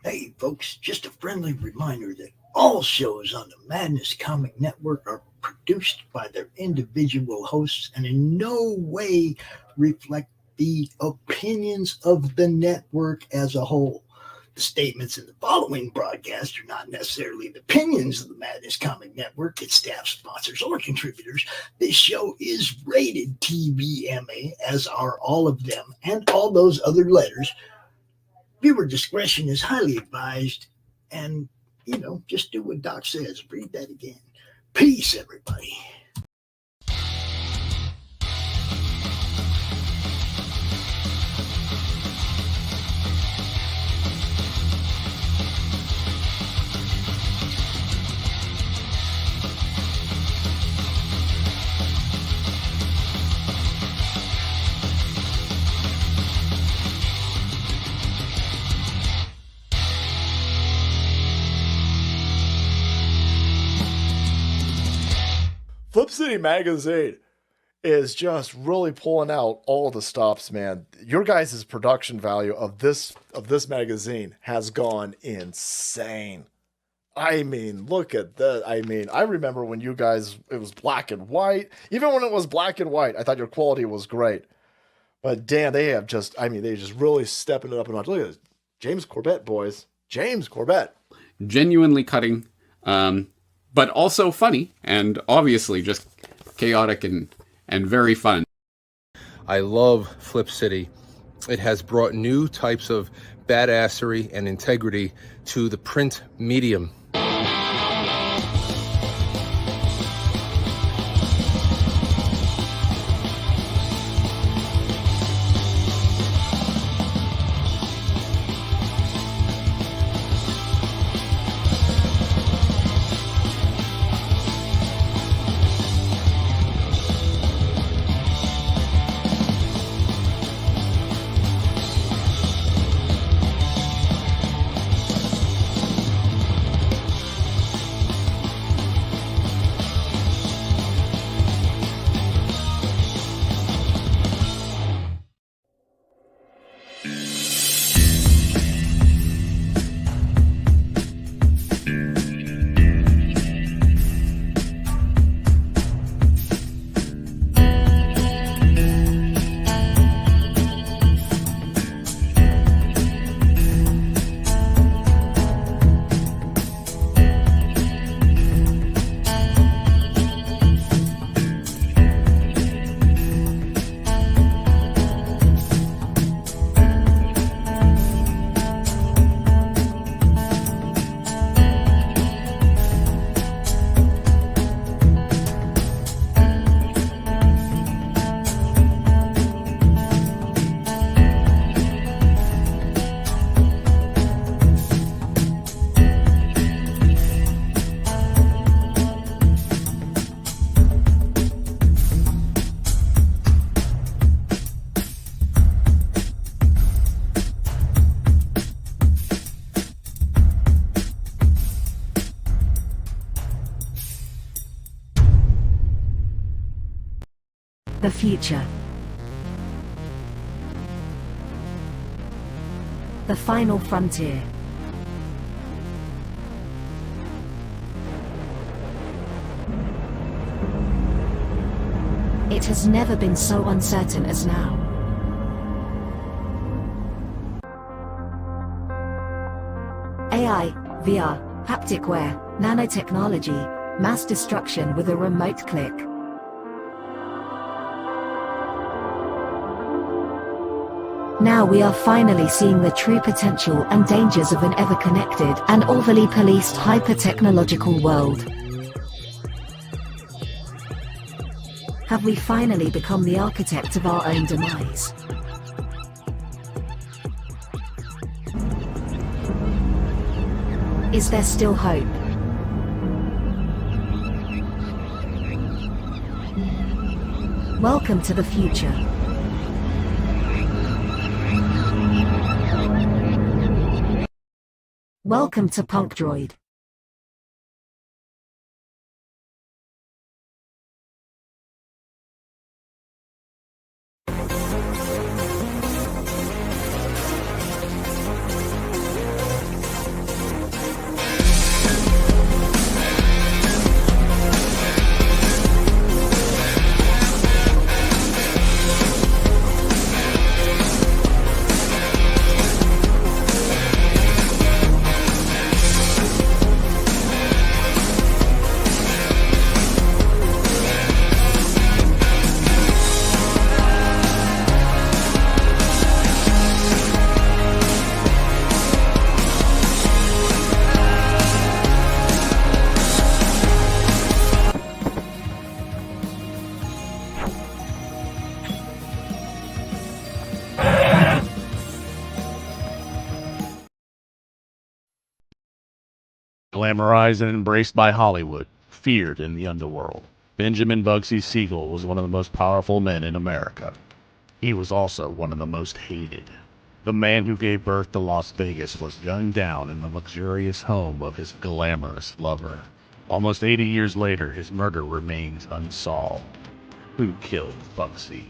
Hey, folks, just a friendly reminder that all shows on the Madness Comic Network are produced by their individual hosts and in no way reflect the opinions of the network as a whole. The statements in the following broadcast are not necessarily the opinions of the Madness Comic Network, its staff, sponsors, or contributors. This show is rated TVMA, as are all of them and all those other letters. Viewer discretion is highly advised, and, just do what Doc says. Read that again. Peace, everybody. Flip City Magazine is just really pulling out all the stops, man. Your guys' production value of this magazine has gone insane. I mean, look at that. I mean, I remember when you guys, it was black and white. Even when it was black and white, I thought your quality was great. But damn, they just really stepping it up a notch. Look at this. James Corbett, boys. James Corbett. Genuinely cutting. But also funny, and obviously just chaotic and very fun. I love Flip City. It has brought new types of badassery and integrity to the print medium. The future. The final frontier. It has never been so uncertain as now. AI, VR, haptic wear, nanotechnology, mass destruction with a remote click. Now we are finally seeing the true potential and dangers of an ever-connected and overly policed hyper-technological world. Have we finally become the architect of our own demise? Is there still hope? Welcome to the future. Welcome to Punk Droid. Glamorized and embraced by Hollywood, feared in the underworld, Benjamin Bugsy Siegel was one of the most powerful men in America. He was also one of the most hated. The man who gave birth to Las Vegas was gunned down in the luxurious home of his glamorous lover. Almost 80 years later, his murder remains unsolved. Who killed Bugsy?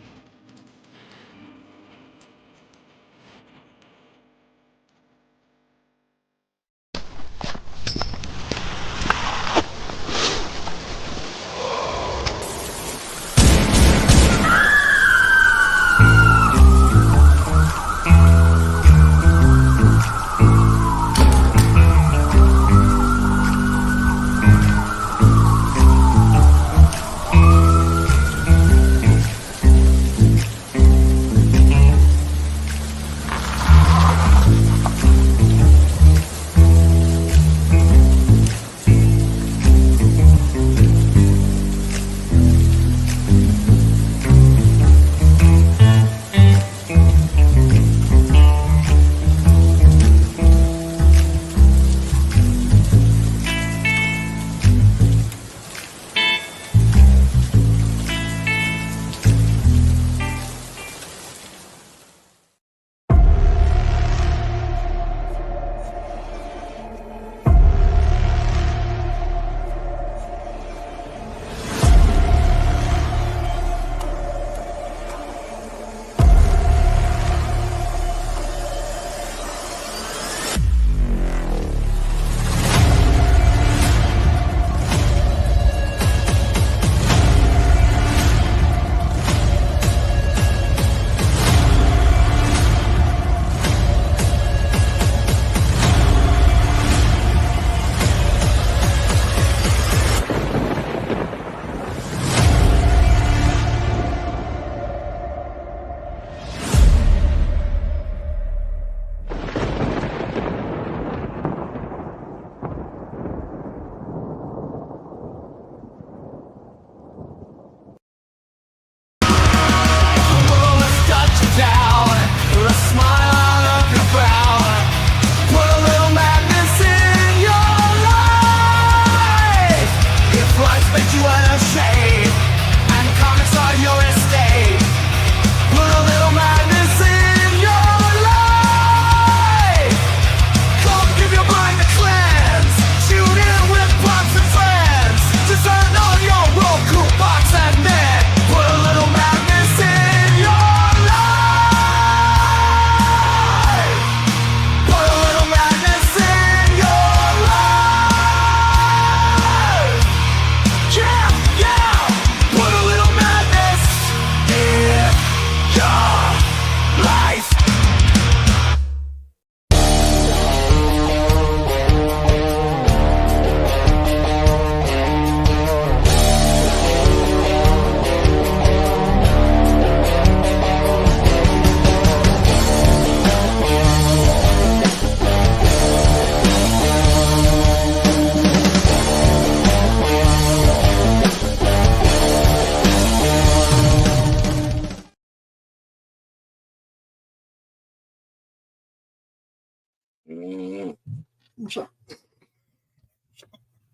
So,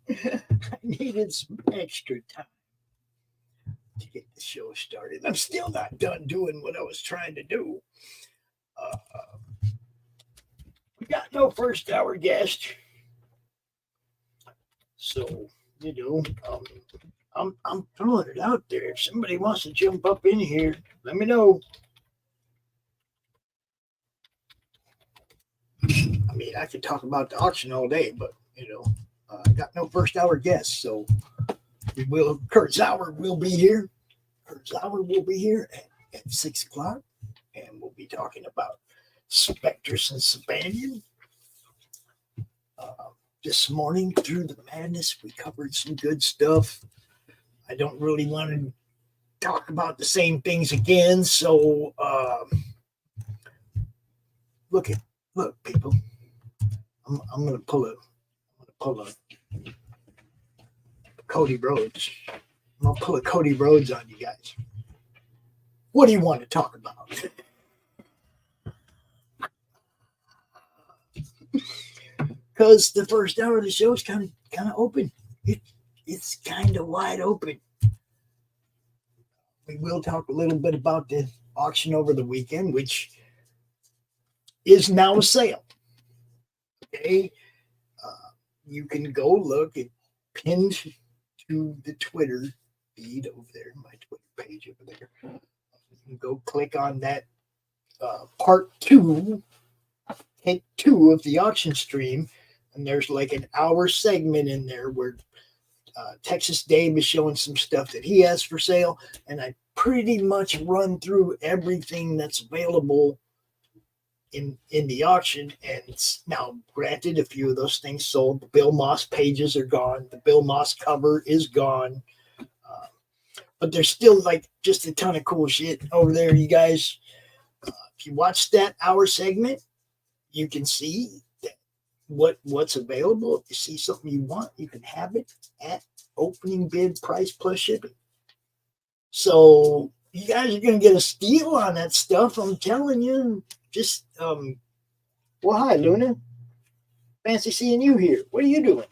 I needed some extra time to get the show started. I'm still not done doing what I was trying to do. We got no first hour guest, so I'm throwing it out there. If somebody wants to jump up in here, let me know. I mean, I could talk about the auction all day, but I got no first hour guests, so Kurt Zauer will be here. Kurt Zauer will be here at 6 o'clock, and we'll be talking about Spectres and Sabanian. This morning, through the madness, we covered some good stuff. I don't really want to talk about the same things again, so look, people. I'm gonna pull a Cody Rhodes. I'm gonna pull a Cody Rhodes on you guys. What do you want to talk about? because the first hour of the show is kind of open. It's kind of wide open. We will talk a little bit about the auction over the weekend, which is now a sale. Okay, you can go look at pinned to the Twitter feed over there, my Twitter page over there. You can go click on that part 2, take 2 of the auction stream, and there's like an hour segment in there where Texas Dave is showing some stuff that he has for sale, and I pretty much run through everything that's available in the auction. And it's now, granted, a few of those things sold. The Bill Moss pages are gone. The Bill Moss cover is gone. But there's still like just a ton of cool shit over there, you guys. If you watch that hour segment, you can see that what's available. If you see something you want, you can have it at opening bid price plus shipping. So you guys are going to get a steal on that stuff. I'm telling you. Just, well, hi, Luna. Fancy seeing you here. What are you doing?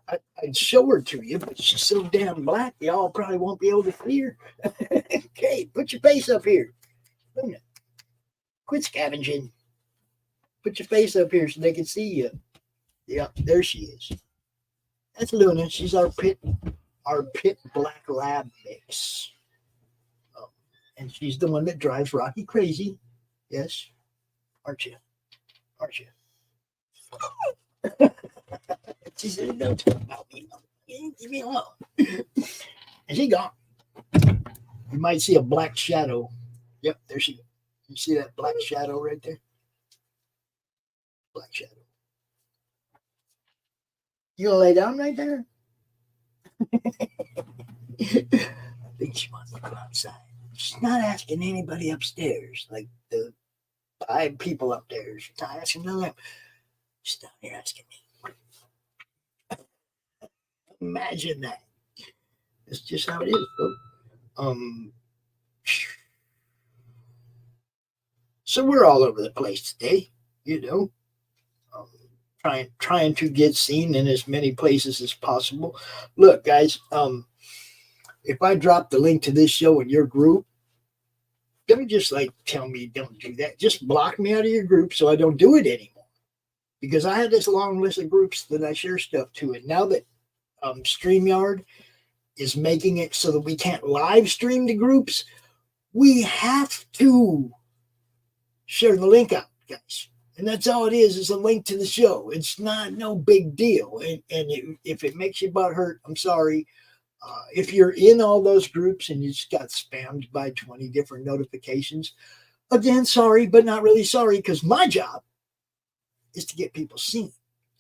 I'd show her to you, but she's so damn black, y'all probably won't be able to see her. Okay, put your face up here. Luna, quit scavenging. Put your face up here so they can see you. Yeah, there she is. That's Luna. She's our pit black lab mix. And she's the one that drives Rocky crazy. Yes, aren't you? Aren't you? She said, "Don't talk about me. Leave me alone." And she gone. You might see a black shadow. Yep, there she is. You see that black shadow right there? Black shadow. You gonna lay down right there? I think she wants to go outside. She's not asking anybody upstairs, like the 5 people up there. She's not asking them. She's down here asking me. Imagine that. It's just how it is, folks. So we're all over the place today, you know. Trying to get seen in as many places as possible. Look, guys, if I drop the link to this show in your group, don't just like tell me don't do that. Just block me out of your group so I don't do it anymore. Because I have this long list of groups that I share stuff to. And now that StreamYard is making it so that we can't live stream the groups, we have to share the link out, guys. And that's all it is a link to the show. It's not no big deal. And if it makes you butthurt, I'm sorry. If you're in all those groups and you just got spammed by 20 different notifications, again, sorry, but not really sorry, because my job is to get people seen.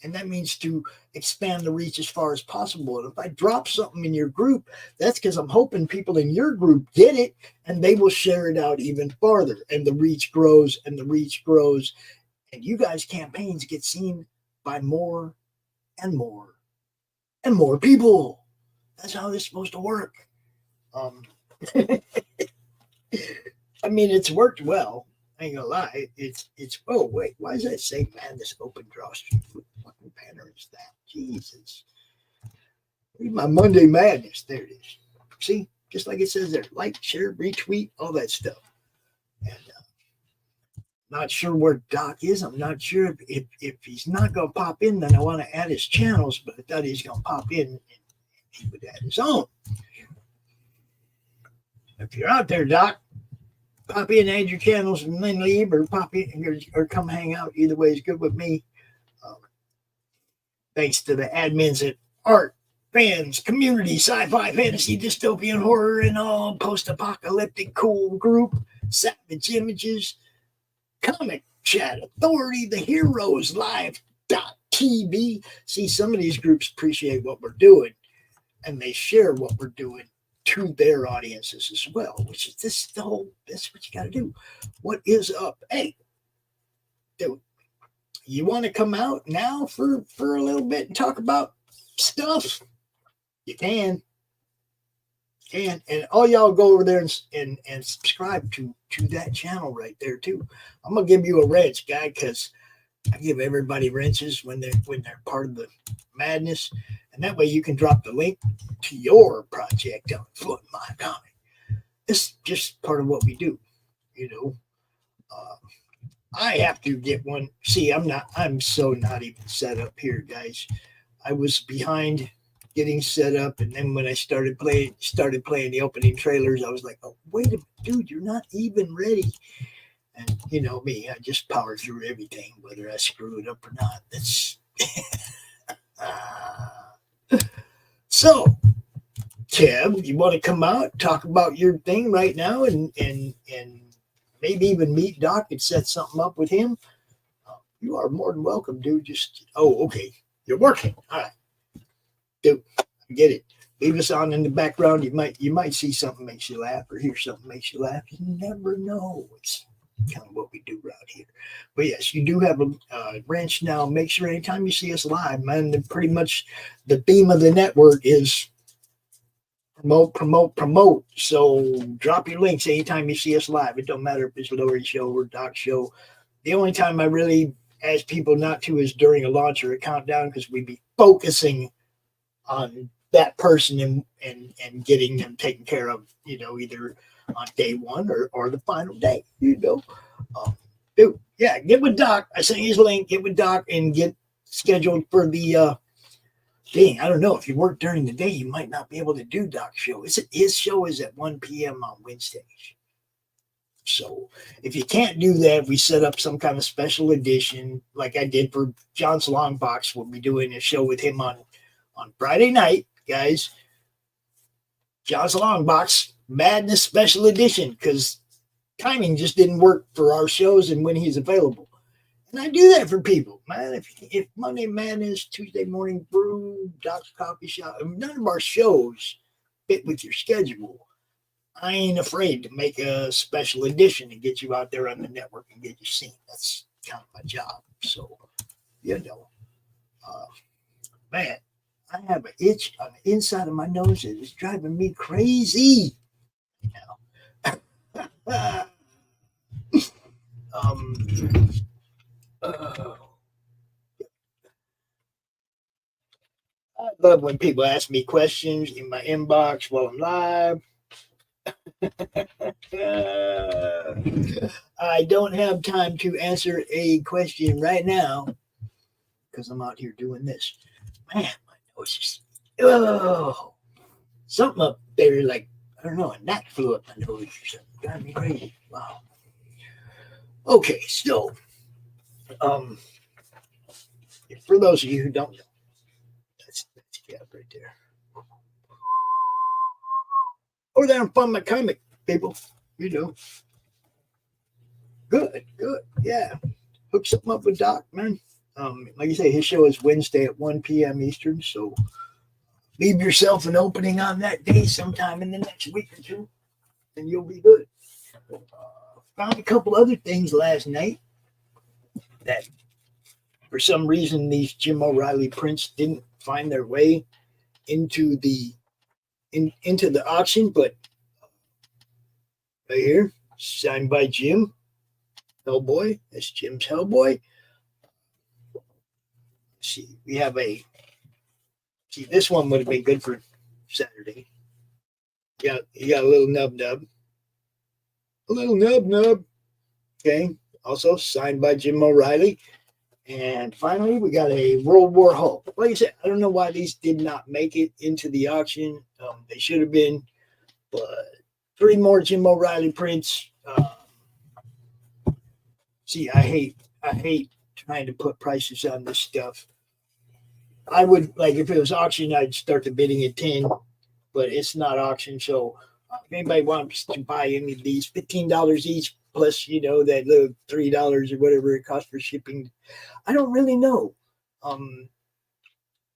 And that means to expand the reach as far as possible. And if I drop something in your group, that's because I'm hoping people in your group get it and they will share it out even farther. And the reach grows and the reach grows. And you guys' campaigns get seen by more and more and more people. That's how this is supposed to work. I mean, it's worked well. I ain't gonna lie. It's. Oh wait, why does that say Madness Open Draw Street? What fucking banner is that? Jesus. Read my Monday Madness. There it is. See, just like it says there, like, share, retweet, all that stuff. And not sure where Doc is. I'm not sure if he's not gonna pop in. Then I want to add his channels, but I thought he's gonna pop in and he would add his own. If you're out there, Doc, pop in, add your channels, and then leave, or pop in or come hang out. Either way is good with me. Thanks to the admins at Art, Fans, Community, Sci-Fi, Fantasy, Dystopian, Horror, and all post-apocalyptic cool group, Savage Images, Comic Chat Authority, The Heroes Live.tv. See, some of these groups appreciate what we're doing, and they share what we're doing to their audiences as well, which is that's what you got to do. What is up? Hey, dude, you want to come out now for a little bit and talk about stuff? You can. And all y'all go over there and subscribe to that channel right there too. I'm gonna give you a wrench, guy, because I give everybody wrenches when they're part of the madness, and that way you can drop the link to your project on Foot My Comic. It's just part of what we do, you know. I have to get one. See, I'm so not even set up here, guys. I was behind getting set up, and then when I started playing the opening trailers, I was like, oh, wait a minute, dude, you're not even ready. And you know me, I just power through everything, whether I screw it up or not. That's so. Kev, you want to come out, talk about your thing right now, and maybe even meet Doc and set something up with him? You are more than welcome, dude. Just okay, you're working. All right, dude, I get it. Leave us on in the background. You might see something makes you laugh or hear something makes you laugh. You never know. It's kind of what we do around here. But yes, you do have a wrench now. Make sure anytime you see us live, man, pretty much the theme of the network is promote. So drop your links anytime you see us live. It don't matter if it's Laurie show or Doc show. The only time I really ask people not to is during a launch or a countdown, because we'd be focusing on that person and getting them taken care of, you know, either on day one or the final day, you know. Dude, yeah, get with Doc. I sent you his link. Get with Doc and get scheduled for the thing. I don't know, if you work during the day, you might not be able to do Doc's show. His show is at 1 p.m. on Wednesdays. So if you can't do that, we set up some kind of special edition, like I did for John's Longbox. We'll be doing a show with him on Friday night, guys. John's Longbox Madness Special Edition, because timing just didn't work for our shows and when he's available. And I do that for people, man. If Monday Madness, Tuesday Morning Brew, Doc's Coffee Shop, none of our shows fit with your schedule, I ain't afraid to make a special edition and get you out there on the network and get you seen. That's kind of my job. So, you know, man, I have an itch on the inside of my nose that is driving me crazy. You know. I love when people ask me questions in my inbox while I'm live. I don't have time to answer a question right now because I'm out here doing this. Man, my nose is something up there, like, I don't know, a gnat flew up my nose or something. Driving me crazy. Wow. Okay, so for those of you who don't know, that's Gab right there. Over there and find my comic, people. You know. Good. Yeah. Hook something up with Doc, man. Like you say, his show is Wednesday at 1 p.m. Eastern, so leave yourself an opening on that day sometime in the next week or two, and you'll be good. Found a couple other things last night that for some reason these Jim O'Reilly prints didn't find their way into the auction, but right here, signed by Jim, Hellboy. That's Jim's Hellboy. Let's see, we have this one would have been good for Saturday. Yeah, you got a little nub. A little nub. Okay. Also signed by Jim O'Reilly. And finally, we got a World War Hulk. Like I said, I don't know why these did not make it into the auction. They should have been. But 3 more Jim O'Reilly prints. See, I hate trying to put prices on this stuff. I would, like, if it was auction, I'd start the bidding at 10. But it's not auction, so if anybody wants to buy any of these, $15 each, plus, you know, that little $3 or whatever it costs for shipping. I don't really know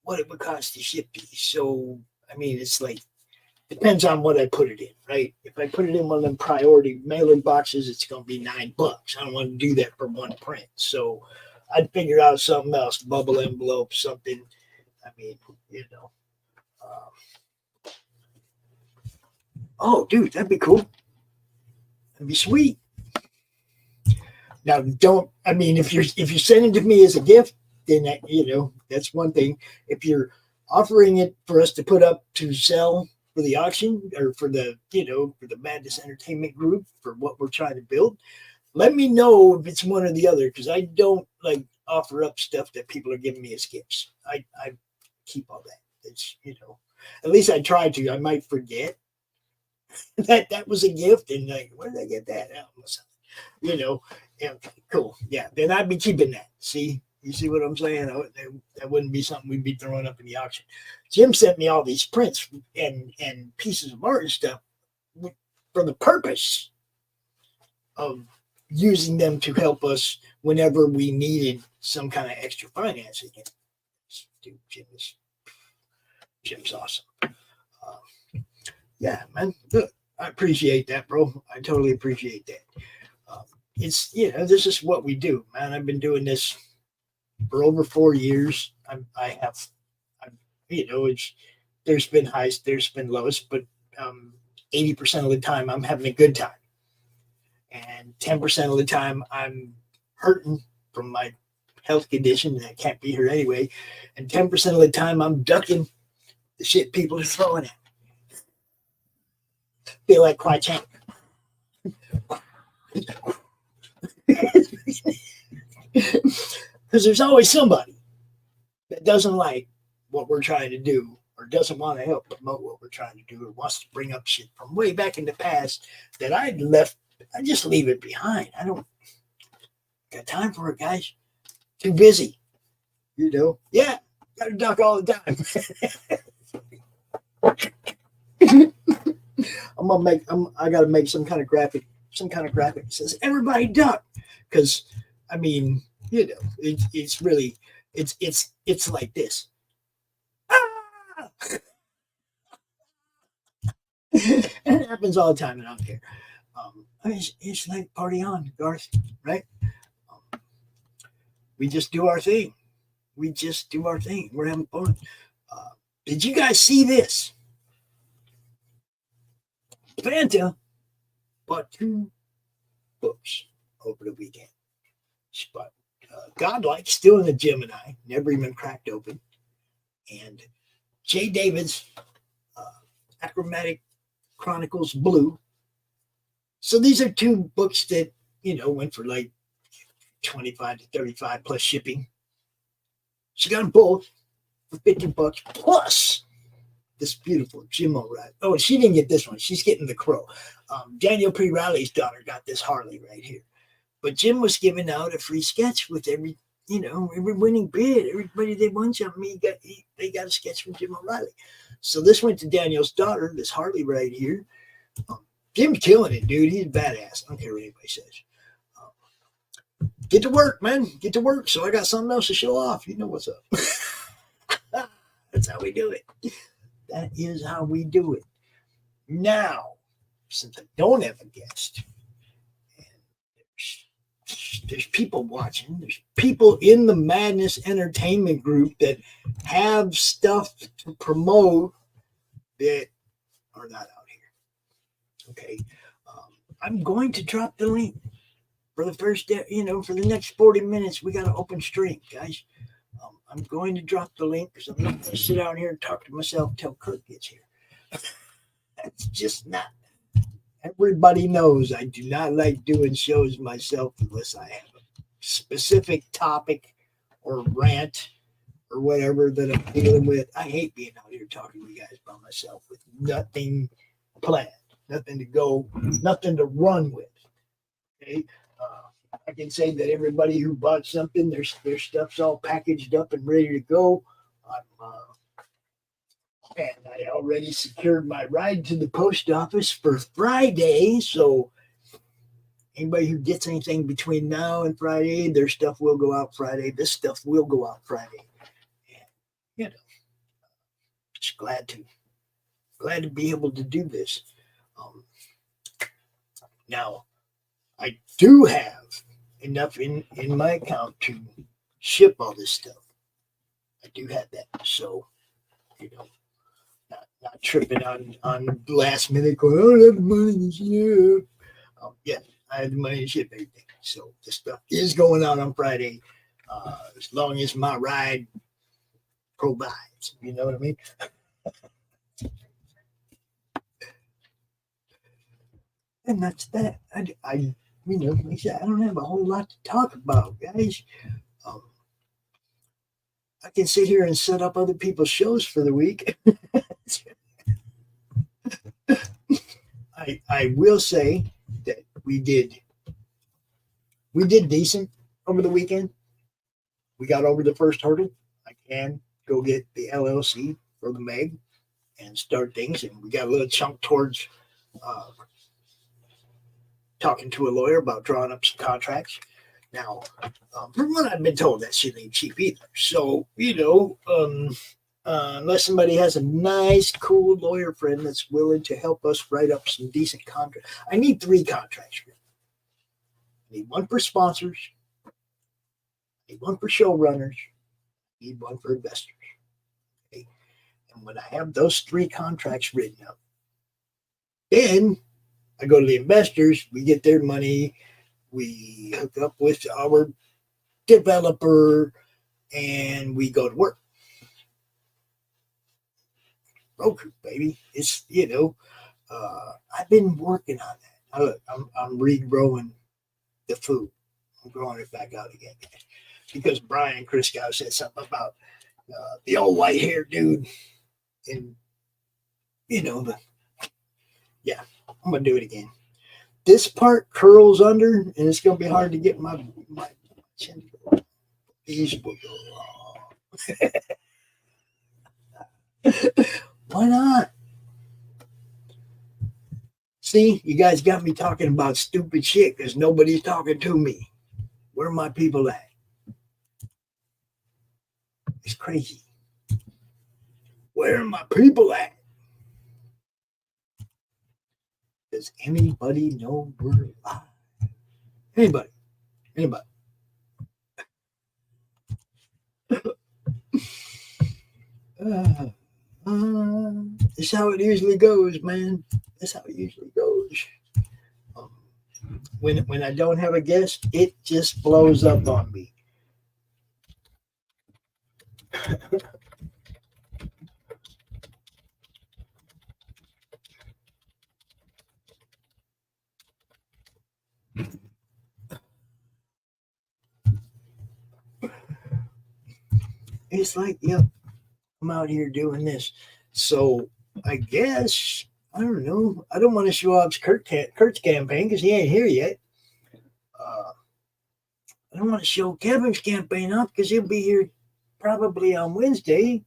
what it would cost to ship these. So, I mean, it's like, depends on what I put it in, right? If I put it in one of them priority mailer boxes, it's going to be $9. I don't want to do that for one print. So I'd figure out something else, bubble envelope, something. I mean, you know. Oh, dude, that'd be cool. That'd be sweet. Now, don't, I mean, if you're sending it to me as a gift, then that, that's one thing. If you're offering it for us to put up to sell for the auction or for the, for the Madness Entertainment Group for what we're trying to build, let me know if it's one or the other, because I don't like offer up stuff that people are giving me as gifts. I keep all that. It's, at least I try to. I might forget that was a gift, and like, where did I get that? Yeah, cool. Yeah, then I'd be keeping that. See, you see what I'm saying? That wouldn't be something we'd be throwing up in the auction. Jim sent me all these prints and pieces of art and stuff for the purpose of using them to help us whenever we needed some kind of extra financing. Dude, Jim's awesome. Yeah, man, good. I appreciate that, bro. I totally appreciate that. It's, this is what we do, man. I've been doing this for over 4 years. There's been highs, there's been lows, but 80% of the time I'm having a good time. And 10% of the time I'm hurting from my health condition and I can't be here anyway. And 10% of the time I'm ducking the shit people are throwing at me. Feel like Kwai Chang. Because there's always somebody that doesn't like what we're trying to do or doesn't want to help promote what we're trying to do or wants to bring up shit from way back in the past that I just leave it behind. I don't got time for it, guys. Too busy. Yeah, gotta duck all the time. I gotta make some kind of graphic that says everybody duck. Because I mean, it's really it's like this. Ah! It happens all the time, and I don't care. It's like party on, Garth, right? We just do our thing. We're having fun. Did you guys see this? Fanta bought 2 books over the weekend. But Godlike, still in the Gemini, never even cracked open. And Jay David's Achromatic Chronicles Blue. So these are 2 books that, went for like 25 to 35 plus shipping. She got them both for $50 plus this beautiful Jim O'Reilly. Oh, she didn't get this one. She's getting the Crow. Daniel P. Riley's daughter got this Harley right here. But Jim was giving out a free sketch with every winning bid. Everybody that won something, they got a sketch from Jim O'Reilly. So this went to Daniel's daughter, this Harley right here. Jim's killing it, dude. He's badass. I don't care what anybody says. Get to work, man. Get to work. So I got something else to show off. You know what's up. That's how we do it. That is how we do it. Now, since I don't have a guest, and there's people watching, there's people in the Madness Entertainment Group that have stuff to promote that are not out here. Okay. I'm going to drop the link for the first day, for the next 40 minutes. We got an open stream, guys. I'm going to drop the link because I'm not going to sit down here and talk to myself until Kurt gets here. That's just not. Everybody knows I do not like doing shows myself unless I have a specific topic or rant or whatever that I'm dealing with. I hate being out here talking to you guys by myself with nothing planned, nothing to go, nothing to run with. Okay. I can say that everybody who bought something, their stuff's all packaged up and ready to go. And I already secured my ride to the post office for Friday. So anybody who gets anything between now and Friday, their stuff will go out Friday. This stuff will go out Friday. And, just glad to be able to do this. Now, I do have enough in my account to ship all this stuff. I do have that. So, not tripping on last minute going, I don't have the money to ship. Yeah, I have the money to ship everything. So this stuff is going on Friday, as long as my ride provides. You know what I mean? And that's that. I like I said, I don't have a whole lot to talk about, guys. I can sit here and set up other people's shows for the week. I will say that we did decent over the weekend. We got over the first hurdle. I can go get the LLC for the Meg and start things, and we got a little chunk towards talking to a lawyer about drawing up some contracts. Now, from what I've been told, that shit ain't cheap either. So, unless somebody has a nice, cool lawyer friend that's willing to help us write up some decent contracts. I need 3 contracts. I need 1 for sponsors. I need 1 for showrunners. I need 1 for investors. Okay? And when I have those 3 contracts written up, then I go to the investors, we get their money, we hook up with our developer, and we go to work. Broker, baby. It's, I've been working on that. I'm regrowing the food. I'm growing it back out again. Because Brian Christgau said something about the old white-haired dude. And, yeah, I'm going to do it again. This part curls under, and it's going to be hard to get my chin. These will go wrong. Why not? See, you guys got me talking about stupid shit because nobody's talking to me. Where are my people at? It's crazy. Where are my people at? Does anybody know we're alive? Anybody? It's how it usually goes, man. That's how it usually goes. When I don't have a guest, it just blows up on me. It's like, yep, I'm out here doing this. So I guess, I don't know. I don't want to show off Kurt's campaign because he ain't here yet. I don't want to show Kevin's campaign off because he'll be here probably on Wednesday.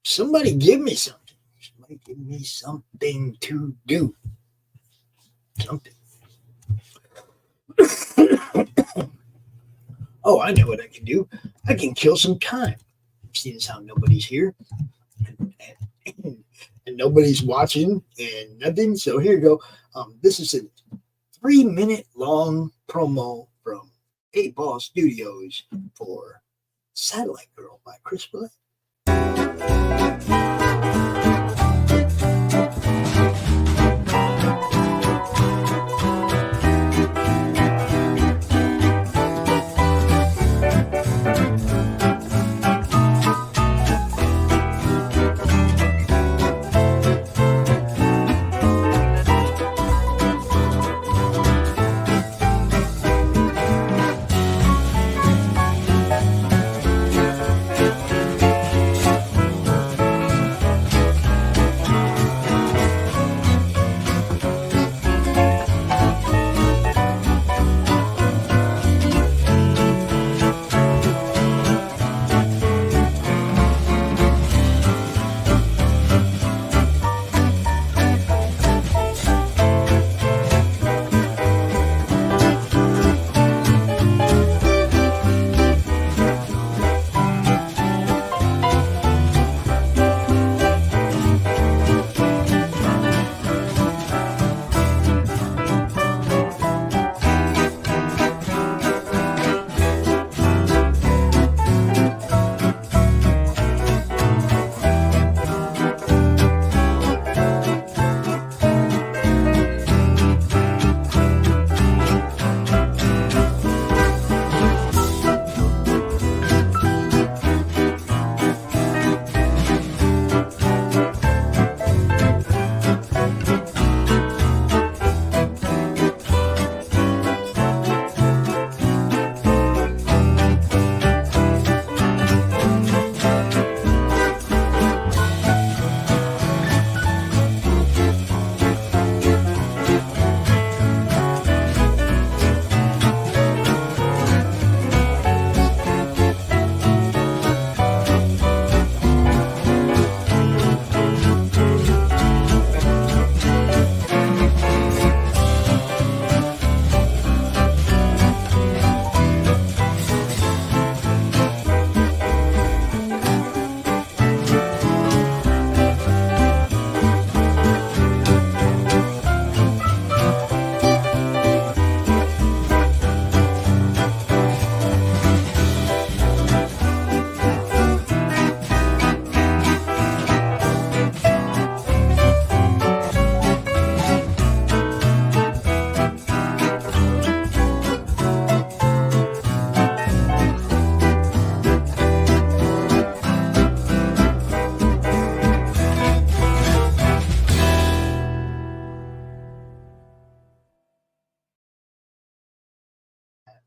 Somebody give me something. Somebody give me something to do. Something. Oh, I know what I can do. I can kill some time. Seeing as how nobody's here and nobody's watching and nothing. So here you go. This is a 3-minute long promo from 8-Ball Studios for Satellite Girl by Chris Blalock.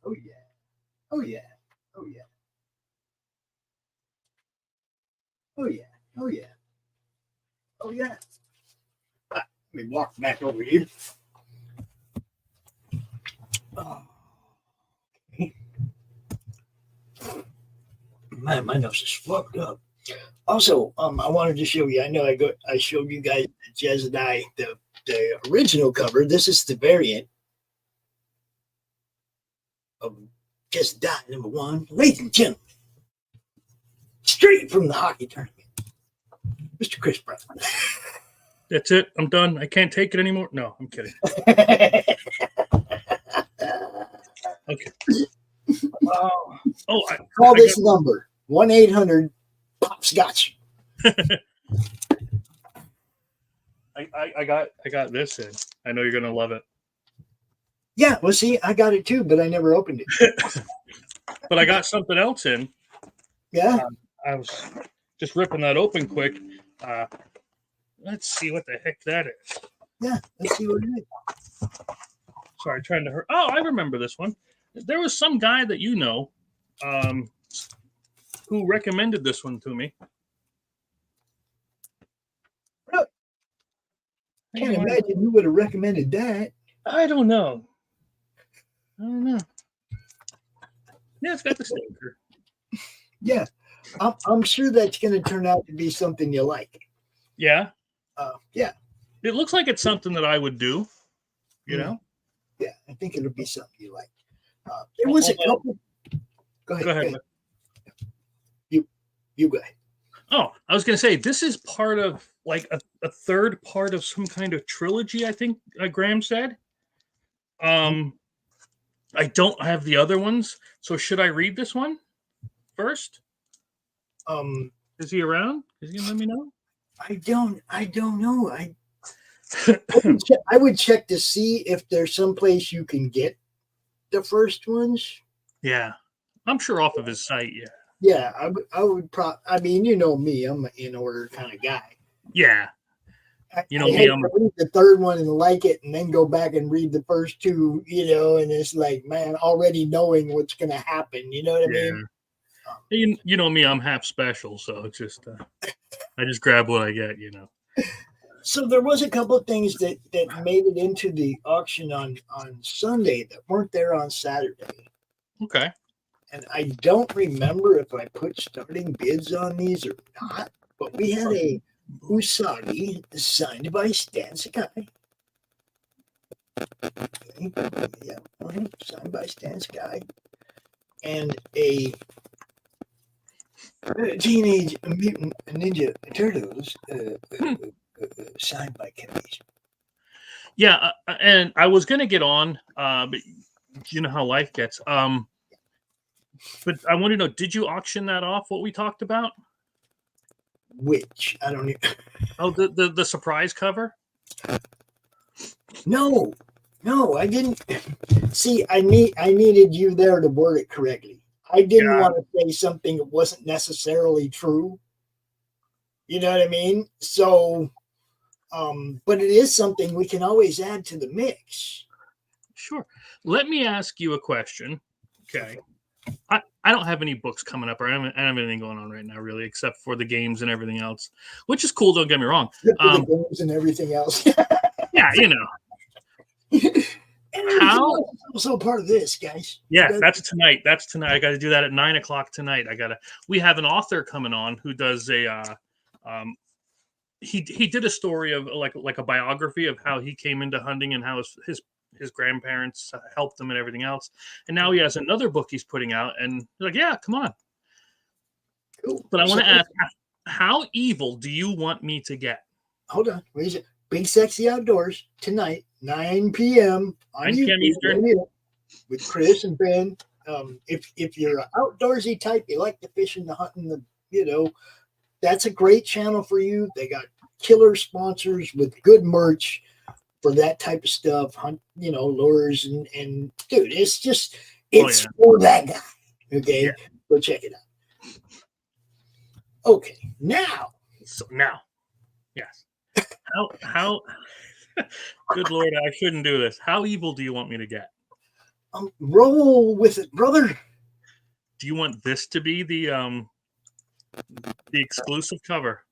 Oh yeah. Oh yeah. Oh yeah. Oh yeah. Oh yeah. Oh yeah. Let me walk back over here. Oh. Man, my nose is fucked up. Also, I wanted to show you. I know I showed you guys Jez and I the original cover. This is the variant of Just Die #1, ladies and gentlemen, straight from the hockey tournament, Mr. Chris Brown. That's it. I'm done. I can't take it anymore. No, I'm kidding. Okay. Call this number 1-800-POPS-GOT-YOU. I got this in. I know you're gonna love it. Yeah, well, see, I got it too, but I never opened it. But I got something else in. Yeah. I was just ripping that open quick. Let's see what the heck that is. Yeah, let's see what it is. Sorry, trying to hurt. Oh, I remember this one. There was some guy that you know who recommended this one to me. Really? Can't imagine who would have recommended that. I don't know. Yeah, it's got the sticker. Yeah, I'm sure that's going to turn out to be something you like. Yeah. Yeah. It looks like it's something that I would do. You know? Yeah, I think it'll be something you like. There was a couple. Go ahead. You go ahead. Oh, I was going to say, this is part of like a third part of some kind of trilogy, I think Graham said. I don't have the other ones, so should I read this one first? Is he around? Is he going to let me know? I don't know. I would check to see if there's someplace you can get the first ones. Yeah, I'm sure off of his site. Yeah. Yeah, I would I mean, you know me, I'm an in order kind of guy. Yeah. You know me, I'm read the third one and like it, and then go back and read the first two. And it's like, man, already knowing what's going to happen. You know what I mean? You know me, I'm half special, so it's just I just grab what I get. So there was a couple of things that made it into the auction on Sunday that weren't there on Saturday. Okay. And I don't remember if I put starting bids on these or not, but we had a Usagi signed by Stan Sakai. Okay. Yeah, signed by Stan Sakai. And a Teenage Mutant Ninja Turtles signed by Kevin. Yeah, and I was going to get on, but you know how life gets. But I want to know, did you auction that off, what we talked about? Which? I don't even... Oh, the surprise cover? No, I didn't. See, I needed you there to word it correctly. I didn't want to say something that wasn't necessarily true. You know what I mean? So, but it is something we can always add to the mix. Sure. Let me ask you a question. Okay. I don't have any books coming up, or I don't have anything going on right now, really, except for the games and everything else, which is cool. Don't get me wrong. The games and everything else. Yeah, you know. How also part of this, guys? Yeah, that's tonight. I got to do that at 9:00 tonight. We have an author coming on who does a. He did a story of like a biography of how he came into hunting and how his grandparents helped him and everything else. And now he has another book he's putting out, and they're like, yeah, come on. Cool. But I want to ask, how evil do you want me to get? Hold on. Where's it? Big Sexy Outdoors tonight, 9 p.m. on 9 p.m. Eastern. With Chris and Ben. If you're an outdoorsy type, you like the fishing, the hunting, that's a great channel for you. They got killer sponsors with good merch for that type of stuff, lures and dude, it's for that guy. Okay, go check it out. Okay, now. Yes. How? Good Lord, I shouldn't do this. How evil do you want me to get? Roll with it, brother. Do you want this to be the exclusive cover?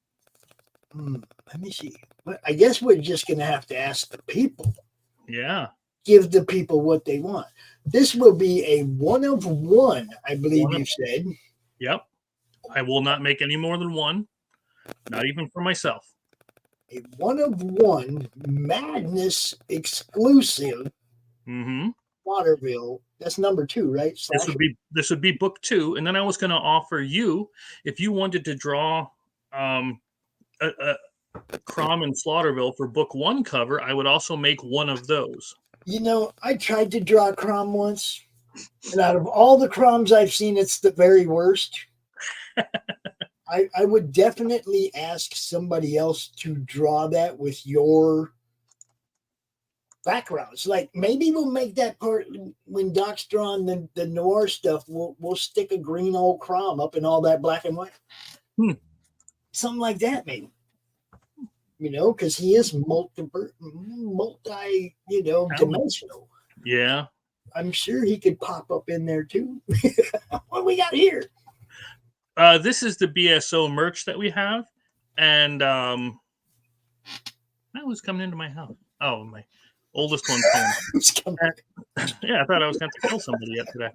Let me see. But I guess we're just gonna have to ask the people. Yeah. Give the people what they want. This will be a 1 of 1, I believe you said. Yep. I will not make any more than one, not even for myself. A 1 of 1 Madness exclusive. Waterville. That's number 2, right? This would be book 2, and then I was going to offer you, if you wanted to draw Crom and Slaughterville for book 1 cover, I would also make one of those. You know, I tried to draw Crom once, and out of all the Croms I've seen, it's the very worst. I would definitely ask somebody else to draw that with your backgrounds. Like, maybe we'll make that part when Doc's drawing the noir stuff. We'll stick a green old Crom up in all that black and white. Something like that, maybe. You know, because he is multi, dimensional. Yeah. I'm sure he could pop up in there too. What do we got here? This is the BSO merch that we have. And that was coming into my house. Oh, my oldest one's home. Yeah, I thought I was going to kill somebody yet today.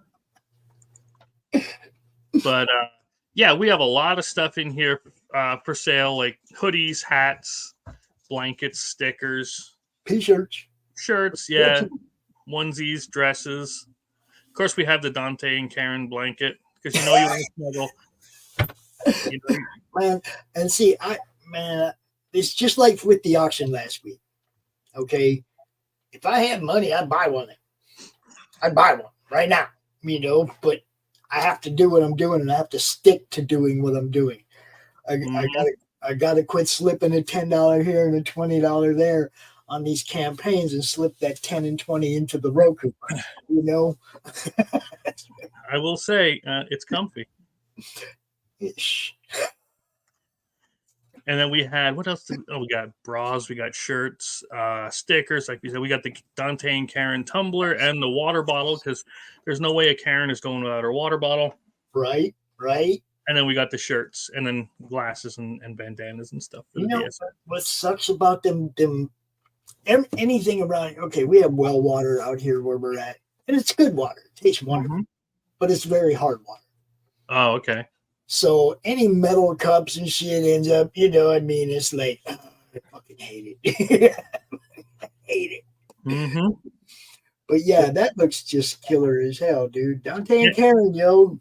But yeah, we have a lot of stuff in here for sale, like hoodies, hats, blankets, stickers, shirts, yeah, onesies, dresses. Of course, we have the Dante and Karen blanket because you want to snuggle. Man, and see, it's just like with the auction last week. Okay, if I had money, I'd buy one. I'd buy one right now. But I have to do what I'm doing, and I have to stick to doing what I'm doing. I gotta quit slipping a $10 here and a $20 there on these campaigns and slip that 10 and 20 into the Roku. I will say it's comfy. And then we had, what else? We got bras, we got shirts, stickers. Like you said, we got the Dante and Karen tumbler and the water bottle because there's no way a Karen is going without her water bottle. Right. And then we got the shirts and then glasses and bandanas and stuff. For the BSO. What sucks about them anything around, okay, we have well water out here where we're at. And it's good water. It tastes wonderful. But it's very hard water. Oh, okay. So any metal cups and shit ends up, it's like, I fucking hate it. I hate it. But yeah, that looks just killer as hell, dude. Dante and Karen, yo.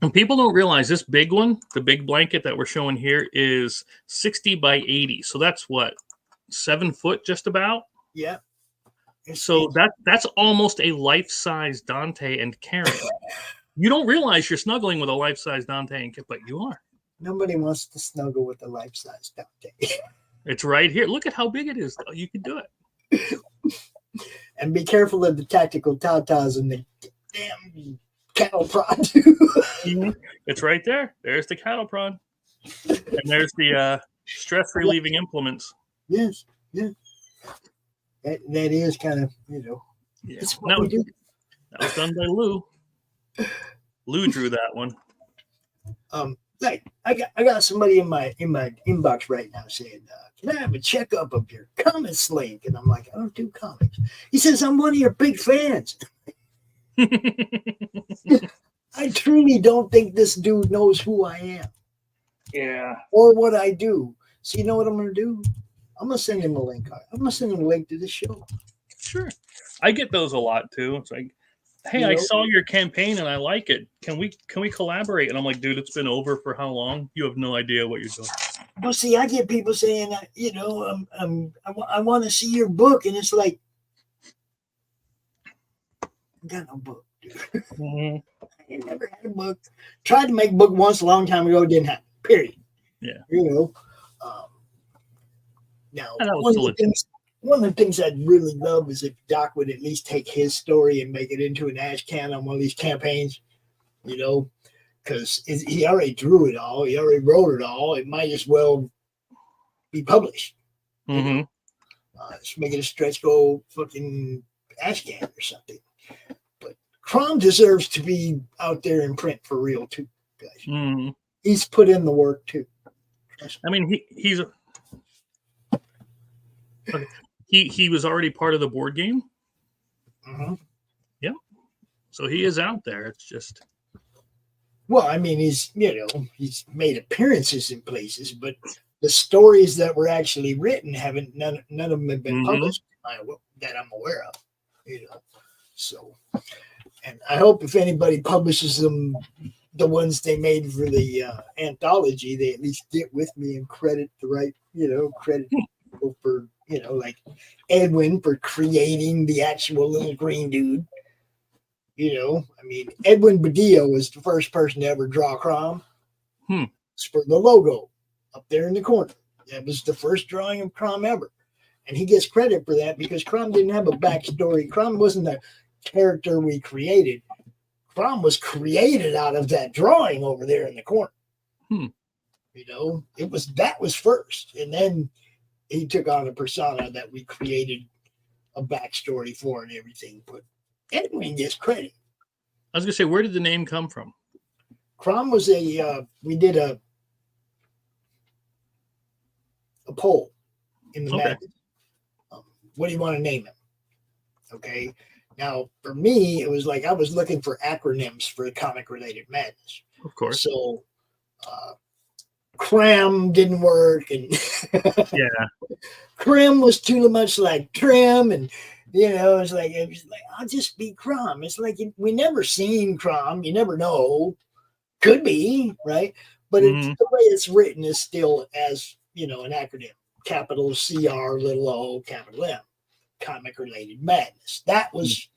And people don't realize this big one, the big blanket that we're showing here, is 60 by 80. So that's what, 7 foot just about? Yeah. So that's almost a life-size Dante and Karen. You don't realize you're snuggling with a life-size Dante and Karen, but you are. Nobody wants to snuggle with a life-size Dante. It's right here. Look at how big it is. Though. You can do it. And be careful of the tactical tatas and the damn cattle prod. It's right there. There's the cattle prod. And there's the stress-relieving implements. Yes. That is kind of, That's what we do. That was done by Lou. Lou drew that one. Like I got somebody in my inbox right now saying, "Can I have a checkup of your comics link?" And I'm like, "I don't do comics." He says, "I'm one of your big fans." I truly don't think this dude knows who I am. Yeah. Or what I do. So you know what I'm going to do? I'm going to send him a link. I'm going to send him a link to this show. Sure. I get those a lot too. It's like, hey, I saw your campaign and I like it. Can we collaborate? And I'm like, dude, it's been over for how long? You have no idea what you're doing. Well, see, I get people saying, I want to see your book. And it's like, I got no book, dude. I never had a book. Tried to make a book once a long time ago. Didn't happen. Period. Yeah. Now, one of the things I'd really love is if Doc would at least take his story and make it into an ash can on one of these campaigns, because he already drew it all. He already wrote it all. It might as well be published. Just make it a stretch goal fucking ash can or something. But Crom deserves to be out there in print for real too, guys. Mm. He's put in the work too. I mean, he's okay. He was already part of the board game. Mm-hmm. Yep. So he is out there. It's just. Well, I mean, he's made appearances in places, but the stories that were actually written none of them have been published that I'm aware of. So, and I hope if anybody publishes them, the ones they made for the anthology, they at least get with me and credit the right, credit for, like Edwin for creating the actual little green dude. I mean, Edwin Badillo was the first person to ever draw Crom. It's for the logo up there in the corner. That was the first drawing of Crom ever. And he gets credit for that because Crom didn't have a backstory. Crom wasn't the character we created. Crom was created out of that drawing over there in the corner. That was first. And then he took on a persona that we created a backstory for and everything. But Edwin gets credit. I was gonna say, where did the name come from? Crom was we did a poll in the magazine. What do you want to name him? Okay. Now, for me, it was like I was looking for acronyms for comic-related madness. Of course. So, Cram didn't work, and Crim was too much like trim, and it was like I'll just be Crom. It's like we never seen Crom. You never know. Could be right, but the way it's written is still as an acronym: capital CR, little O, capital M. Comic-related madness. That was,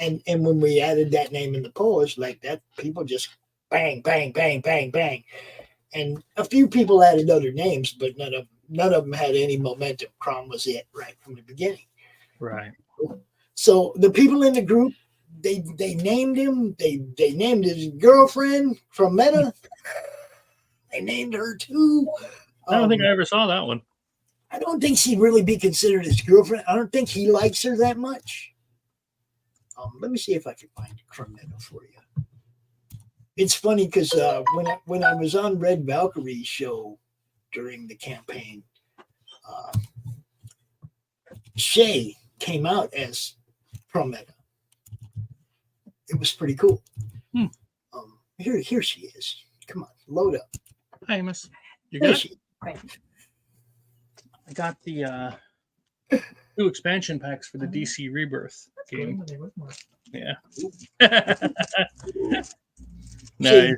and when we added that name in the Polish, like that, people just bang, bang, bang, bang, bang, and a few people added other names, but none of them had any momentum. Crom was it right from the beginning. Right. So the people in the group, they named him. They named his girlfriend from Meta. They named her too. I don't think I ever saw that one. I don't think she'd really be considered his girlfriend. I don't think he likes her that much. Let me see if I can find a Crumetta for you. It's funny because when I was on Red Valkyrie's show during the campaign, Shay came out as Crumetta. It was pretty cool. Here she is. Come on, load up. Hi, Miss. You good? Right. I got the 2 expansion packs for the DC Rebirth game. Yeah. Nice.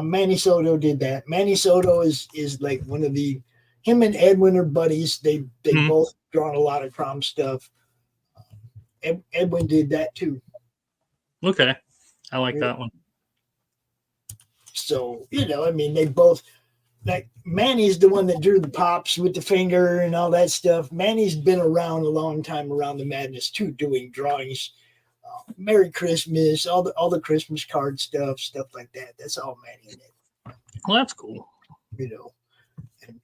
Manny Soto did that. Manny Soto is like one of him and Edwin are buddies. They both drawn a lot of Crom stuff. Edwin did that too. Okay. I like that one. So, I mean, they both, like Manny's the one that drew the pops with the finger and all that stuff. Manny's been around a long time around the madness too, doing drawings. Merry Christmas, all the Christmas card stuff like that. That's all Manny did. Well, that's cool.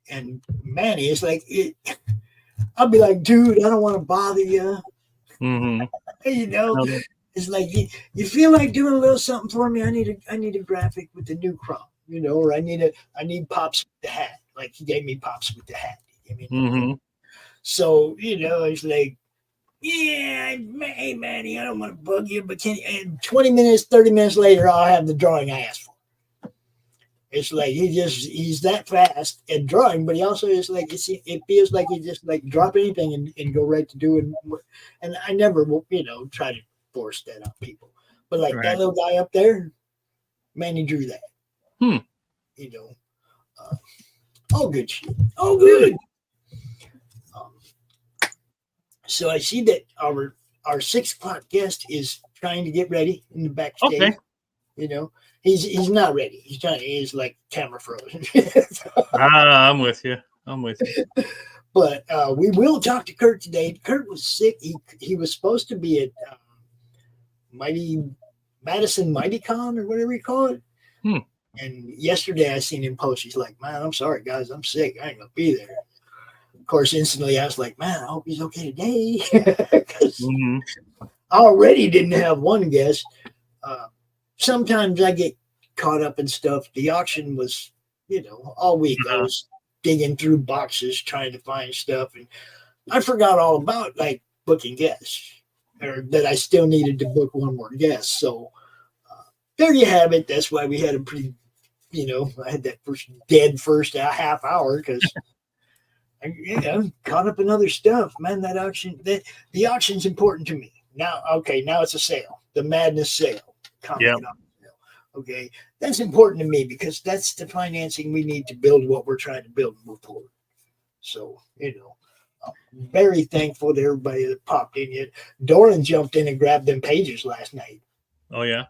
And Manny is like, I'll be like, dude, I don't want to bother you. It's like you feel like doing a little something for me. I need a graphic with the new Crom, or I need pops with the hat. Like he gave me pops with the hat. So it's like, yeah, hey Manny, I don't want to bug you, but can you, and 20 minutes, 30 minutes later, I'll have the drawing I asked for. It's like he's that fast at drawing, but he also is like it feels like he just like drop anything and go right to doing. And I never try to force that on people, but like that little guy up there, Manny drew that. All good shit. All good. So I see that our 6 o'clock guest is trying to get ready in the backstage. Okay. He's not ready. He's like camera frozen. I'm with you. But we will talk to Kurt today. Kurt was sick. He was supposed to be at Madison MightyCon or whatever you call it. And yesterday I seen him post. He's like, man, I'm sorry guys, I'm sick. I ain't gonna be there. Of course, instantly I was like, man, I hope he's okay today. I already didn't have one guest. Sometimes I get caught up in stuff. The auction was, all week I was digging through boxes trying to find stuff, and I forgot all about like booking guests, or that I still needed to book one more guest. So there you have it. That's why we had a pretty, I had that first half hour because I caught up in other stuff. Man, that auction, the auction's important to me. Now it's a sale, the Madness sale. Sale. Okay, that's important to me because that's the financing we need to build what we're trying to build and move forward. So, I'm very thankful to everybody that popped in yet. Doran jumped in and grabbed them pages last night. Oh, yeah?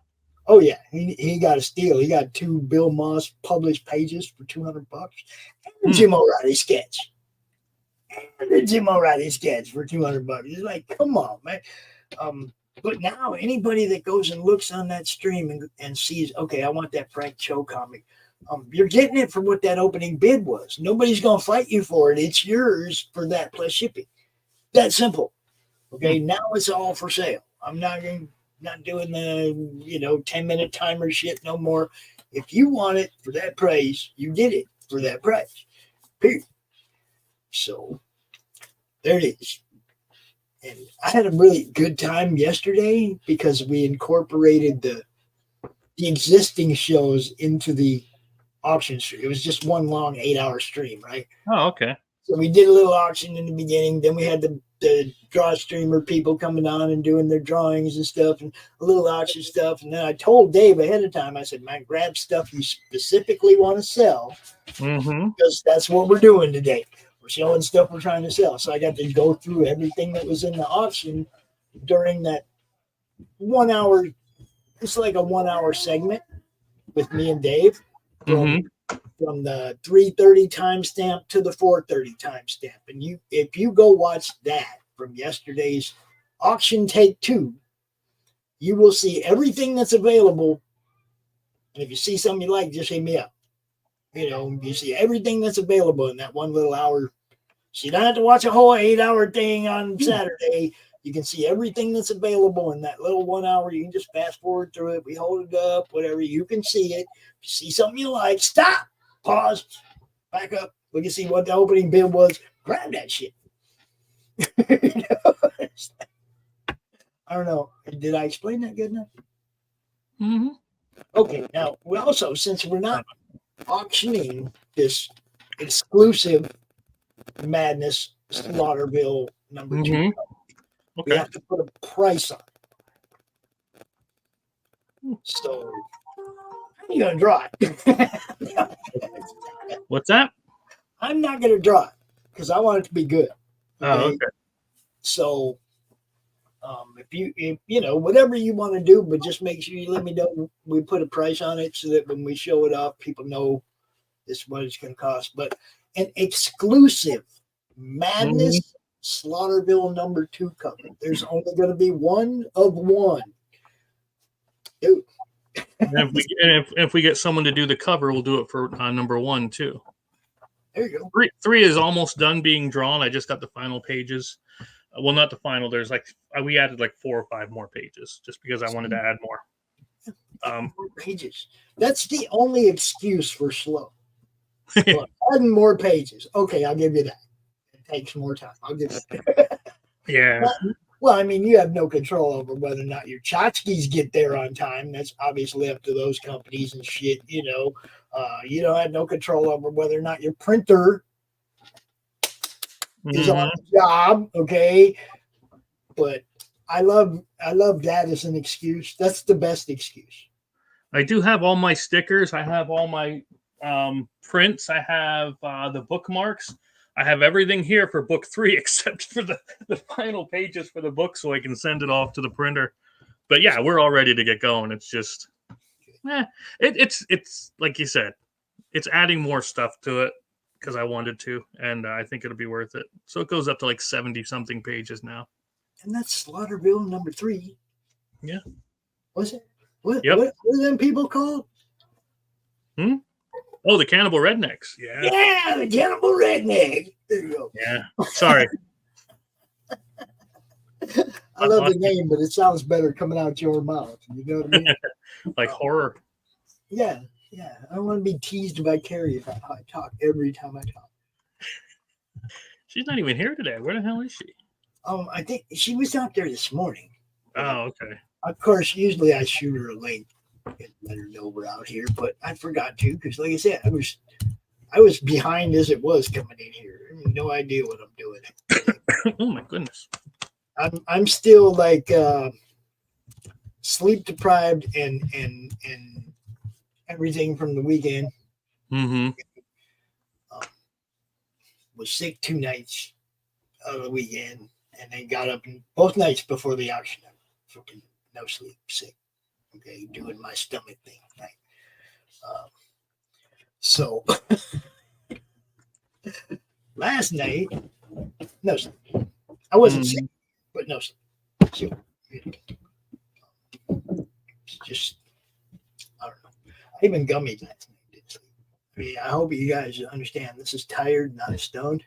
Oh, yeah. He got a steal. He got 2 Bill Moss published pages for $200. And Jim O'Reilly sketch. And the Jim O'Reilly sketch for $200. It's like, come on, man. But now anybody that goes and looks on that stream and sees, okay, I want that Frank Cho comic. You're getting it for what that opening bid was. Nobody's going to fight you for it. It's yours for that plus shipping. That simple. Okay, now it's all for sale. I'm not doing the 10-minute timer shit no more. If you want it for that price, you get it for that price. Period. So there it is. And I had a really good time yesterday because we incorporated the existing shows into the auction stream. It was just one long 8-hour stream, right? Oh, okay. So we did a little auction in the beginning. Then we had the draw streamer people coming on and doing their drawings and stuff and a little auction stuff. And then I told Dave ahead of time, I said, man, grab stuff you specifically want to sell because that's what we're doing today. We're showing stuff we're trying to sell. So I got to go through everything that was in the auction during that 1 hour. It's like a 1 hour segment with me and Dave from the 3:30 timestamp to the 4:30 timestamp. And if you go watch that from yesterday's auction take 2, you will see everything that's available. And if you see something you like, just hit me up. You see everything that's available in that one little hour. So you don't have to watch a whole 8-hour thing on Saturday. You can see everything that's available in that little 1 hour. You can just fast forward through it. We hold it up, whatever. You can see it. If you see something you like, stop, pause, back up. Look and see what the opening bid was. Grab that shit. I don't know. Did I explain that good enough? Okay. Now, we also, since we're not auctioning this exclusive Madness Slaughterville number 2, we have to put a price on it. So I'm gonna draw it. What's that? I'm not gonna draw it because I want it to be good. Oh, okay. So if whatever you want to do, but just make sure you let me know. We put a price on it so that when we show it off, people know this is what it's going to cost. But an exclusive Madness Slaughterville number 2 cover. There's only going to be one of one. Dude. And if we get someone to do the cover, we'll do it for number 1 too. There you go. 3 is almost done being drawn. I just got the final pages. Well, not the final. There's we added 4 or 5 more pages just because I wanted to add more. More pages. That's the only excuse for slow. Look, adding more pages. Okay, I'll give you that. It takes more time. I'll give you that. Yeah. Well, I mean, you have no control over whether or not your tchotchkes get there on time. That's obviously up to those companies and shit. You don't have no control over whether or not your printer is on the job. Okay, but I love that as an excuse. That's the best excuse. I do have all my stickers. I have all my prints. I have the bookmarks. I have everything here for book 3 except for the final pages for the book so I can send it off to the printer. But yeah, we're all ready to get going. It's just, it's like you said, it's adding more stuff to it because I wanted to, and I think it'll be worth it. So it goes up to 70 something pages now. And that's Slaughterville number 3. Yeah. Was it? What are them people called? Oh, the Cannibal Rednecks. Yeah. Yeah, the Cannibal Redneck. There you go. Yeah. Sorry. I love the name, but it sounds better coming out your mouth. You know what I mean? Like horror. Yeah. I don't want to be teased by Carrie if I talk every time I talk. She's not even here today. Where the hell is she? I think she was out there this morning. Oh, okay. Of course, usually I shoot her a link and let her know we're out here, but I forgot to because, like I said, I was behind as it was coming in here. I have no idea what I'm doing. Oh my goodness. I'm still like sleep deprived and everything from the weekend. Mm-hmm. Was sick 2 nights of the weekend, and then got up both nights before the auction. Freaking no sleep, sick. Okay, doing my stomach thing. Right? So last night, no sleep. I wasn't sick, but no sleep. So, it's just, I don't know. I even gummied last night. Didn't sleep. I mean, I hope you guys understand. This is tired, not stoned.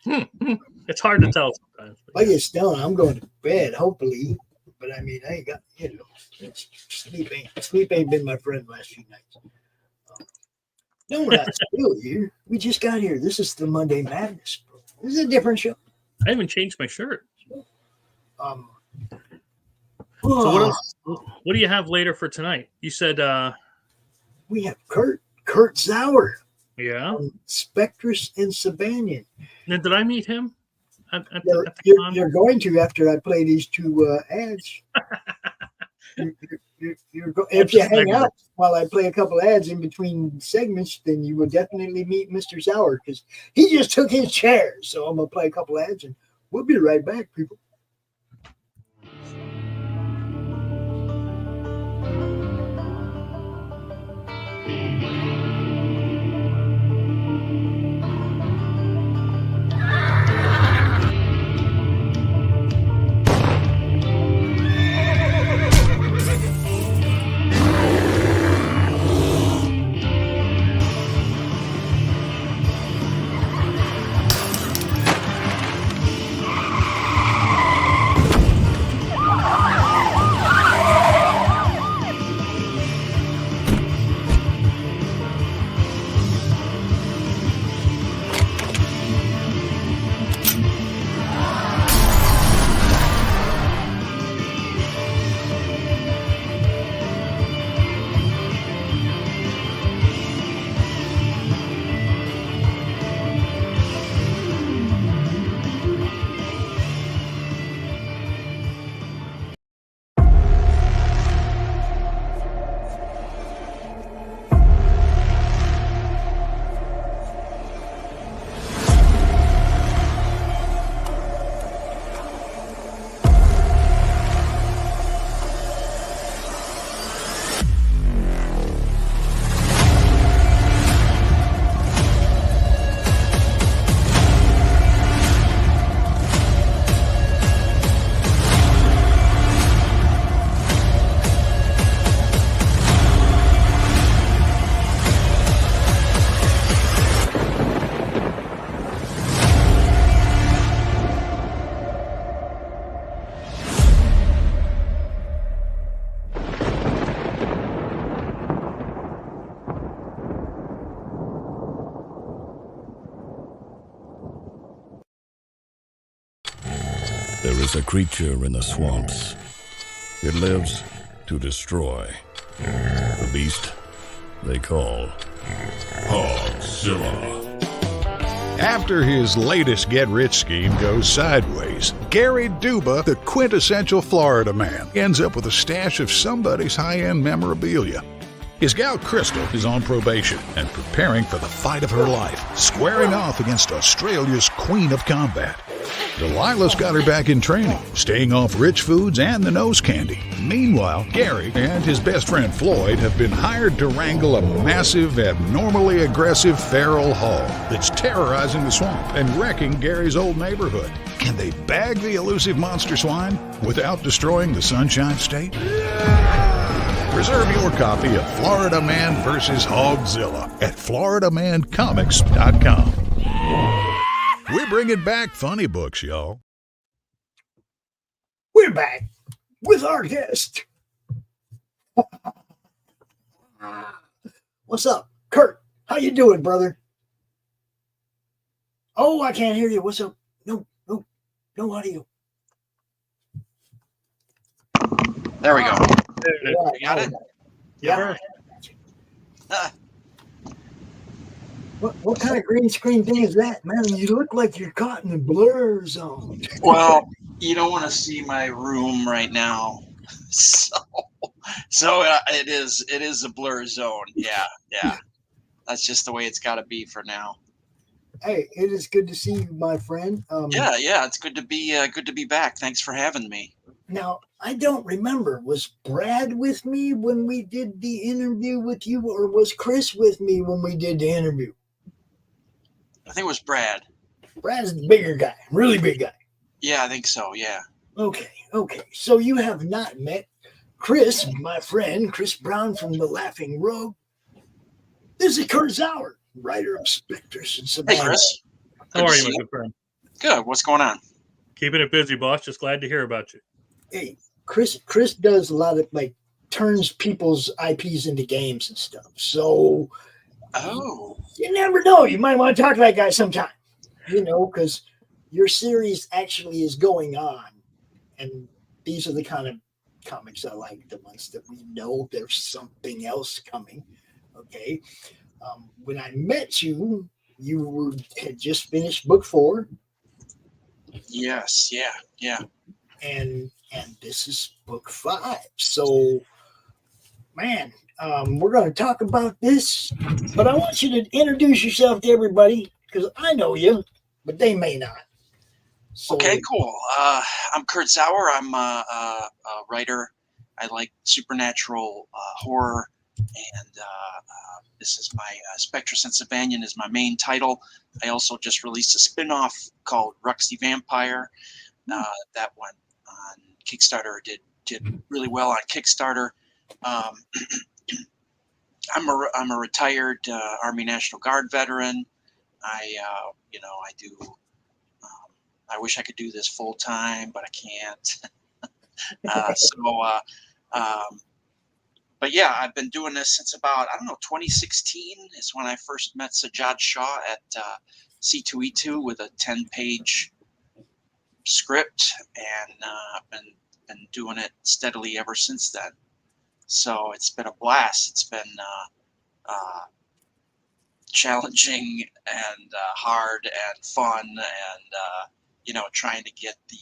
It's hard to tell sometimes. If I get stoned, I'm going to bed, hopefully. But I mean, I ain't got, sleep ain't been my friend the last few nights. No, we're not still here. We just got here. This is the Monday Madness. This is a different show. I haven't changed my shirt. So what else? What do you have later for tonight? You said we have Kurt Zauer. Yeah. Spectrus and Sabanian. Now, did I meet him? You're going to after I play these 2 ads. If you hang out while I play a couple ads in between segments, then you will definitely meet Mr. Zauer because he just took his chair. So I'm going to play a couple ads and we'll be right back, people. There is a creature in the swamps. It lives to destroy. The beast they call Hogzilla. After his latest get-rich scheme goes sideways, Gary Duba, the quintessential Florida man, ends up with a stash of somebody's high-end memorabilia. His gal Crystal is on probation and preparing for the fight of her life, squaring off against Australia's Queen of Combat. Delilah's got her back in training, staying off rich foods and the nose candy. Meanwhile, Gary and his best friend Floyd have been hired to wrangle a massive, abnormally aggressive feral hog that's terrorizing the swamp and wrecking Gary's old neighborhood. Can they bag the elusive monster swine without destroying the Sunshine State? Reserve your copy of Florida Man vs. Hogzilla at floridamancomics.com. We're bringing back funny books, y'all. we're back with our guest. What's up, Kurt? How you doing, brother? Oh, I can't hear you. What's up? No audio. There we go. Yeah, You got it? Yeah. What kind of green screen thing is that, man? You look like you're caught in the blur zone. Well, you don't want to see my room right now, so it is a blur zone. Yeah. That's just the way it's got to be for now. Hey, it is good to see you, my friend. Yeah, it's good to be back. Thanks for having me. Now, I don't remember. Was Brad with me when we did the interview with you, or was Chris with me when we did the interview? I think it was Brad. Brad's the bigger guy, really big guy. Yeah, I think so. Yeah. Okay. So you have not met Chris, my friend, Chris Brown from The Laughing Rogue. This is Kurt Zauer, writer of Spectres and Savannah. Hey, Chris. How are you, my good friend? Good. What's going on? Keeping it busy, boss. Just glad to hear about you. Hey, Chris does a lot of, like, turns people's IPs into games and stuff. So, you never know. You might want to talk to that guy sometime, because your series actually is going on. And these are the kind of comics I like, the ones that we know there's something else coming. Okay. When I met you, had just finished book 4. Yes. Yeah. And this is book 5. So, man, we're going to talk about this, but I want you to introduce yourself to everybody, because I know you, but they may not. So, okay, cool. I'm Kurt Zauer. I'm a writer. I like supernatural horror, and this is my Spectres and Savannah is my main title. I also just released a spin-off called Ruxy Vampire. That one on Kickstarter did really well on Kickstarter. I'm a retired Army National Guard veteran. I do. I wish I could do this full time, but I can't. But yeah, I've been doing this since about 2016 is when I first met Sajjad Shah at C2E2 with a 10-page script, and I've been doing it steadily ever since then. So it's been a blast. It's been challenging and hard and fun, and trying to get the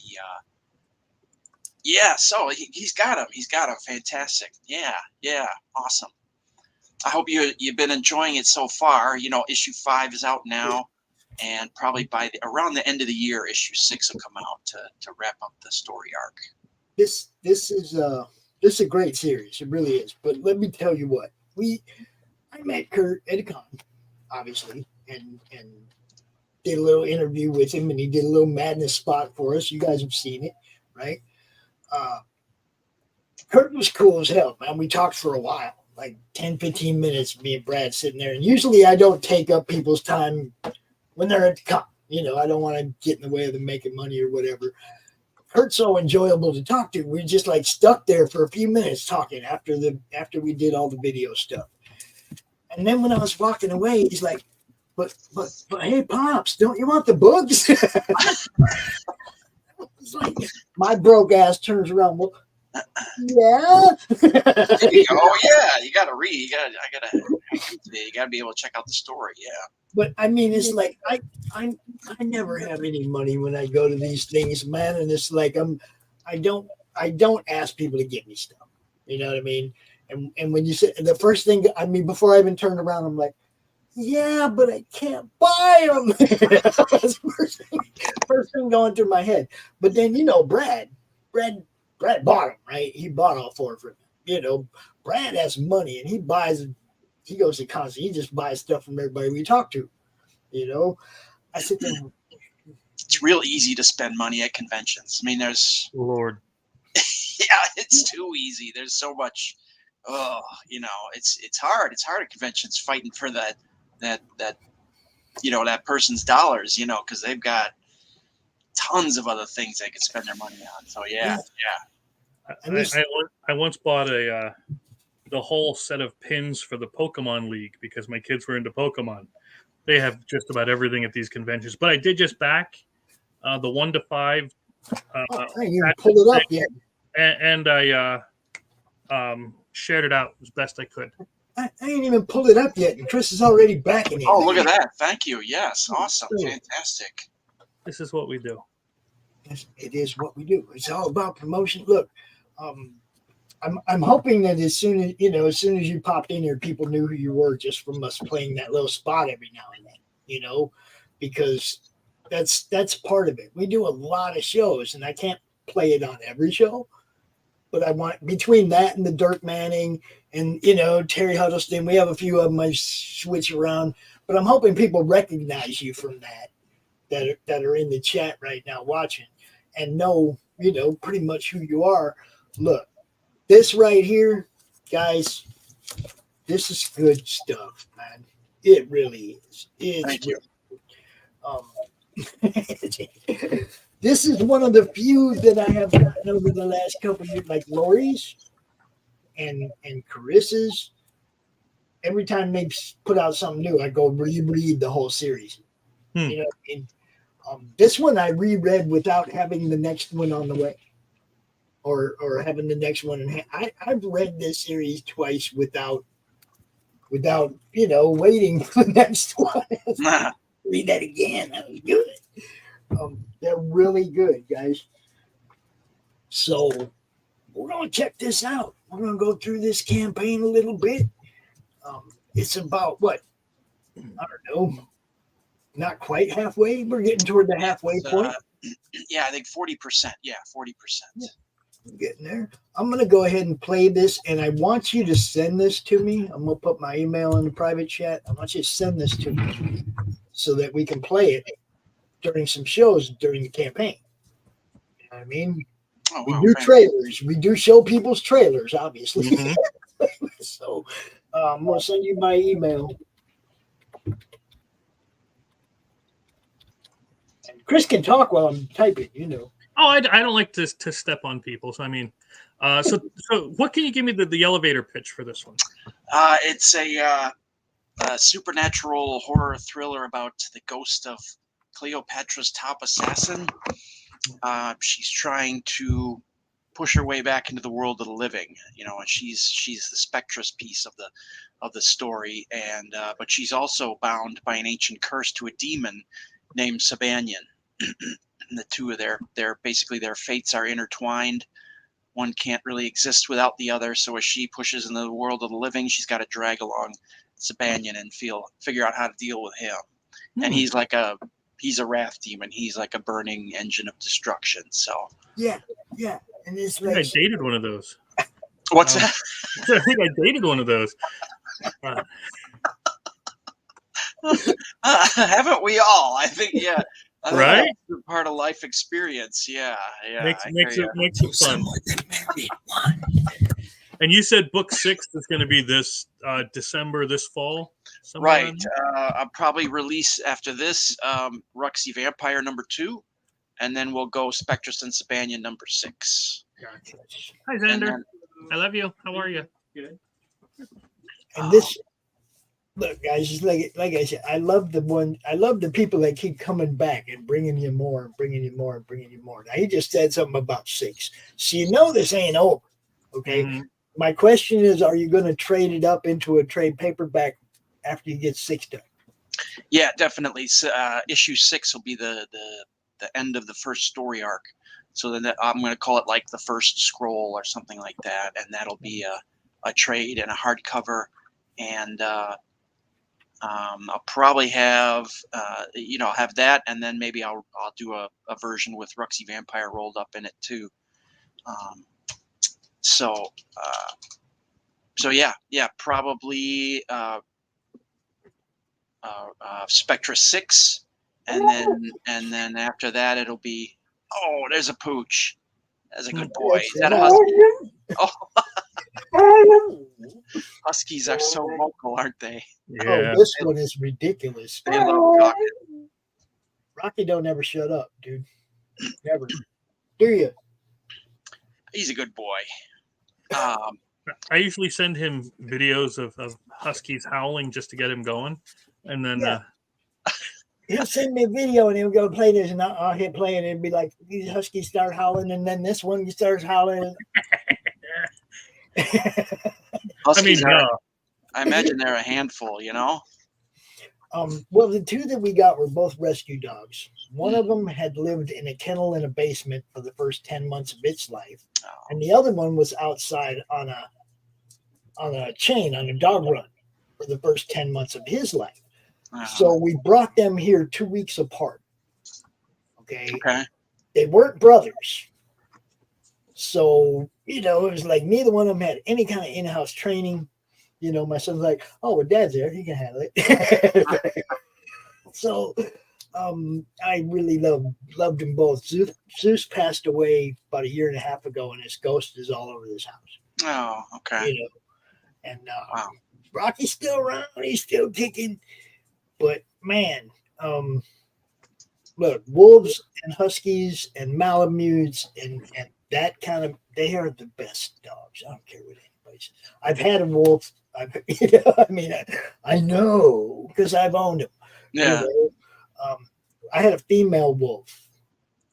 so he's got him fantastic. Yeah, awesome. I hope you've been enjoying it so far. Issue 5 is out now, and probably by around the end of the year, issue 6 will come out to wrap up the story arc. This is a great series. It really is. But let me tell you what, I met Kurt at a con, obviously, and did a little interview with him, and he did a little madness spot for us. You guys have seen it, right? Kurt was cool as hell, man. We talked for a while, like 10, 15 minutes, me and Brad sitting there. And usually I don't take up people's time when they're at the con. I don't want to get in the way of them making money or whatever. Kurt's so enjoyable to talk to. We just like stuck there for a few minutes talking after we did all the video stuff. And then when I was walking away, he's like, but hey, Pops, don't you want the books? It's like, my broke ass turns around. Well, yeah. There you go. Oh yeah, you gotta read. You gotta be able to check out the story. Yeah. But I mean, it's like I never have any money when I go to these things, man. And it's like I don't ask people to get me stuff. You know what I mean? And when you say the first thing, before I even turned around, I'm like, yeah, but I can't buy them. That's the first thing going through my head. But then Brad bought them, right? He bought all 4 for them. Brad has money, and he goes to cons. He just buys stuff from everybody we talk to. I sit there. It's real easy to spend money at conventions. There's Lord. Yeah, it's too easy. There's so much. It's hard. It's hard at conventions fighting for that person's dollars. Because they've got tons of other things they could spend their money on. So yeah. I once bought the whole set of pins for the Pokemon League because my kids were into Pokemon. They have just about everything at these conventions. But I did just back the 1 to 5. I didn't even pull it up yet. And I shared it out as best I could. I ain't even pulled it up yet, and Chris is already backing it. Oh, look at that. Thank you. Yes. Awesome. Fantastic. This is what we do. It is what we do. It's all about promotion. Look, I'm hoping that as soon as you popped in here, people knew who you were just from us playing that little spot every now and then, because that's part of it. We do a lot of shows, and I can't play it on every show, but I want, between that and the Dirk Manning and, Terry Huddleston, we have a few of them I switch around, but I'm hoping people recognize you from that are in the chat right now watching and know, pretty much who you are. Look, this right here, guys, this is good stuff, man. It really is. It's really this is one of the few that I have gotten over the last couple of years, like Laurie's and Carissa's. Every time they put out something new, I go reread the whole series. This one I reread without having the next one on the way, or having the next one. I've read this series twice without waiting for the next one. Read that again. That was good. They're really good, guys. So we're going to check this out. We're going to go through this campaign a little bit. It's about what? I don't know. Not quite halfway. We're getting toward the halfway point. Yeah, I think 40%. Yeah, 40%. Yeah, I'm getting there. I'm going to go ahead and play this, and I want you to send this to me. I'm going to put my email in the private chat. I want you to send this to me so that we can play it during some shows during the campaign. You know what I mean? Oh, we do trailers. We do show people's trailers, obviously. Mm-hmm. So I'm going to send you my email. And Chris can talk while I'm typing, Oh, I don't like to step on people. So, I mean, so what can you give me the elevator pitch for this one? It's a supernatural horror thriller about the ghost of Cleopatra's top assassin. She's trying to push her way back into the world of the living, and she's the spectrous piece of the story, and but she's also bound by an ancient curse to a demon named Sabanyan. And the two of their basically their fates are intertwined. One can't really exist without the other. So as she pushes into the world of the living, she's got to drag along Sabanyan and figure out how to deal with him. And he's a wrath demon. He's like a burning engine of destruction. So yeah. And it's I think I dated one of those. What's that? I think I dated one of those. Haven't we all? I think, yeah. Right? That's part of life experience. Yeah. Makes it fun. And you said book 6 is going to be this December, this fall? Right. I'll probably release after this Ruxy Vampire #2, and then we'll go Spectress and Sabanyan #6. Gotcha. Hi, Xander. I love you. How are you? Good. And this, look, guys, just like I said, I love the people that keep coming back and bringing you more and bringing you more and bringing you more. Now, he just said something about 6. So this ain't over, okay? Mm-hmm. My question is, are you going to trade it up into a trade paperback after you get 6 done? Yeah, definitely. Issue 6 will be the end of the first story arc. So then I'm going to call it like the first scroll or something like that, and that'll be a trade and a hardcover, and I'll probably have have that, and then maybe I'll do a version with Ruxy Vampire rolled up in it too. So yeah, probably Spectra 6, and then after that it'll be, oh, there's a pooch. That's a good boy. Is that a husky? Oh. Huskies are so vocal, aren't they? Yeah. Oh, this one is ridiculous. They love talking. Rocky don't ever shut up, dude. Never. Do you? He's a good boy. I usually send him videos of huskies howling just to get him going, and then he'll send me a video and he'll go play this, and I'll hit play, and it'd be like these huskies start howling, and then this one starts howling. Huskies I imagine they're a handful, you know. Well, the two that we got were both rescue dogs. One of them had lived in a kennel in a basement for the first 10 months of its life, and the other one was outside on a chain on a dog run for the first 10 months of his life. So we brought them here 2 weeks apart. Okay. They weren't brothers. So, you know, it was like neither one of them had any kind of in-house training. You know, my son's like, oh, well, Dad's there. He can handle it. So I really loved them both. Zeus passed away about 1.5 years ago, and his ghost is all over this house. Oh, okay. You know, and Rocky's still around. He's still kicking. But, man, look, wolves and huskies and malamutes and that kind of, they are the best dogs. I don't care what anybody says. I've had a wolf. I know because I've owned them. Yeah. You know? I had a female wolf,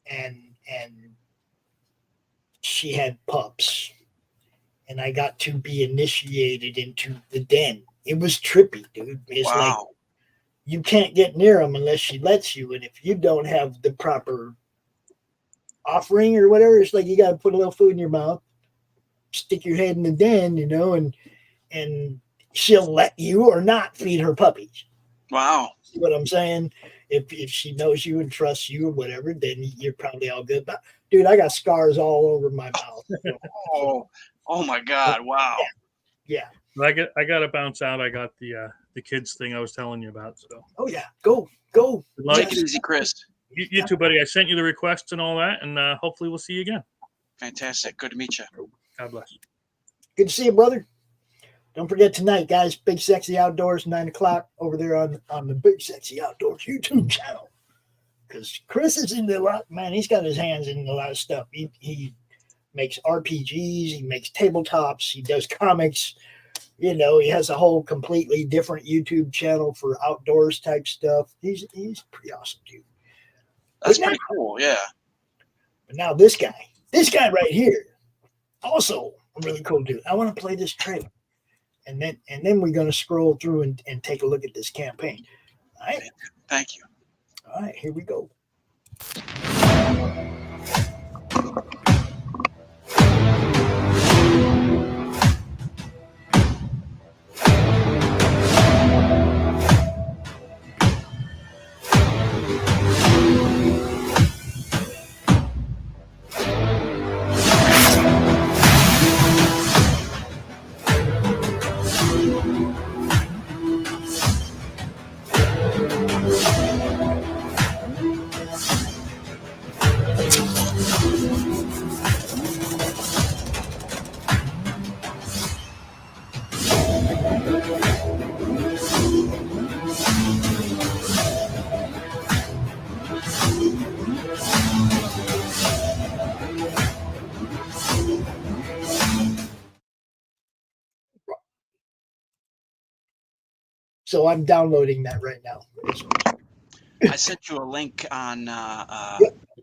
and she had pups, and I got to be initiated into the den. It was trippy, dude. It's like you can't get near them unless she lets you, and if you don't have the proper offering or whatever, it's like you got to put a little food in your mouth, stick your head in the den, you know, and she'll let you or not feed her puppies. Wow. See what I'm saying? If she knows you and trusts you or whatever, then you're probably all good. But dude, I got scars all over my mouth. Oh my God! Wow. Yeah. I got to bounce out. I got the kids thing I was telling you about. So. Oh yeah, go. Take it easy, Chris. You too, buddy. I sent you the requests and all that, and hopefully we'll see you again. Fantastic. Good to meet you. God bless. Good to see you, brother. Don't forget tonight, guys. Big Sexy Outdoors, 9:00 over there on the Big Sexy Outdoors YouTube channel. Because Chris is into a lot, man. He's got his hands in a lot of stuff. He makes RPGs. He makes tabletops. He does comics. You know, he has a whole completely different YouTube channel for outdoors type stuff. He's pretty awesome, dude. That's pretty cool, yeah. But now this guy right here, also a really cool dude. I want to play this trailer. And then we're going to scroll through and take a look at this campaign. All right. Thank you. All right, here we go. So I'm downloading that right now. I sent you a link on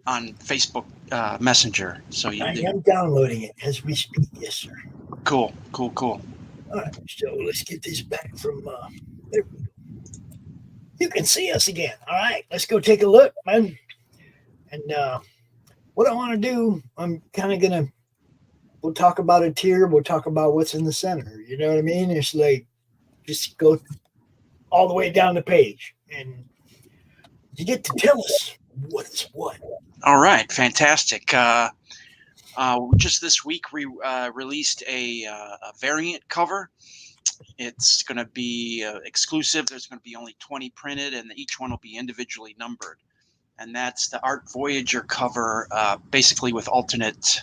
Facebook Messenger. So I am downloading it as we speak. Yes, sir. Cool. All right, so let's get this back from there. You can see us again. All right, let's go take a look, man. And what I want to do, I'm kind of gonna. We'll talk about a tier. We'll talk about what's in the center. You know what I mean? It's like just go all the way down the page, and you get to tell us what's what. All right, fantastic. Just this week, we released a variant cover. It's going to be exclusive. There's going to be only 20 printed, and each one will be individually numbered. And that's the Art Voyager cover, basically with alternate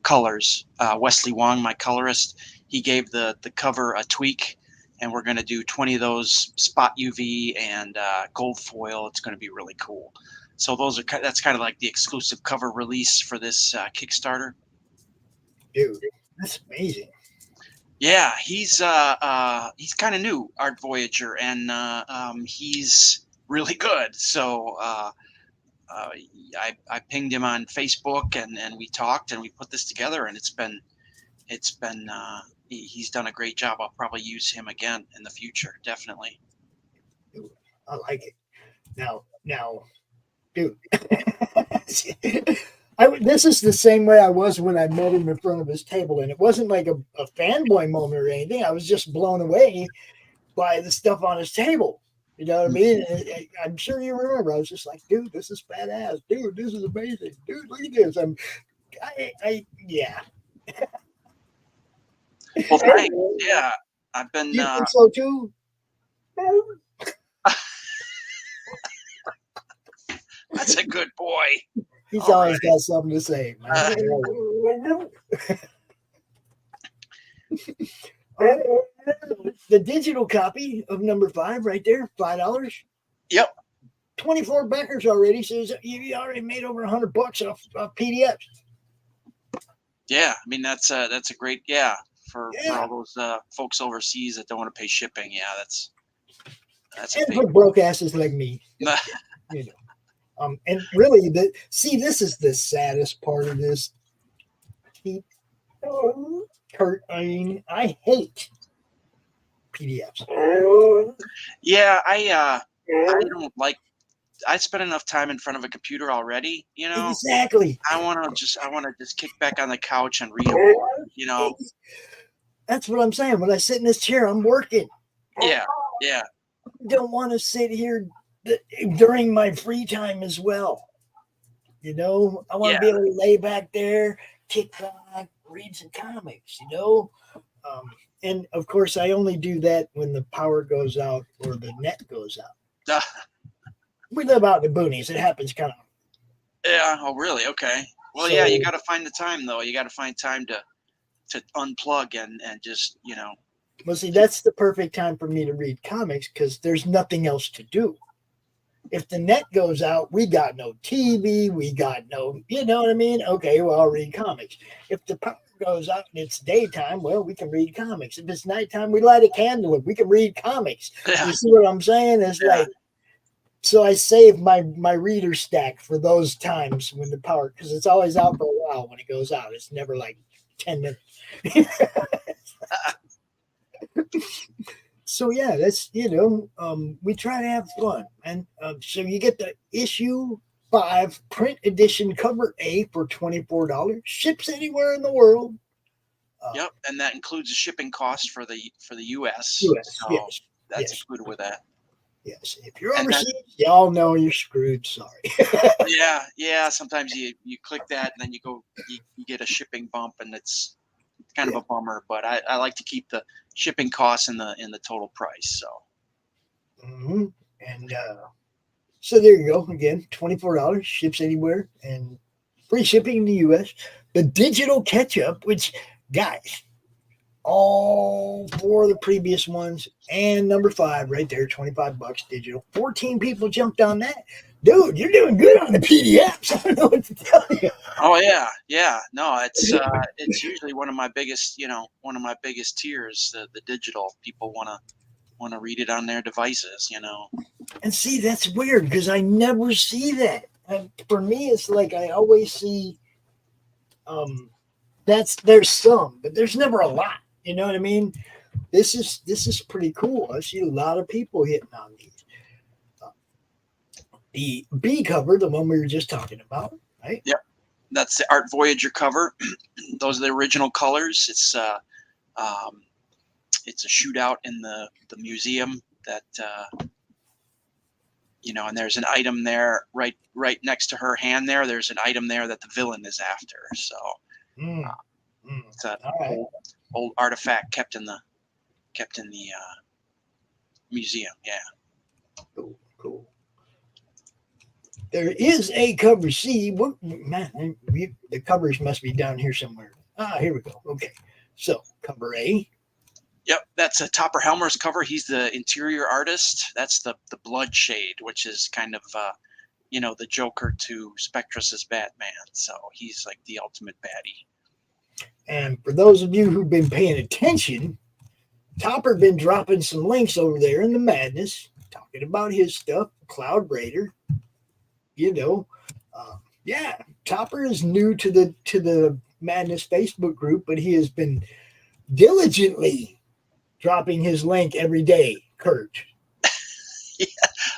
colors. Wesley Wong, my colorist, he gave the cover a tweak, and we're going to do 20 of those spot UV and gold foil. It's going to be really cool. So that's kind of like the exclusive cover release for this Kickstarter. Dude, that's amazing. Yeah, he's kind of new, Art Voyager, and he's really good. So I pinged him on Facebook, and we talked, and we put this together, and it's been he's done a great job. I'll probably use him again in the future, definitely. Dude, I like it. Now, dude, this is the same way I was when I met him in front of his table, and it wasn't like a fanboy moment or anything. I was just blown away by the stuff on his table. You know what I mean? I'm sure you remember. I was just like, dude, this is badass. Dude, this is amazing. Dude, look at this. Yeah. Well, thanks. Yeah, I've been. You think so too? That's a good boy. He's always got something to say. The digital copy of number 5 right there, $5. Yep. 24 backers already. So you already made over $100 off PDFs. Yeah, I mean that's a great for all those folks overseas that don't want to pay shipping. Yeah, that's and for broke asses like me. You know. And really, this is the saddest part of this. Kurt, I hate PDFs. Yeah, I don't like. I spend enough time in front of a computer already. You know, exactly. I want to just kick back on the couch and read a book. You know, that's what I'm saying. When I sit in this chair, I'm working. Yeah. Don't want to sit here during my free time as well. You know, I want to be able to lay back there, kick back, read some comics, you know. And of course, I only do that when the power goes out or the net goes out. We live out in the boonies. It happens kind of. Yeah. Oh, really? Okay. Well, so, you got to find the time, though. You got to find time to unplug and just, you know. Well, see, that's the perfect time for me to read comics because there's nothing else to do. If the net goes out, we got no TV, we got no, you know what I mean? Okay, well, I'll read comics. If the power goes out and it's daytime, well, we can read comics. If it's nighttime, we light a candle and we can read comics. Yeah. You see what I'm saying? It's like, so I save my reader stack for those times when the power, because it's always out for a while when it goes out. It's never like 10 minutes. So yeah, that's, you know, we try to have fun. And so you get the issue 5 print edition cover A for $24. Ships anywhere in the world. Yep, and that includes the shipping cost for the US. So yes. That's good with that. Yes, if you're overseas, y'all know you're screwed. Sorry. yeah. Sometimes you click that and then you get a shipping bump, and it's kind of a bummer. But I like to keep the shipping costs in the total price. So. Mm-hmm. And so there you go. Again, $24, ships anywhere, and free shipping in the U.S. The digital catch-up, which guys. All 4 of the previous ones and number 5 right there, $25 digital. 14 people jumped on that. Dude, you're doing good on the PDFs. I don't know what to tell you. Oh yeah. No, it's usually one of my biggest tiers, the digital. People want to read it on their devices, you know. And see, that's weird because I never see that. And for me, it's like I always see there's some, but there's never a lot. You know what I mean? This is pretty cool. I see a lot of people hitting on these. The B cover, the one we were just talking about, right? Yep, that's the Art Voyager cover. Those are the original colors. It's a shootout in the museum that you know, and there's an item there right next to her hand. There's an item there that the villain is after. So it's a old artifact kept in the museum. Yeah. Cool. There is a cover C. Man, the covers must be down here somewhere. Here we go. Okay. So cover A. Yep, that's a Topper Helmer's cover. He's the interior artist. That's the Blood Shade, which is kind of the Joker to Spectrus's Batman. So he's like the ultimate baddie. And for those of you who've been paying attention, Topper been dropping some links over there in the Madness, talking about his stuff, Cloud Raider. Yeah, Topper is new to the Madness Facebook group, but he has been diligently dropping his link every day, Kurt. Yeah,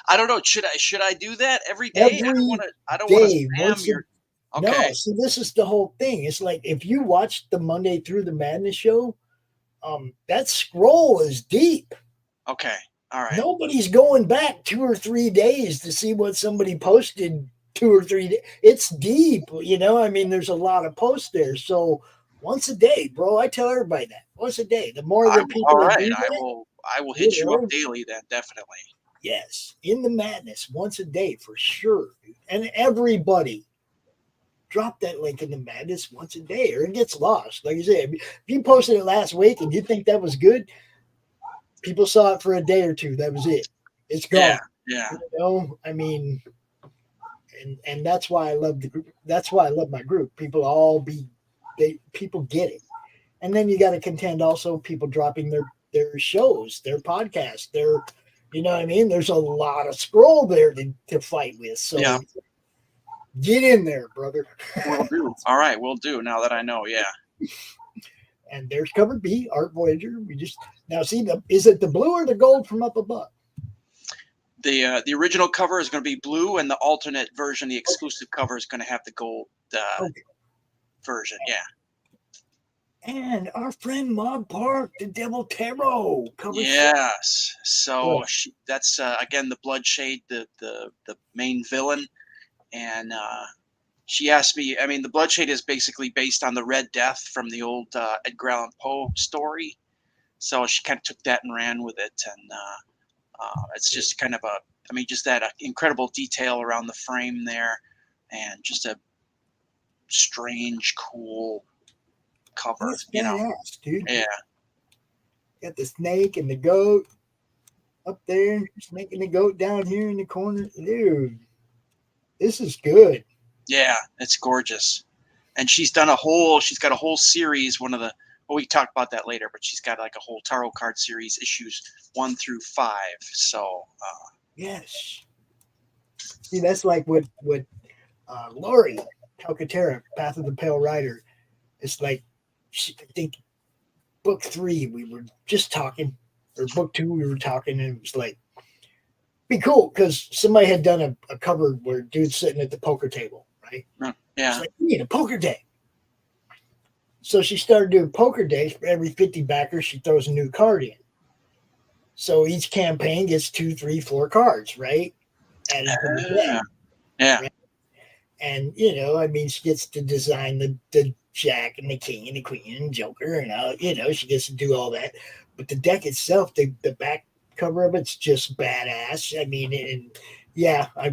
I don't know. Should I do that every day? I don't want to spam your. Okay. No, see, this is the whole thing. It's like if you watch the Monday Through the Madness show, that scroll is deep. Okay. All right. Nobody's going back 2 or 3 days to see what somebody posted 2 or 3 days. It's deep, I mean, there's a lot of posts there. So once a day, bro, I tell everybody that. Once a day. The more that people all right, do that, I will hit you up daily then, definitely. Yes, in the Madness, once a day for sure. And everybody drop that link in the Madness once a day, or it gets lost. Like I said, if you posted it last week and you think that was good, people saw it for a day or two. That was it. It's gone. Yeah. I mean, and that's why I love the group. That's why I love my group. People get it. And then you got to contend also people dropping their shows, their podcasts, there's a lot of scroll there to fight with. So yeah. Get in there, brother. Will do. All right, will do. Now that I know, yeah. And there's cover B, Art Voyager. We just now see is it the blue or the gold from up above? The original cover is going to be blue, and the alternate version, the exclusive cover, is going to have the gold version. Yeah. And our friend Mob Park, the Devil Tarot cover. Yes. So that's again the Bloodshade, the main villain. And she asked me, I mean, the Bloodshade is basically based on the Red Death from the old Edgar Allan Poe story. So she kind of took that and ran with it. And it's just kind of just that incredible detail around the frame there. And just a strange, cool cover. That's badass, dude. Yeah. Got the snake and the goat up there. Snake and the goat down here in the corner. Dude. This is good. Yeah, it's gorgeous. And she's got a whole series, we talked about that later, but she's got like a whole tarot card series, issues 1 through 5. So yes. See, that's like what Laurie Calcaterra, Path of the Pale Rider, it's like I think book 3 we were just talking, or book 2 we were talking, and it was like be cool because somebody had done a cover where dude's sitting at the poker table, right? Yeah. It's like, we need a poker day. So she started doing poker days. For every 50 backers, she throws a new card in. So each campaign gets 2, 3, 4 cards, right? And yeah. Right? And she gets to design the Jack and the King and the Queen and Joker, and she gets to do all that. But the deck itself, the back cover of it's just badass. I mean, and yeah, I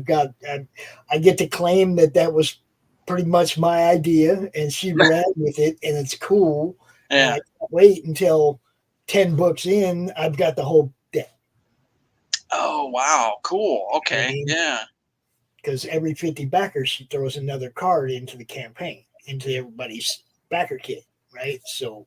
get to claim that was pretty much my idea, and she ran with it, and it's cool. Yeah. And I can't wait until 10 books in, I've got the whole deck. Oh wow, cool. Okay, yeah. Because every 50 backers, she throws another card into the campaign, into everybody's backer kit, right? So,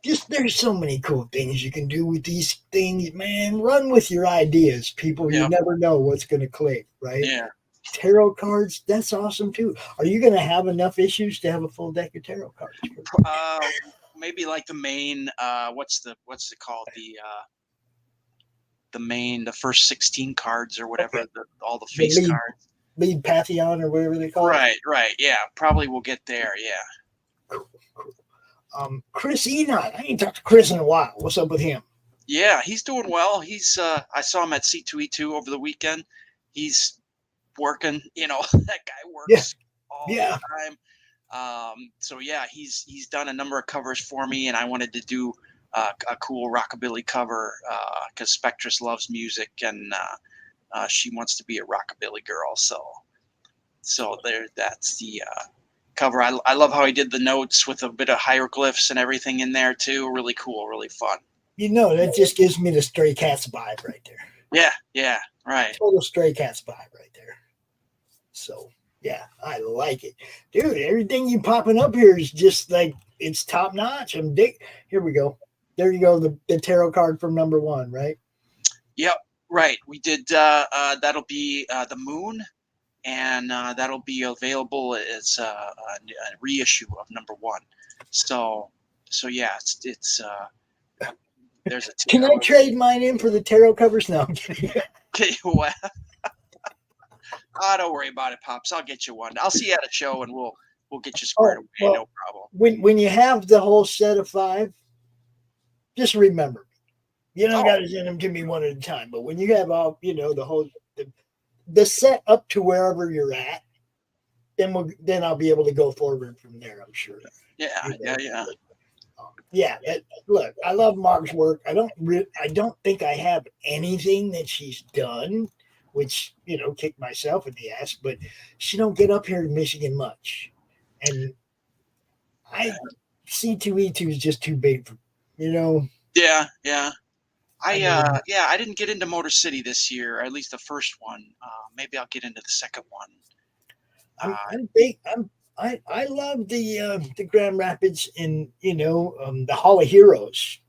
just there's so many cool things you can do with these things, man. Run with your ideas, people. You never know what's going to click, right? Yeah. Tarot cards, that's awesome too. Are you going to have enough issues to have a full deck of tarot cards? Maybe like the main. What's it called? The first 16 cards or whatever. Okay. All the face cards. Lead Pantheon or whatever they call it. Right. Yeah, probably we'll get there. Yeah. Cool. Chris Enoch. I ain't talked to Chris in a while. What's up with him? Yeah, he's doing well. He's I saw him at C2E2 over the weekend. He's working, that guy works all the time. So yeah, he's done a number of covers for me, and I wanted to do a cool rockabilly cover because Spectrus loves music, and she wants to be a rockabilly girl. So that's the cover. I love how he did the notes with a bit of hieroglyphs and everything in there too. Really cool, really fun. That just gives me the Stray Cats vibe right there. Yeah, Right. Total Stray Cats vibe right there. So yeah, I like it, dude. Everything you popping up here is just like it's top notch. Here we go. There you go. The tarot card from number 1, right? Yep. Right. We did. That'll be the Moon, and that'll be available as a reissue of number 1. So yeah, it's there's a. Can I trade mine in for the tarot covers? No, I'm kidding. Okay, well, don't worry about it, Pops. I'll get you one. I'll see you at a show, and we'll get you squared away. Well, no problem. When you have the whole set of 5, just remember me. You don't got to send them to me one at a time. But when you have all, the whole the set up to wherever you're at, then I'll be able to go forward from there. I'm sure. Yeah. Yeah. Look, I love Marg's work. I don't think I have anything that she's done, which kicked myself in the ass. But she don't get up here to Michigan much, and C2E2 is just too big for Yeah. I didn't get into Motor City this year, or at least the first one. Maybe I'll get into the second one. I love the Grand Rapids and the Hall of Heroes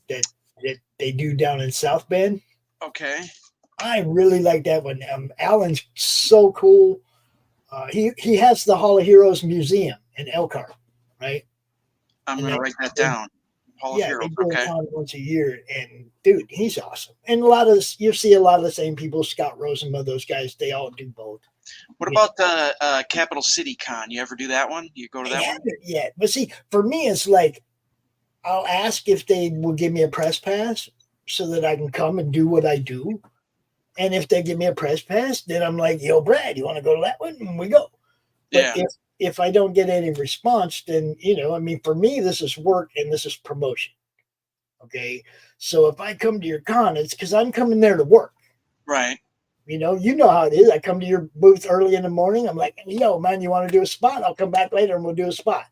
that they do down in South Bend. Okay. I really like that one. Alan's so cool. He has the Hall of Heroes Museum in Elkhart, right? I'm gonna write that down. Hall of Heroes. They do a con once a year, and dude, he's awesome. And you see a lot of the same people, Scott Rosenma, those guys. They all do both. What about the Capital City Con? You ever do that one? You go to that one? Yeah, but see, for me, it's like I'll ask if they will give me a press pass so that I can come and do what I do. And if they give me a press pass, then I'm like, yo, Brad, you want to go to that one? And we go. But if I don't get any response, then, for me, this is work and this is promotion. Okay. So if I come to your con, it's because I'm coming there to work. Right. You know how it is. I come to your booth early in the morning. I'm like, man, you want to do a spot? I'll come back later and we'll do a spot.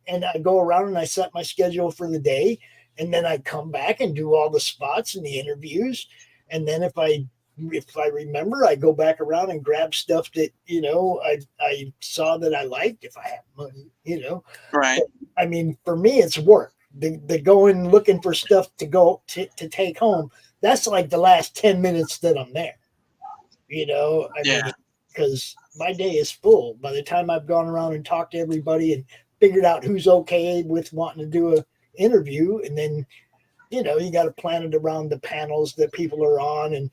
And I go around and I set my schedule for the day. And then I come back and do all the spots and the interviews. And then if I remember, I go back around and grab stuff that, I saw that I liked if I have money, Right. But, for me, it's work. The going looking for stuff to go to take home. That's like the last 10 minutes that I'm there, because my day is full. By the time I've gone around and talked to everybody and figured out who's okay with wanting to do an interview, and then, you got to plan it around the panels that people are on, and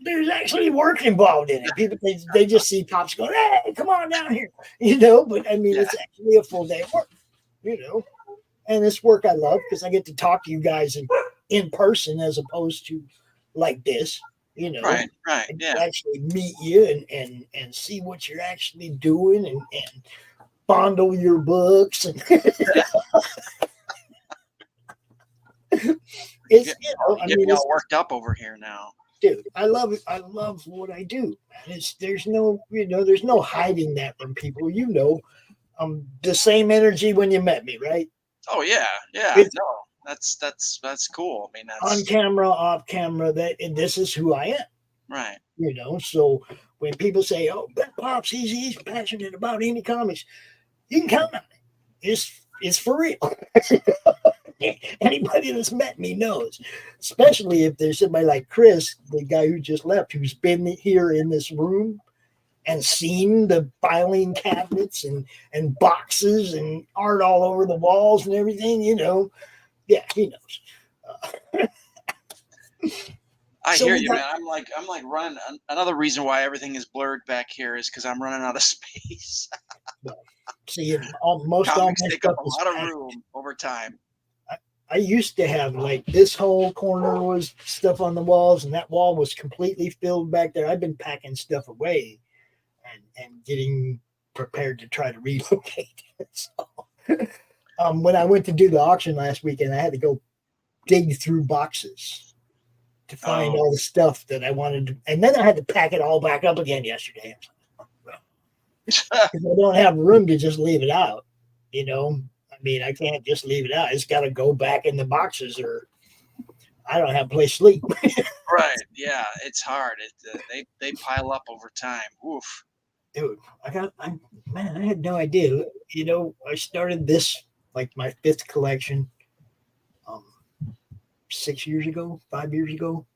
there's actually work involved in it. People, they just see Pops going, hey, come on down here, but it's actually a full day of work, and it's work I love because I get to talk to you guys in person as opposed to like this, Right, yeah. Actually meet you and see what you're actually doing and bundle your books and it's getting all worked up over here now. Dude, I love it. I love what I do. There's no hiding that from people. The same energy when you met me, right? Oh yeah. That's cool. That's on camera, off camera. This is who I am. Right. So when people say, "Oh, that Pops, he's passionate about indie comics," you can count on it. It's for real. Anybody that's met me knows, especially if there's somebody like Chris, the guy who just left, who's been here in this room and seen the filing cabinets and boxes and art all over the walls and everything, yeah, he knows. I hear you, man. I'm like running. Another reason why everything is blurred back here is because I'm running out of space. See, comics take up a lot of room over time. I used to have like this whole corner was stuff on the walls, and that wall was completely filled back there. I've been packing stuff away and getting prepared to try to relocate it. So, when I went to do the auction last weekend, I had to go dig through boxes to find all the stuff that I wanted to, and then I had to pack it all back up again yesterday. Because I don't have room to just leave it out, I can't just leave it out. It's got to go back in the boxes, or I don't have a place to sleep. Right. Yeah, it's hard. They pile up over time. Oof. Dude, I had no idea. You know, I started this like my 5th collection 5 years ago,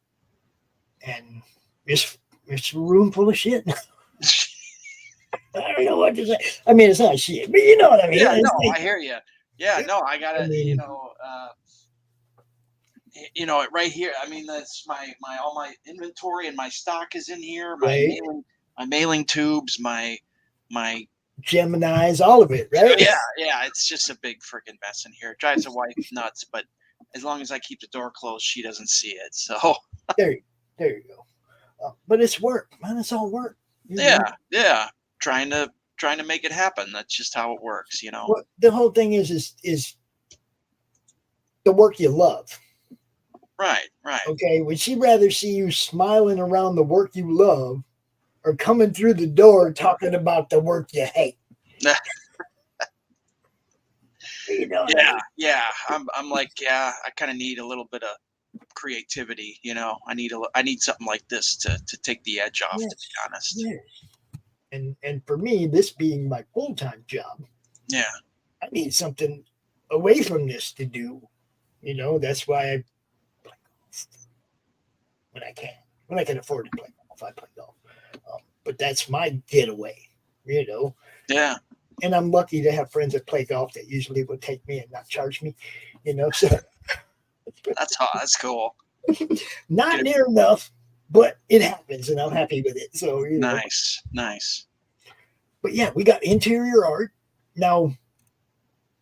and it's a room full of shit. I don't know what to say. I mean, it's not shit, but you know what I mean. Yeah, It's no, like, I hear you. Yeah, no, I gotta, right here. I mean, that's my all my inventory and my stock is in here. My mailing tubes, my Geminis, all of it, right? Yeah. It's just a big freaking mess in here. It drives the wife nuts, but as long as I keep the door closed, she doesn't see it. So there you go. But it's work, man. It's all work. Yeah. Trying to make it happen. That's just how it works, you know. Well, the whole thing is the work you love. Right. Okay. Would she rather see you smiling around the work you love or coming through the door talking about the work you hate? You know what I mean? Yeah. I'm like, I kind of need a little bit of creativity, you know. I need something like this to take the edge off, to be honest. Yes. And for me, this being my full-time job, I need something away from this to do. You know, that's why I play golf when I can afford to play golf. I play golf, but that's my getaway. You know. Yeah. And I'm lucky to have friends that play golf that usually would take me and not charge me. You know, so that's cool. Not near enough, but it happens, and I'm happy with it. So nice. But yeah, we got interior art. Now,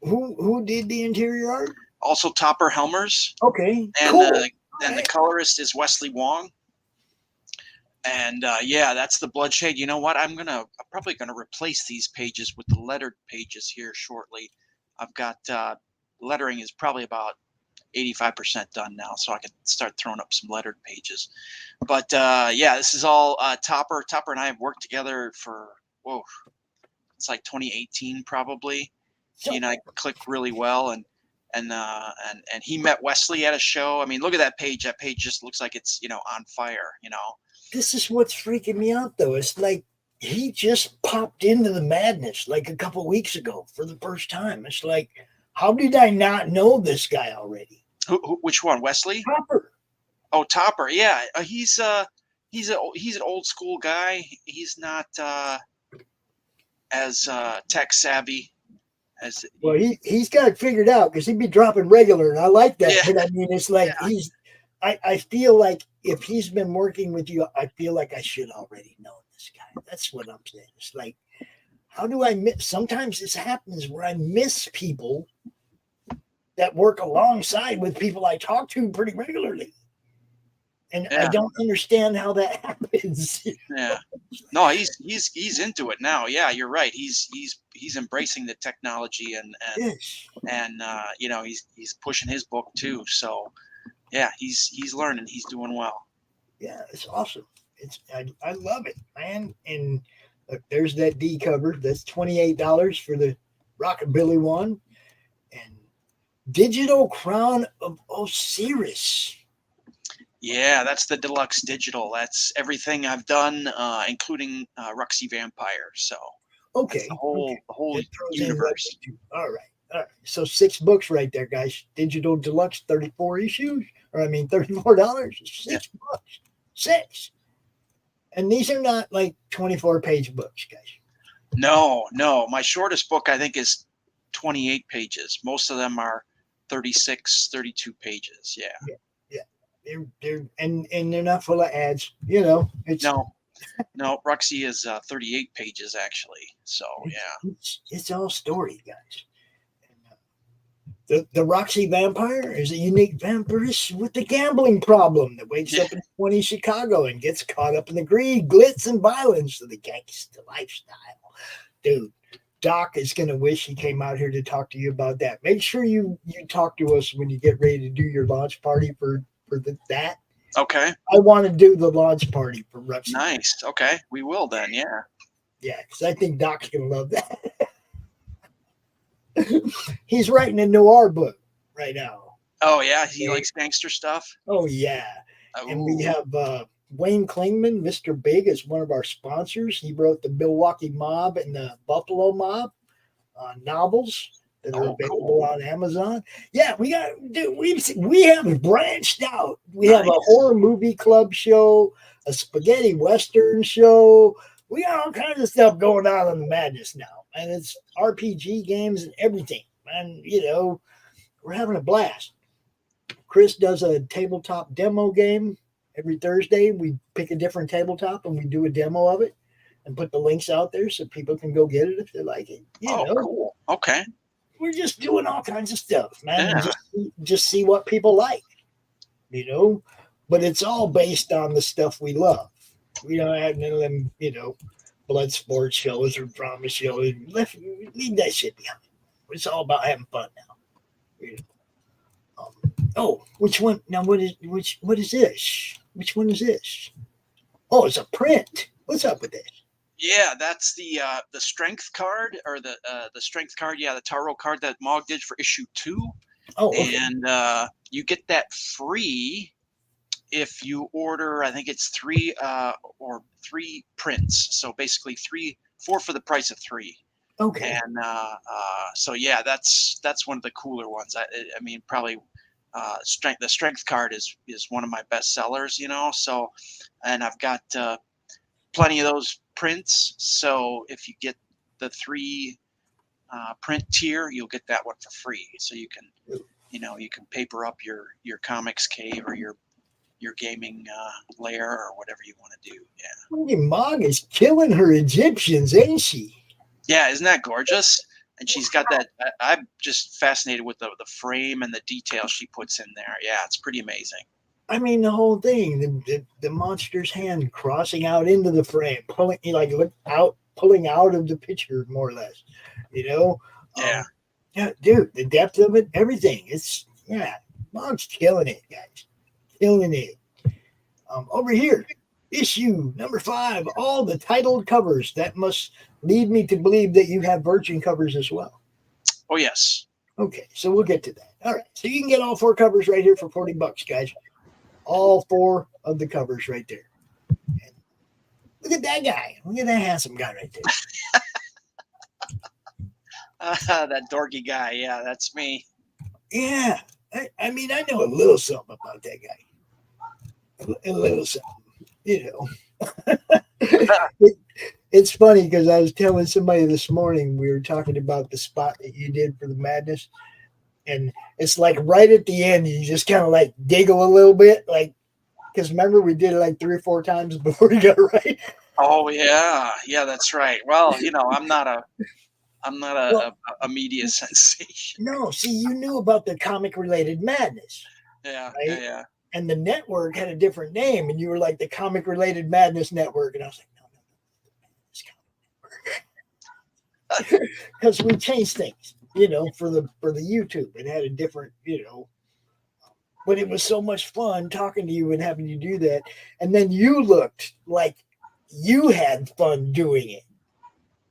who did the interior art? Also, Topper Helmers. Okay, and cool. The colorist is Wesley Wong. And that's the Bloodshade. You know what? I'm probably gonna replace these pages with the lettered pages here shortly. I've got lettering is probably about 85% done now, so I can start throwing up some lettered pages. But this is all Topper. Topper and I have worked together for it's like 2018 probably. He and I clicked really well, and he met Wesley at a show. I mean, look at that page. That page just looks like it's on fire. You know. This is what's freaking me out, though. It's like he just popped into the madness like a couple weeks ago for the first time. It's like, how did I not know this guy already? Which one, Wesley? Topper. Oh, Topper. Yeah, he's an old school guy. He's not as tech savvy as. Well, he's got it figured out because he'd be dropping regular, and I like that. Yeah. But I mean, it's like I feel like if he's been working with you, I feel like I should already know this guy. That's what I'm saying. It's like, how do I miss? Sometimes this happens where I miss people that work alongside with people I talk to pretty regularly. And I don't understand how that happens. Yeah. No, he's into it now. Yeah, you're right. He's embracing the technology and he's pushing his book too. So yeah, he's learning. He's doing well. Yeah, it's awesome. I love it, man. And look, there's that D cover. That's $28 for the Rockabilly one. And Digital Crown of Osiris. Yeah, that's the deluxe digital. That's everything I've done, including Ruxy Vampire. So okay, the whole universe. All right. So 6 books right there, guys. Digital deluxe, 34 issues, $34. 6 books. 6. And these are not like 24-page books, guys. No. My shortest book, I think, is 28 pages. Most of them are 36, 32 pages. Yeah. They're they're not full of ads. It's no. Ruxy is 38 pages actually. So it's all story, guys. The Roxy Vampire is a unique vampiress with a gambling problem that wakes up in 20 Chicago and gets caught up in the greed, glitz, and violence of the gangster lifestyle. Dude, Doc is going to wish he came out here to talk to you about that. Make sure you talk to us when you get ready to do your launch party for that. Okay. I want to do the launch party for Roxy. Nice. Okay. We will then. Yeah. Yeah, because I think Doc's going to love that. He's writing a noir book right now. Oh yeah, he likes gangster stuff. Oh yeah. And we have Wayne Clingman, Mr. Big, is one of our sponsors. He wrote the Milwaukee Mob and the Buffalo Mob novels that are available on Amazon. Yeah, we have branched out. We have a horror movie club show, a spaghetti western show. We got all kinds of stuff going on the Madness now, and it's RPG games and everything. And we're having a blast. Chris does a tabletop demo game every Thursday. We pick a different tabletop and we do a demo of it and put the links out there so people can go get it if they like it. Cool. Okay. We're just doing all kinds of stuff, man. Yeah. Just see what people like, But it's all based on the stuff we love. We don't have none of them, blood sports shows or drama shows. Leave that shit behind. It's all about having fun now. Which one? Now, what is this? Which one is this? Oh, it's a print. What's up with this? Yeah, that's the strength card or the strength card. Yeah, the tarot card that Mog did for issue 2. Oh, okay. And you get that free if you order. I think it's 3 prints. So basically 4 for the price of 3. Okay. And so yeah, that's one of the cooler ones. I mean, probably the strength card is one of my best sellers. So, and I've got plenty of those prints. So if you get the 3 print tier, you'll get that one for free. So you can, you can paper up your comics cave or your gaming lair or whatever you want to do. Yeah. Mog is killing her Egyptians, ain't she? Yeah, isn't that gorgeous? And she's got that. I'm just fascinated with the frame and the detail she puts in there. Yeah, it's pretty amazing. I mean, the whole thing, the monster's hand crossing out into the frame, pulling out of the picture, more or less. Yeah. Yeah, dude, the depth of it, everything. Mog's killing it, guys, killing it. Over here, issue number 5, all the titled covers. That must lead me to believe that you have Virgin covers as well. Oh yes. Okay, so we'll get to that. All right, so you can get all 4 covers right here for $40, guys. All 4 of the covers right there. And look at that guy. Look at that handsome guy right there. That dorky guy. Yeah, that's me. Yeah, I mean, I know a little something about that guy. A little something, It's funny because I was telling somebody this morning, we were talking about the spot that you did for the Madness. And it's like right at the end, you just kind of like giggle a little bit. Like, because remember, we did it like 3 or 4 times before we got it right. Oh, yeah. Yeah, that's right. Well, I'm not a media sensation. No, see, you knew about the comic related Madness. Yeah. Right? Yeah. And the network had a different name, and you were like the Comic Related Madness Network. And I was like, no, because we changed things, for the YouTube. It had a different, but it was so much fun talking to you and having you do that. And then you looked like you had fun doing it.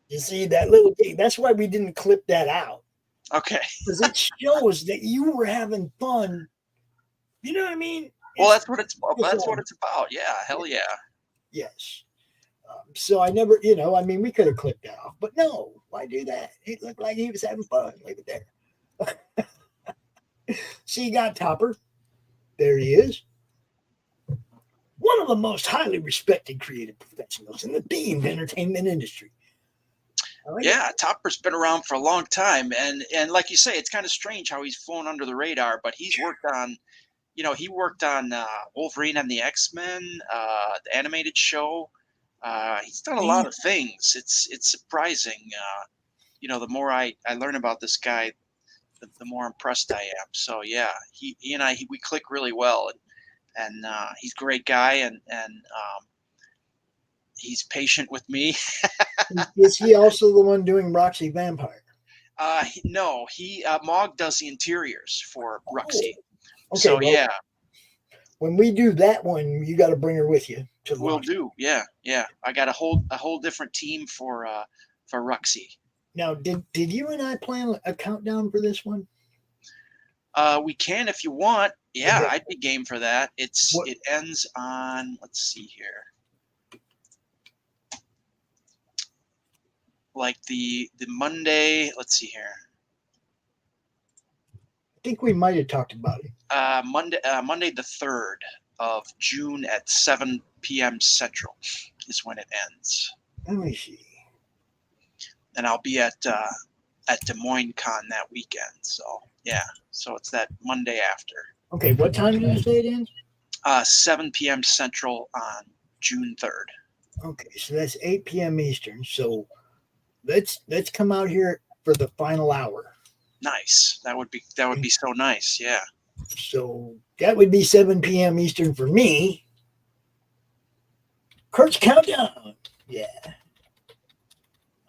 You see that little thing? That's why we didn't clip that out. Okay. Because it shows that you were having fun. You know what I mean? Well, that's what it's about. Yeah. Hell yeah. Yes. So I never, we could have clipped that off, but no, why do that? It looked like he was having fun. Look at there. So you got Topper. There he is. One of the most highly respected creative professionals in the themed entertainment industry. Yeah, Topper's been around for a long time. And like you say, it's kind of strange how he's flown under the radar, but he's worked on, he worked on Wolverine and the X-Men, the animated show. He's done a lot of things. It's surprising. The more I learn about this guy, the more impressed I am. So yeah, he and I we click really well, and he's a great guy, and he's patient with me. Is he also the one doing Roxy Vampire? No, Mog does the interiors for Roxy. Okay, so yeah. When we do that one, you got to bring her with you. Will do. Yeah. I got a whole different team for Roxy. Now, did you and I plan a countdown for this one? We can if you want. Yeah, Okay. I'd be game for that. It What- ends on, let's see here. Like the Monday, let's see here. I think we might have talked about it. Monday the 3rd of June at 7 p.m. Central is when it ends. Let me see. And I'll be at Des Moines Con that weekend. So yeah, so it's that Monday after. Okay, what time did you say it ends? 7 p.m. Central on June 3rd. Okay, so that's 8 p.m. Eastern. So let's come out here for the final hour. Nice. That would be so nice. Yeah. So that would be 7 p.m. Eastern for me. Kurt's countdown. Yeah.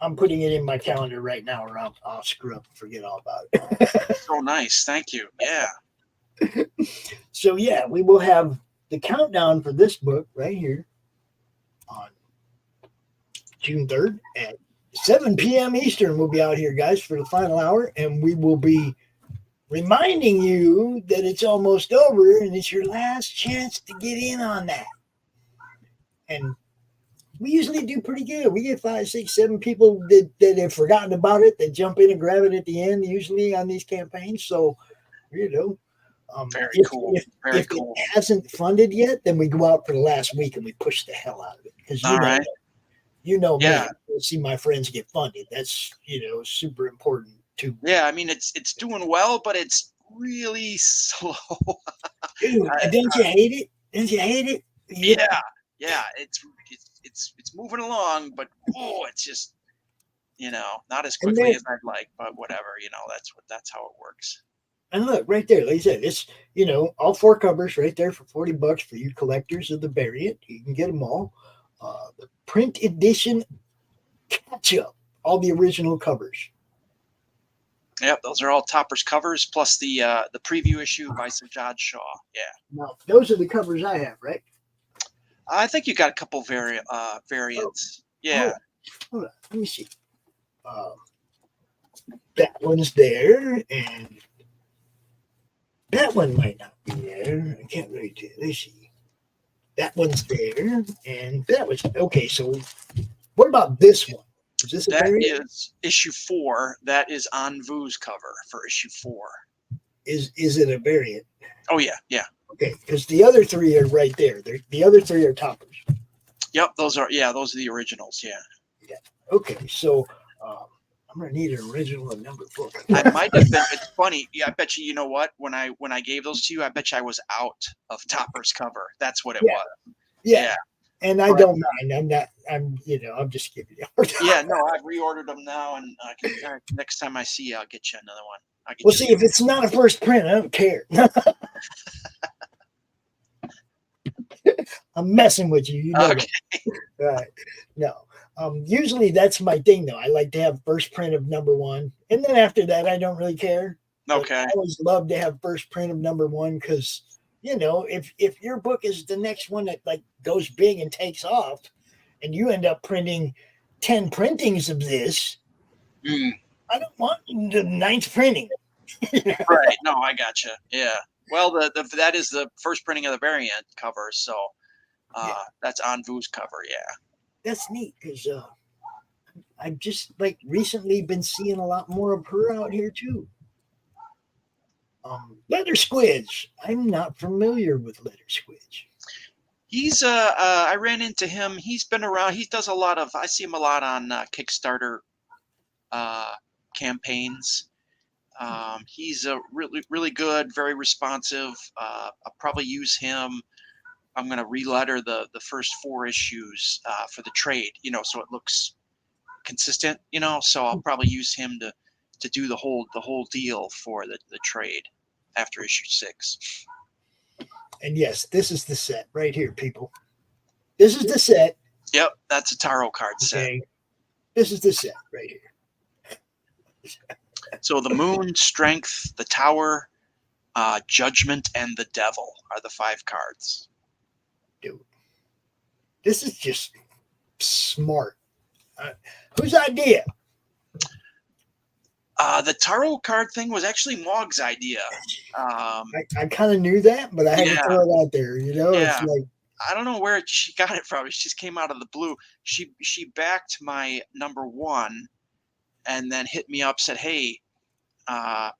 I'm putting it in my calendar right now, or I'll screw up and forget all about it. So nice. Thank you. Yeah. So yeah, we will have the countdown for this book right here on June 3rd at 7 p.m. Eastern. We'll be out here, guys, for the final hour, and we will be reminding you that it's almost over and it's your last chance to get in on that. And we usually do pretty good. We get 5, 6, 7 people that have forgotten about it, that jump in and grab it at the end, usually on these campaigns. So, you know, Very cool. If Cool. it hasn't funded yet, then we go out for the last week and we push the hell out of it. Because you know Yeah. me, I see my friends get funded. That's, super important too. Yeah, I mean it's doing well, but it's really slow. Dude, didn't you hate it? Didn't you hate it? Yeah, it's moving along, but it's just not as quickly as I'd like, but whatever, that's how it works. And look, right there, like I said, it's all 4 covers right there for $40 for you collectors of the variant. You can get them all. The print edition catch up, all the original covers. Yep, those are all Topper's covers plus the preview issue by Sajjad Shaw. Yeah. Now, those are the covers I have, right? I think you got a couple variants. Yeah. Hold on, let me see. That one's there, and that one might not be there. I can't really tell. Let's see. That one's there, and that was okay. So, what about this one? Is this a That variant? is issue 4. That is on Vu's cover for issue 4. Is it a variant? Oh yeah. Okay, because the other 3 are right there. The other 3 are toppers. Yep, those are the originals. Yeah. Okay, so I'm gonna need an original and number book. I might have been. It's funny. Yeah, I bet you. You know what? When I gave those to you, I bet you I was out of Topper's cover. That's what it was. Yeah. And I don't mind. I'm just giving you a hard time. Yeah, no, I've reordered them now, and next time I see you, I'll get you another one. Well, see, if it's not a first print, I don't care. I'm messing with you. You know Okay. that. Right. No. Usually that's my thing, though. I like to have first print of number 1. And then after that, I don't really care. Okay. But I always love to have first print of number 1 because, if your book is the next one that like goes big and takes off and you end up printing 10 printings of this, I don't want the 9th printing. Right. No, I gotcha. Yeah. Well, that is the first printing of the variant cover, so that's on Vu's cover. Yeah. That's neat because I've just recently been seeing a lot more of her out here too. Leather Squids. I'm not familiar with Leather Squids. He's I ran into him. He's been around. He does a lot of. I see him a lot on Kickstarter campaigns. He's a really good, very responsive. I'll probably use him. I'm going to re-letter the first 4 issues for the trade, so it looks consistent, so I'll probably use him to do the whole deal for the trade after issue 6. And yes, this is the set right here, people. This is the set. Yep, that's a tarot card set. Okay. This is the set right here. So the Moon, Strength, the Tower, Judgment, and the Devil are the 5 cards. Dude, this is just smart. Whose idea? The tarot card thing was actually Mog's idea. I kind of knew that, but I had to throw it out there. It's like, I don't know where she got it from. It just came out of the blue. She backed my number 1, and then hit me up, said, "Hey, what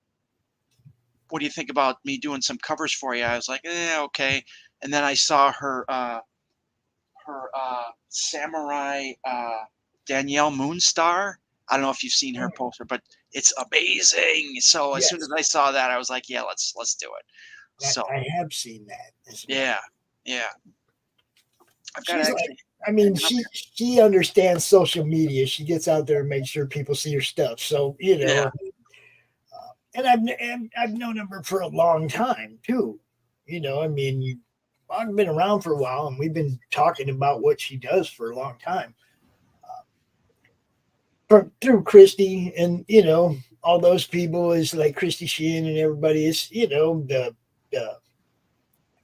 do you think about me doing some covers for you?" I was like, okay. And then I saw her Samurai Danielle Moonstar. I don't know if you've seen her poster, but it's amazing. So as soon as I saw that, I was like, yeah, let's do it. So I have seen that. Yeah. I've got she understands social media. She gets out there and makes sure people see her stuff. So and I've known her for a long time too. I've been around for a while, and we've been talking about what she does for a long time. Through Christy and all those people, is like Christy Sheehan and everybody is the I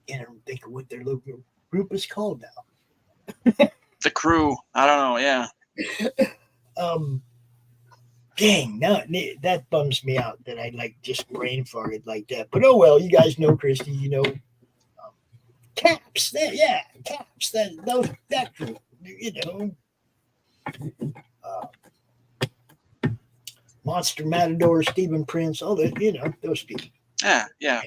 can't think of what their local group is called now. The Crew. I don't know. Yeah. Dang, no, that bums me out that I just brain farted like that. But oh well, you guys know Christy. Caps. Caps. That group. Monster Matador, Stephen Prince, all that, those people. Yeah.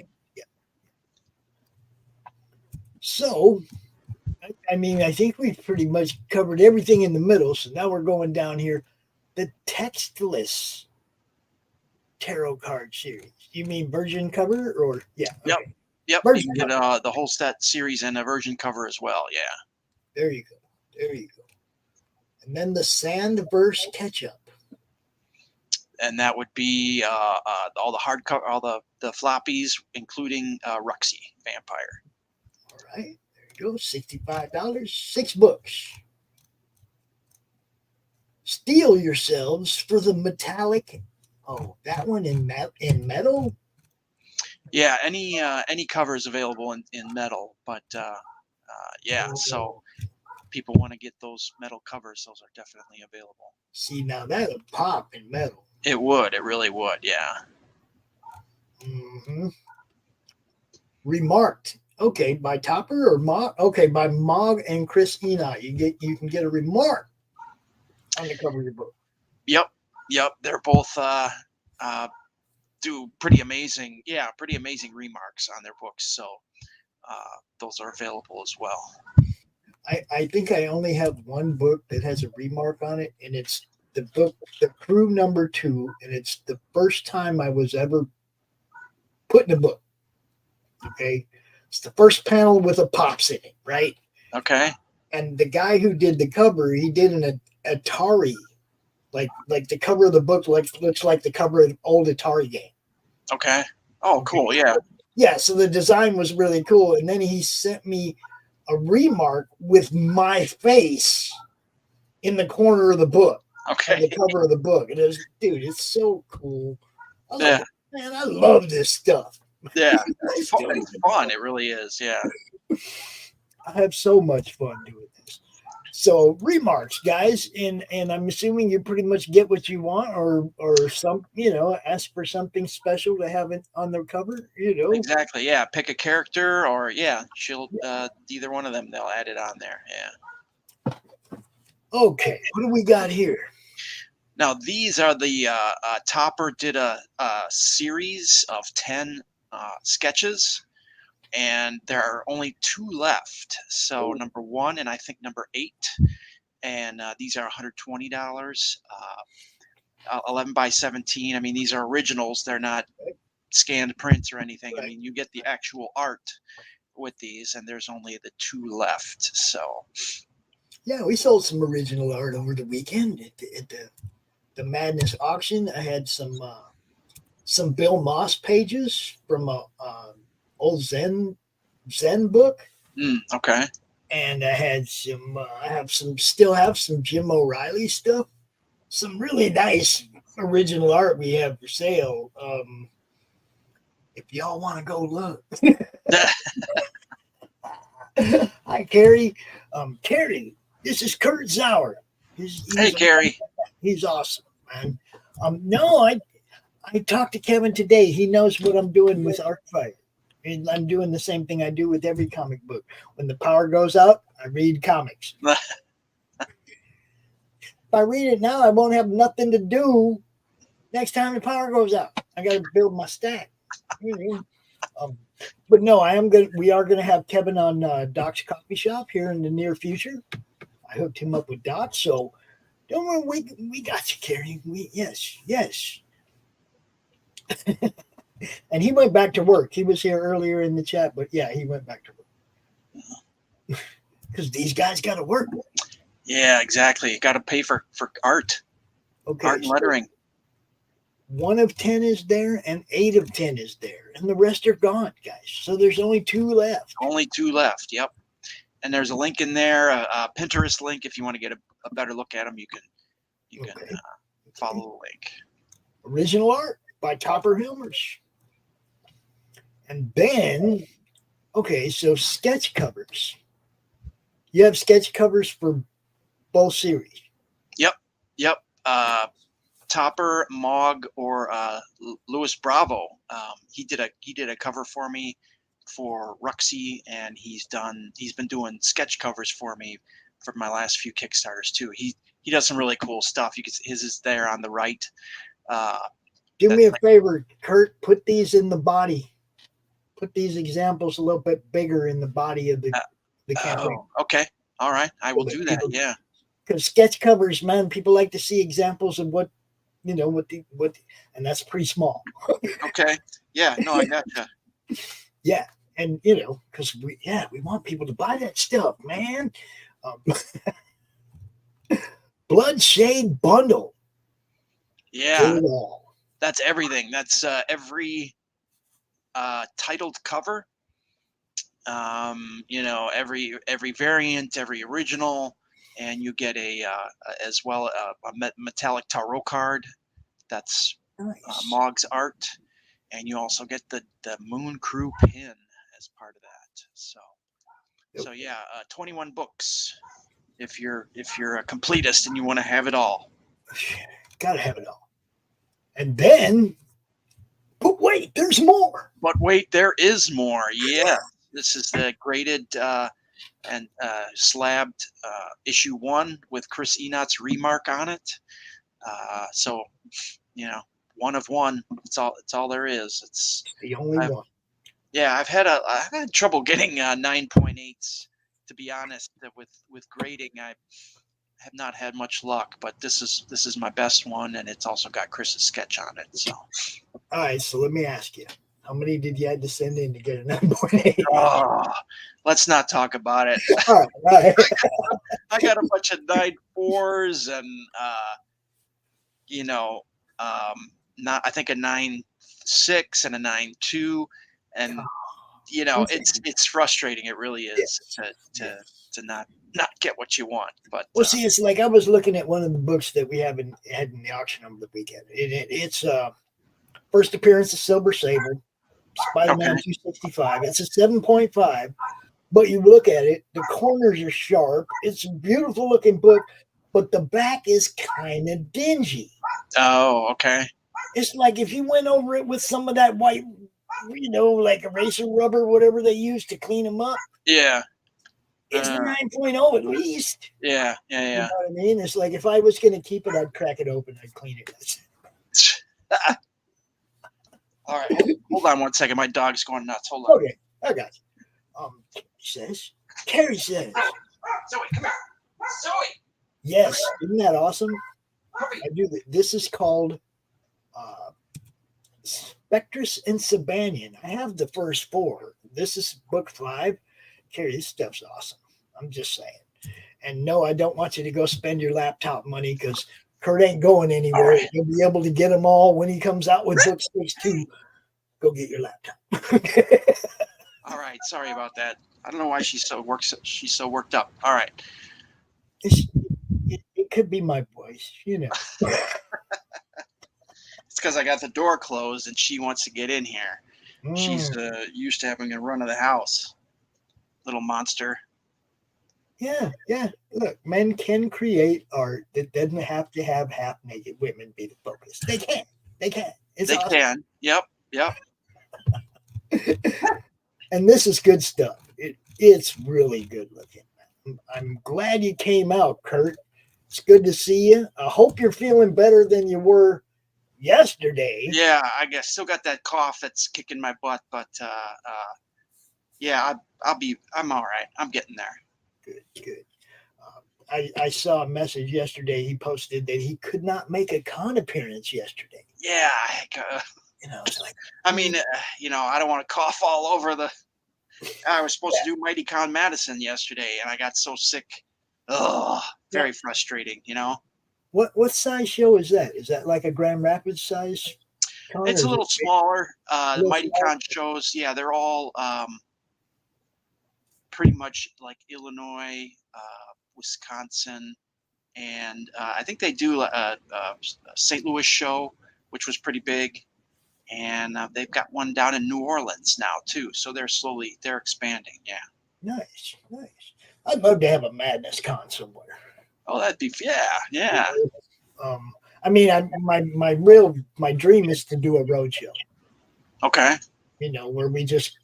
So, I think we've pretty much covered everything in the middle. So now we're going down here. The textless tarot card series. You mean version cover or yeah? Okay. Yep. Version you get the whole set series and a version cover as well. Yeah. There you go. And then the Sandverse catch-up. And that would be all the hardcover, all the floppies, including Ruxy Vampire. All right, there you go. $65, 6 books. Steel yourselves for the metallic. Oh, that one in metal. Yeah, any covers available in metal, but so people want to get those metal covers. Those are definitely available. See, now that would pop in metal. It would. It really would. Yeah. Mm-hmm. Remarked. Okay, by Topper or Mog? Okay, by Mog and Chris Enoch. You can get a remark on the cover of your book. Yep. They're both do pretty amazing remarks on their books. So those are available as well. I think I only have one book that has a remark on it, and it's the book, The Crew number 2, and it's the first time I was ever put in a book. Okay. It's the first panel with a pops in it, right? Okay. And the guy who did the cover, he did an Atari, like the cover of the book looks like the cover of an old Atari game. Okay. Oh, cool. Yeah. Yeah. So the design was really cool. And then he sent me a remark with my face in the corner of the book. Okay. The cover of the book. And it was, dude, it's so cool. Man, I love this stuff. Yeah. It's fun. It really is. Yeah. I have so much fun doing this. So remarks, guys, and I'm assuming you pretty much get what you want, or some, ask for something special to have it on the cover, Exactly. Yeah. Pick a character, or she'll either one of them. They'll add it on there. Yeah. Okay. What do we got here? Now these are the Topper did a series of 10 sketches. And there are only 2 left. So number 1 and I think number 8. And these are $120, 11 by 17. I mean, these are originals. They're not scanned prints or anything. I mean, you get the actual art with these, and there's only the 2 left. So yeah, we sold some original art over the weekend at the Madness auction. I had some Bill Moss pages from a old Zen book. Okay. And I had still have some Jim O'Reilly stuff. Some really nice original art we have for sale. If y'all want to go look. Hi, Carrie. Carrie, this is Kurt Zauer. Hey, Carrie. He's awesome, man. No, I talked to Kevin today. He knows what I'm doing with Arcfire. And I'm doing the same thing I do with every comic book. When the power goes out, I read comics. If I read it now, I won't have nothing to do next time the power goes out. I got to build my stack. But no, we are gonna have Kevin on Doc's Coffee Shop here in the near future. I hooked him up with Doc, so don't worry, we got you, Carrie. Yes. And he went back to work. He was here earlier in the chat, but yeah, he went back to work because these guys got to work. Yeah, exactly. Got to pay for art. Okay, art and lettering. 1 of 10 is there, and 8 of 10 is there, and the rest are gone, guys. So there's only 2 left. Only 2 left. Yep. And there's a link in there, a Pinterest link. If you want to get a better look at them, you can follow the link. Original art by Topper Helmers. And then, okay, so sketch covers. You have sketch covers for both series. Yep. Topper, Mog, or Louis Bravo. He did a cover for me for Ruxy, and he's been doing sketch covers for me for my last few Kickstarters too. He does some really cool stuff. His is there on the right. Do me a favor, Kurt. Put these in the body. Put these examples a little bit bigger in the body of the campaign. Okay. All right. I will do that. Yeah. Because sketch covers, man, people like to see examples of what, and that's pretty small. Okay. Yeah. No, I gotcha. Yeah. And, because we want people to buy that stuff, man. Bloodshade Bundle. Yeah. That's everything. That's every titled cover. Every variant, every original, and you get as well a metallic tarot card. That's nice. Mog's art, and you also get the Moon Crew pin as part of that. So yeah, 21 books. If you're a completist and you want to have it all, gotta have it all. And then, but wait, there's more. But wait, there is more. Yeah, this is the graded and slabbed issue 1 with Chris Enot's remark on it. So 1 of 1. It's all there is. It's the only one. Yeah, I've had trouble getting 9.8s, to be honest. With grading, I have not had much luck, but this is my best one, and it's also got Chris's sketch on it. So, all right. So let me ask you, how many did you have to send in to get a 9.8? Oh, let's not talk about it. All right. I got a bunch of 9.4s and I think a 9.6 and a 9.2, and it's frustrating. It really is to not get what you want. But see, it's like I was looking at one of the books that we had in the auction over the weekend. It's first appearance of Silver Sable, Spider-Man 265. It's a 7.5, but you look at it, the corners are sharp. It's a beautiful looking book, but the back is kind of dingy. Oh, okay. It's like if you went over it with some of that white, like eraser rubber, whatever they use to clean them up. Yeah. It's 9.0 at least. Yeah. You know what I mean? It's like if I was going to keep it, I'd crack it open. I'd clean it. All right. Hold on 1 second. My dog's going nuts. Hold on. Okay. I got you. Carrie says. Zoe, come here. Zoe. Yes. Isn't that awesome? I do that. This is called Spectrus and Sabanian. I have the first 4. This is book 5. Carrie, this stuff's awesome. I'm just saying. And no, I don't want you to go spend your laptop money because Kurt ain't going anywhere. Right. You'll be able to get them all when he comes out with book 6 too. Go get your laptop. All right. Sorry about that. I don't know why she's so worked up. All right. It could be my voice, It's because I got the door closed and she wants to get in here. She's used to having a run of the house. Little monster. Yeah. Look, men can create art that doesn't have to have half-naked women be the focus. They can. It's They awesome. can. Yep. And this is good stuff. It's really good looking. I'm glad you came out, Kurt. It's good to see you. I hope you're feeling better than you were yesterday. Yeah, I guess still got that cough that's kicking my butt, but yeah, I'm all right. I'm getting there. Good. I saw a message yesterday. He posted that he could not make a con appearance yesterday. Yeah, It's like, I mean, I don't want to cough all over the. I was supposed to do Mighty Con Madison yesterday, and I got so sick. Oh, very frustrating. What size show is that? Is that like a Grand Rapids size con? It's a little smaller. The Mighty smaller? Con shows, yeah, they're all pretty much like Illinois, Wisconsin, and I think they do a St. Louis show, which was pretty big, and they've got one down in New Orleans now too. So they're expanding. Yeah. Nice. I'd love to have a Madness Con somewhere. Oh, that'd be yeah. I mean, my dream is to do a road show. Okay. Where we just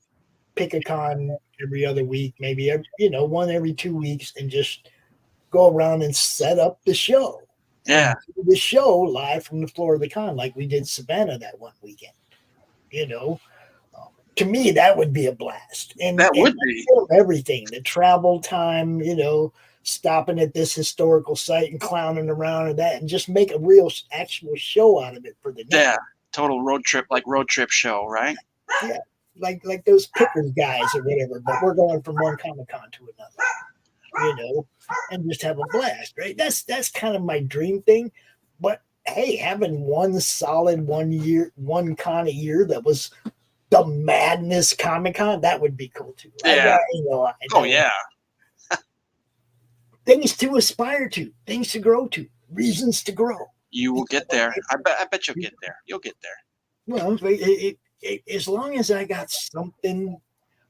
pick a con every other week, maybe one every 2 weeks, and just go around and set up the show. Yeah. And do the show live from the floor of the con, like we did Savannah that one weekend. To me, that would be a blast. And that would be everything. The travel time, stopping at this historical site and clowning around and that, and just make a real actual show out of it for the night. Yeah, total road trip show, right? Yeah, like those Pickers guys or whatever. But we're going from one Comic-Con to another, and just have a blast, right? That's kind of my dream thing. But hey, having one solid 1 con a year that was the Madness Comic-Con, that would be cool too. Yeah. Yeah. Things to aspire to, things to grow to, reasons to grow. You will get there. I bet you'll get there. You'll get there. Well, as long as I got something,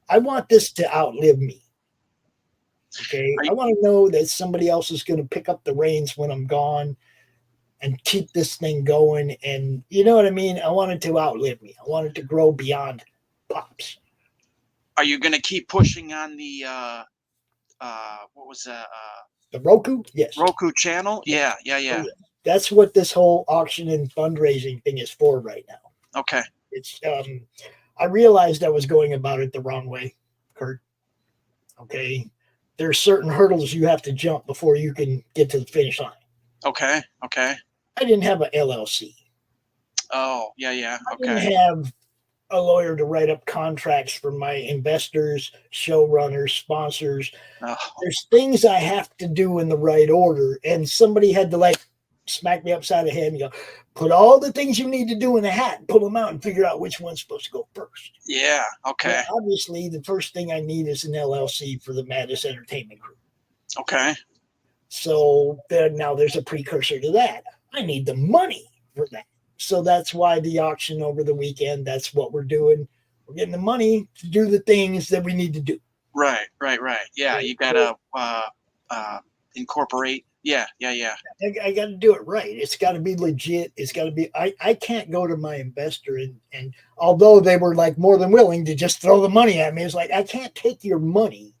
I want this to outlive me. Okay, I want to know that somebody else is going to pick up the reins when I'm gone and keep this thing going. And you know what I mean? I want it to outlive me. I want it to grow beyond Pops. Are you going to keep pushing on the what was that? The Roku? Yes. Roku channel? Yeah. That's what this whole auction and fundraising thing is for right now. Okay. It's I realized I was going about it the wrong way, Kurt. Okay. There are certain hurdles you have to jump before you can get to the finish line. Okay. I didn't have an LLC. Oh, yeah. Okay. I didn't have a lawyer to write up contracts for my investors, showrunners, sponsors. Oh. There's things I have to do in the right order, and somebody had to smack me upside the head and go, put all the things you need to do in a hat and pull them out and figure out which one's supposed to go first. Yeah. Okay. Well, obviously, the first thing I need is an LLC for the Madness Entertainment Group. Okay. So now there's a precursor to that. I need the money for that. So that's why the auction over the weekend, that's what we're doing. We're getting the money to do the things that we need to do. Right. Yeah, you got to incorporate. Yeah. I got to do it right. It's got to be legit. It's got to be, I can't go to my investor and although they were more than willing to just throw the money at me, it's I can't take your money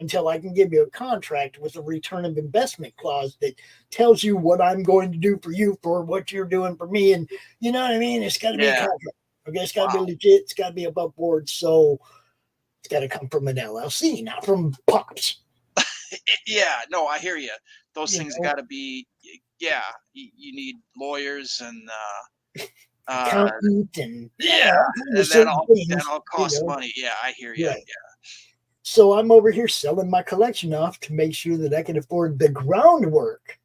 until I can give you a contract with a return of investment clause that tells you what I'm going to do for you for what you're doing for me. And you know what I mean? It's got to be a contract. Okay, it's got to be legit. It's got to be above board. So it's got to come from an LLC, not from Pops. Yeah, no, I hear you. Those things got to be, you need lawyers and accountant and that all costs money. Yeah, I hear you. Right. Yeah. So I'm over here selling my collection off to make sure that I can afford the groundwork.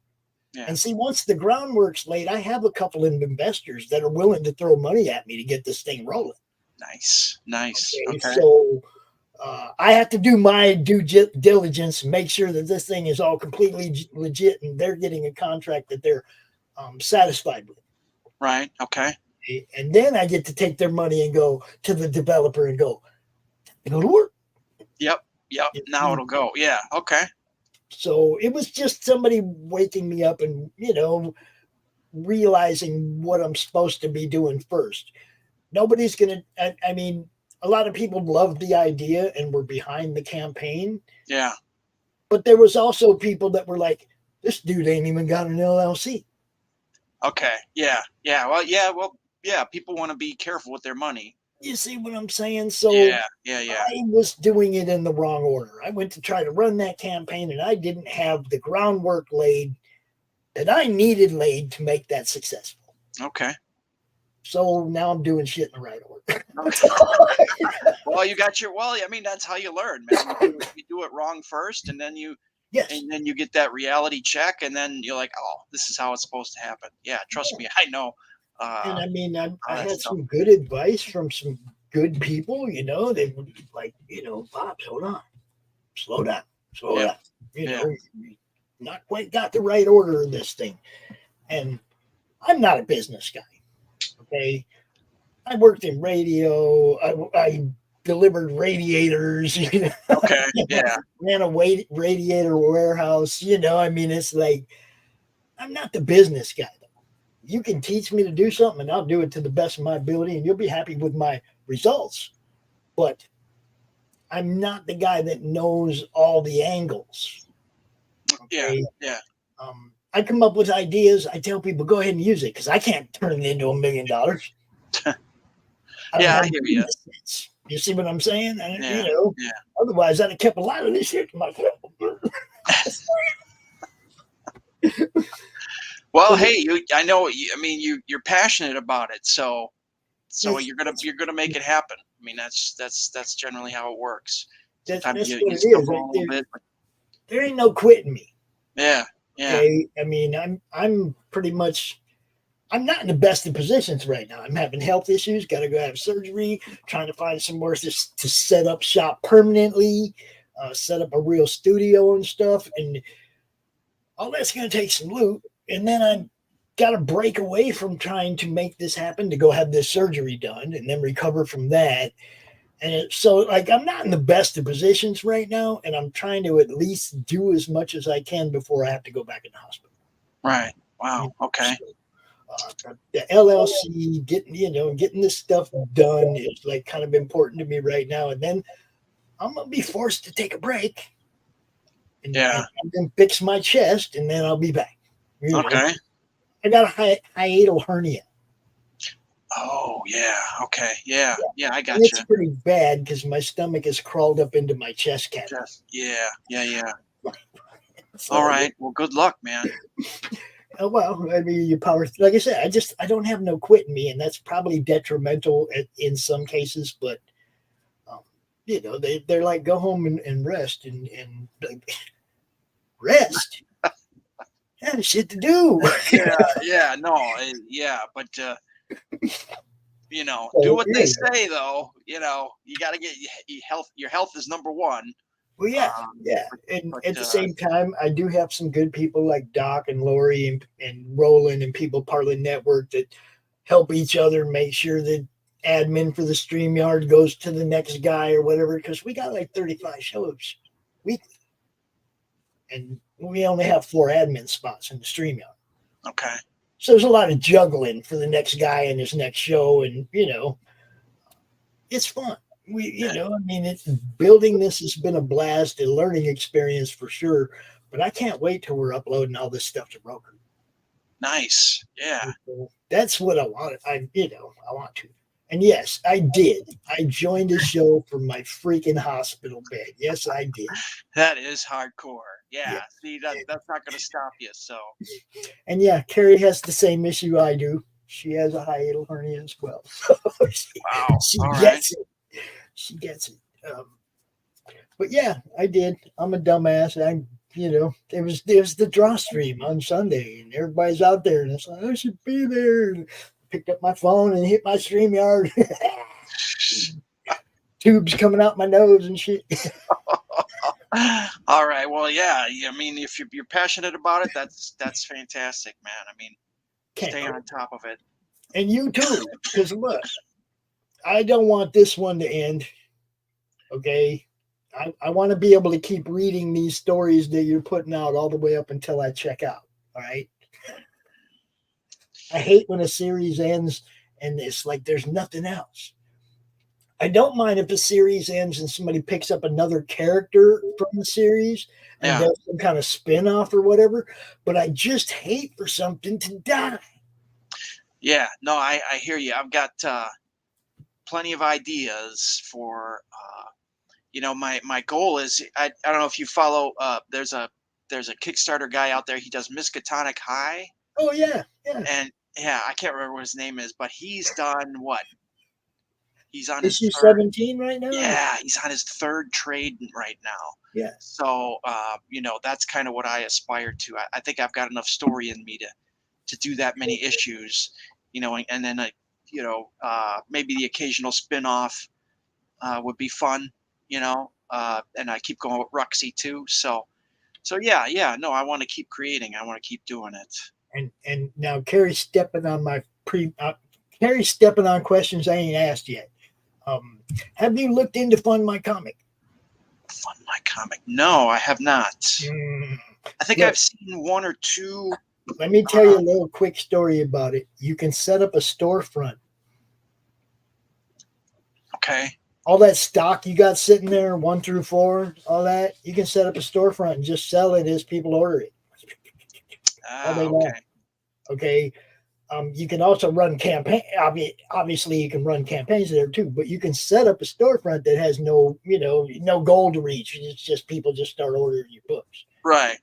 Yeah. And see, once the groundwork's laid, I have a couple of investors that are willing to throw money at me to get this thing rolling. Nice. Okay. So I have to do my due diligence and make sure that this thing is all completely legit and they're getting a contract that they're satisfied with. Right. Okay. And then I get to take their money and go to the developer and go to work. Yep. Now it'll go. Yeah. Okay. So it was just somebody waking me up and, realizing what I'm supposed to be doing first. Nobody's going to, I mean, a lot of people loved the idea and were behind the campaign. Yeah. But there was also people that were like, this dude ain't even got an LLC. Okay. Yeah. Yeah. Well, yeah. People want to be careful with their money. You see what I'm saying? So yeah. I was doing it in the wrong order. I went to try to run that campaign and I didn't have the groundwork laid that I needed laid to make that successful. Okay. So now I'm doing shit in the right order. Well, I mean, that's how you learn, man. You do it wrong first, and then you get that reality check, and then you're like, oh, this is how it's supposed to happen. Yeah, trust me, I know. And I mean, I had some good advice from some good people, you know. They would be like, you know, Pops, hold on, slow down. You know, not quite got the right order of this thing. And I'm not a business guy. Okay. I worked in radio. I delivered radiators. You know? Okay. Yeah. Ran a radiator warehouse. You know, I mean, it's like, I'm not the business guy, though. You can teach me to do something and I'll do it to the best of my ability and you'll be happy with my results. But I'm not the guy that knows all the angles. Okay? Yeah. I come up with ideas. I tell people, go ahead and use it because I can't turn it into $1 million. I hear you. You see what I'm saying? You know, otherwise I'd have kept a lot of this shit to myself. Well, hey, I know. I mean, you're passionate about it, so you're gonna make it happen. I mean, that's generally how it works. Sometimes you stumble a little bit. There ain't no quitting me. Yeah. Okay? I mean, I'm pretty much. I'm not in the best of positions right now. I'm having health issues. Got to go have surgery. Trying to find somewhere to set up shop permanently. Set up a real studio and stuff, and all that's going to take some loot. And then I got to break away from trying to make this happen to go have this surgery done and then recover from that. And so, like, I'm not in the best of positions right now, and I'm trying to at least do as much as I can before I have to go back in the hospital. Right. Wow. Okay. So, the LLC, getting this stuff done is like kind of important to me right now. And then I'm gonna be forced to take a break. And then fix my chest, and then I'll be back. Okay. I got a hiatal hernia. Oh yeah. Okay. Yeah. I got you. It's pretty bad because my stomach has crawled up into my chest cavity. Yeah. So, all right. Well, good luck, man. Well, I mean, like I said, I don't have no quit in me, and that's probably detrimental in some cases. But you know, they're like, go home and rest and like, rest. I have shit to do. But you know, do what they say, though. You know, you got to get your health is number one. Well, and at the same time, I do have some good people like Doc and Laurie and Roland and People Parlin Network that help each other make sure that admin for the StreamYard goes to the next guy or whatever, because we got like 35 shows weekly. And we only have 4 admin spots in the StreamYard. Okay. So there's a lot of juggling for the next guy and his next show. And, you know, it's fun. Building this has been a blast, a learning experience for sure. But I can't wait till we're uploading all this stuff to Roku. Nice. Yeah. That's what I want. I want to. And yes, I did. I joined a show from my freaking hospital bed. Yes, I did. That is hardcore. Yeah. See, that's not going to stop you. So. And yeah, Carrie has the same issue I do. She has a hiatal hernia as well. She gets it. She gets it. But yeah, I did. I'm a dumbass. It was the draw stream on Sunday, and everybody's out there, and it's like, I should be there. And picked up my phone and hit my StreamYard. Tubes coming out my nose and shit. All right. Well, yeah. I mean, if you're passionate about it, that's fantastic, man. I mean, stay on top of it. And you too, because look, I don't want this one to end. Okay. I want to be able to keep reading these stories that you're putting out all the way up until I check out. All right. I hate when a series ends and it's like there's nothing else. I don't mind if a series ends and somebody picks up another character from the series and does some kind of spin-off or whatever, but I just hate for something to die. Yeah, no, I hear you. I've got plenty of ideas for, my goal is, I don't know if you follow, there's a Kickstarter guy out there. He does Miskatonic High. Oh, yeah. And yeah, I can't remember what his name is, but he's done what? He's on issue his third, 17 right now? Yeah, he's on his third trade right now. Yeah. So, that's kind of what I aspire to. I think I've got enough story in me to do that many issues, and then, maybe the occasional spin-off would be fun, and I keep going with Ruxy too. So yeah, no, I want to keep creating. I want to keep doing it. And now Carrie's stepping on Carrie's stepping on questions I ain't asked yet. Have you looked into Fund My Comic? Fund My Comic? No, I have not. I think I've seen one or two. Let me tell you a little quick story about it. You can set up a storefront. Okay. All that stock you got sitting there, 1 through 4, all that, you can set up a storefront and just sell it as people order it. Okay. You can also run campaign. Obviously, you can run campaigns there too. But you can set up a storefront that has no goal to reach. It's just people just start ordering your books. Right.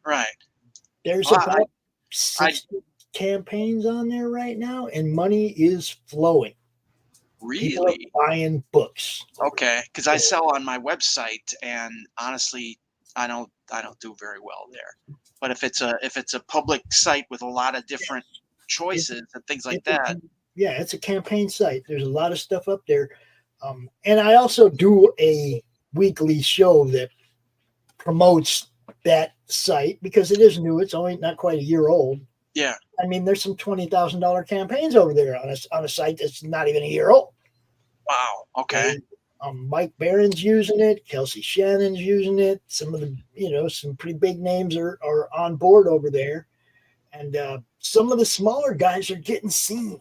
There's about 60 campaigns on there right now, and money is flowing. Really? People are buying books. Okay, because I sell on my website, and honestly, I don't do very well there. But if it's a public site with a lot of different choices and things like that. Yeah, it's a campaign site. There's a lot of stuff up there. And I also do a weekly show that promotes that site because it is new. It's only not quite a year old. Yeah. I mean, there's some $20,000 campaigns over there on a site that's not even a year old. Wow. Okay. Mike Barron's using it. Kelsey Shannon's using it. Some of the, some pretty big names are on board over there. And some of the smaller guys are getting seen.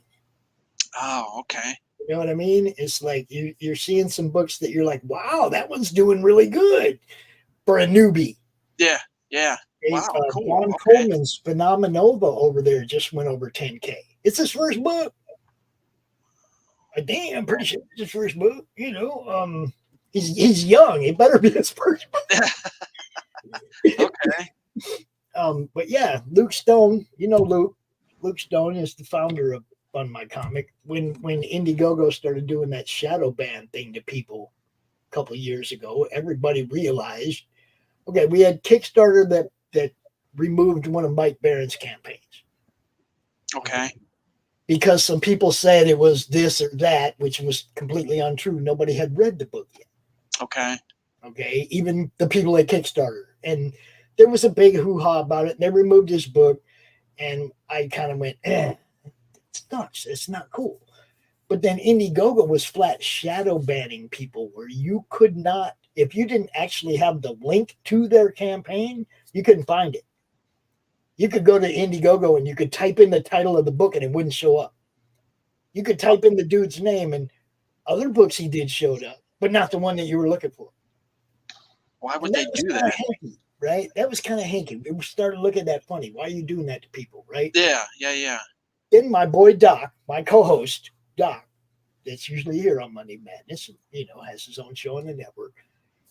Oh, okay. You know what I mean? It's like you're seeing some books that you're like, wow, that one's doing really good for a newbie. Yeah. Wow, cool. John Coleman's Phenomenova over there just went over 10K. It's his first book. I'm pretty sure it's his first book. He's young. It better be his first book. Okay. But yeah, Luke Stone, Luke Stone is the founder of Fund My Comic. When Indiegogo started doing that shadow ban thing to people a couple of years ago, everybody realized, okay, we had Kickstarter that removed one of Mike Barron's campaigns. Okay. Because some people said it was this or that, which was completely untrue. Nobody had read the book yet. Okay. Even the people at Kickstarter. And there was a big hoo-ha about it. They removed his book. And I kind of went, it sucks. It's not cool. But then Indiegogo was flat shadow banning people where you could not, if you didn't actually have the link to their campaign, you couldn't find it. You could go to Indiegogo and you could type in the title of the book and it wouldn't show up. You could type in the dude's name and other books he did showed up, but not the one that you were looking for. Why would they do that? Hanky, right? That was kind of hanky. We started looking at that funny. Why are you doing that to people, right? Yeah. Then my boy Doc, my co-host, Doc, that's usually here on Monday Madness, has his own show on the network.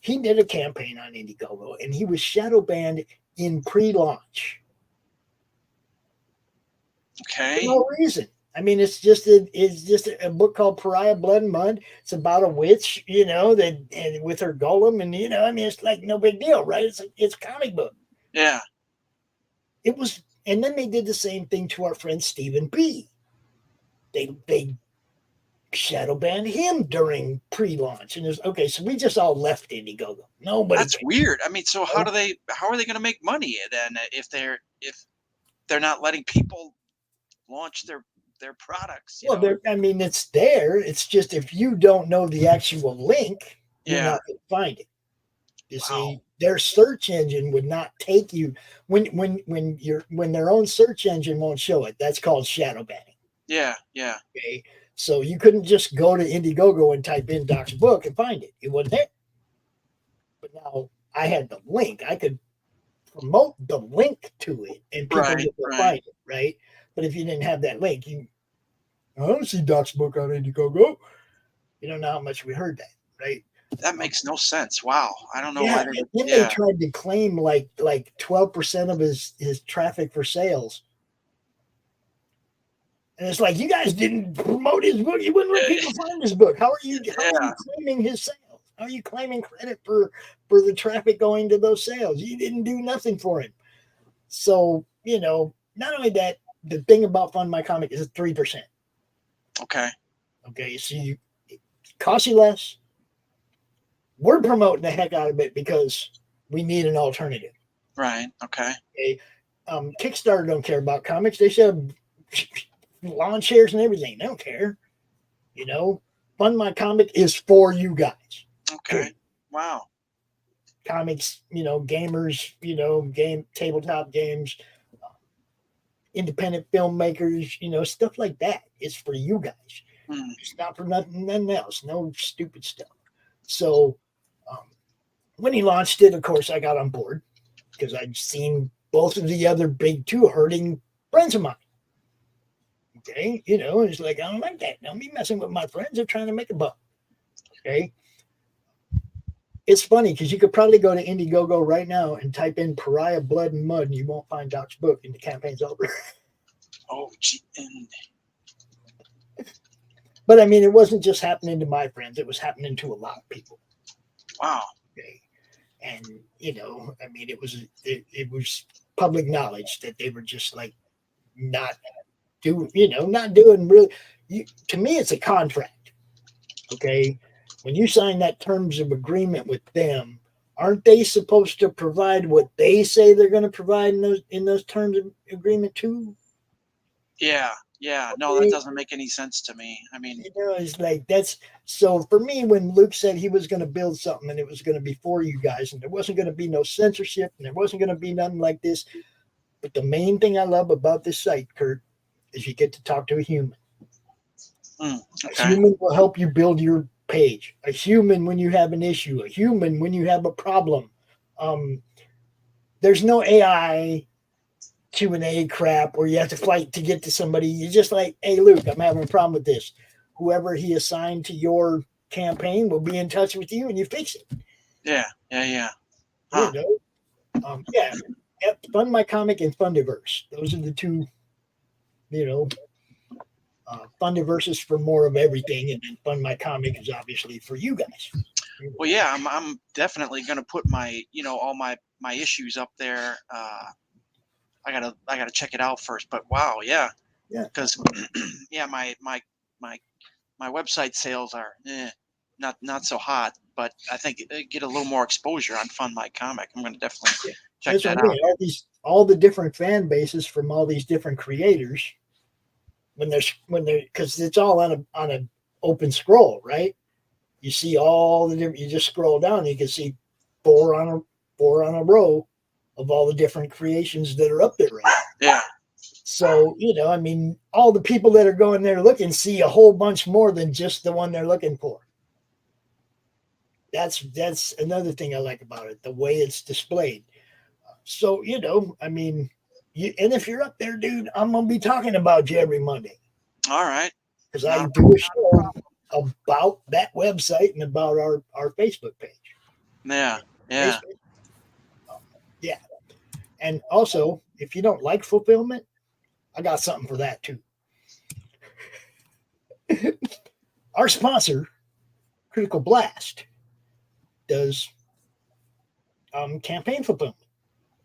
He did a campaign on Indiegogo and he was shadow banned in pre-launch. Okay. For no reason. I mean, it's just a book called Pariah Blood and Mud. It's about a witch, and with her golem, and it's like no big deal, right? It's a comic book. Yeah. It was, and then they did the same thing to our friend Stephen B. They shadow banned him during pre-launch, and so we just all left Indiegogo. Nobody. That's weird. I mean, so how are they going to make money then if they're not letting people launch their products? It's there. It's just if you don't know the actual link, you're not going to find it. You see, their search engine would not take you when their own search engine won't show it. That's called shadow banning. Yeah, yeah. Okay. So you couldn't just go to Indiegogo and type in Doc's book and find it. It wasn't there. But now I had the link. I could promote the link to it and people Right, get to right. find it, right? But if you didn't have that link, I don't see Doc's book on Indiegogo. You don't know how much we heard that, right? That makes no sense. Wow. I don't know Yeah, why and they then they tried to claim like 12% of his traffic for sales. And it's like, you guys didn't promote his book. You wouldn't let people find his book. How are you claiming his sales? How are you claiming credit for the traffic going to those sales? You didn't do nothing for him. So, not only that, the thing about Fund My Comic is 3%. Okay. Okay, so it costs you less. We're promoting the heck out of it because we need an alternative. Right. Okay. Kickstarter don't care about comics. They should have lawn chairs and everything. They don't care. Fund My Comic is for you guys. Okay. Wow. Comics, gamers, tabletop games, independent filmmakers, stuff like that. It's for you guys. It's not for nothing else. No stupid stuff. So when he launched it, of course, I got on board because I'd seen both of the other big two hurting friends of mine. Okay, it's like, I don't like that. Don't be messing with my friends. They're trying to make a buck. Okay. It's funny because you could probably go to Indiegogo right now and type in Pariah Blood and Mud and you won't find Doc's book and the campaign's over. Oh, gee. But I mean, it wasn't just happening to my friends. It was happening to a lot of people. Wow. Okay. And, I mean, it was public knowledge that they were just like not doing really. To me, it's a contract. Okay. When you sign that terms of agreement with them, aren't they supposed to provide what they say they're going to provide in those terms of agreement too? Yeah. Yeah. No, that doesn't make any sense to me. I mean, it's like so for me, when Luke said he was going to build something and it was going to be for you guys and there wasn't going to be no censorship and there wasn't going to be nothing like this. But the main thing I love about this site, Kurt, is you get to talk to a human. Okay. A human will help you build your page. A human when you have an issue. A human when you have a problem. There's no AI Q&A crap where you have to fight to get to somebody. You're just like, hey, Luke, I'm having a problem with this. Whoever he assigned to your campaign will be in touch with you and you fix it. Yeah. Huh. Fund My Comic and Fundiverse. Those are the two, Fundiverse for more of everything, and then Fund My Comic is obviously for you guys. Well, yeah, I'm definitely going to put my, all my issues up there. I gotta check it out first, but wow, yeah, because my website sales are not so hot, but I think get a little more exposure on Fund My Comic. I'm gonna definitely check that out. All the different fan bases from all these different creators, when they're because it's all on an open scroll, right? You see all the different. You just scroll down, and you can see four on a row of all the different creations that are up there right now. Yeah. So, I mean, all the people that are going there looking see a whole bunch more than just the one they're looking for. That's another thing I like about it, the way it's displayed. So, I mean, and if you're up there, dude, I'm going to be talking about you every Monday. All right. Because I do a show about that website and about our Facebook page. Yeah. Yeah. And also, if you don't like fulfillment, I got something for that too. Our sponsor, Critical Blast, does campaign fulfillment,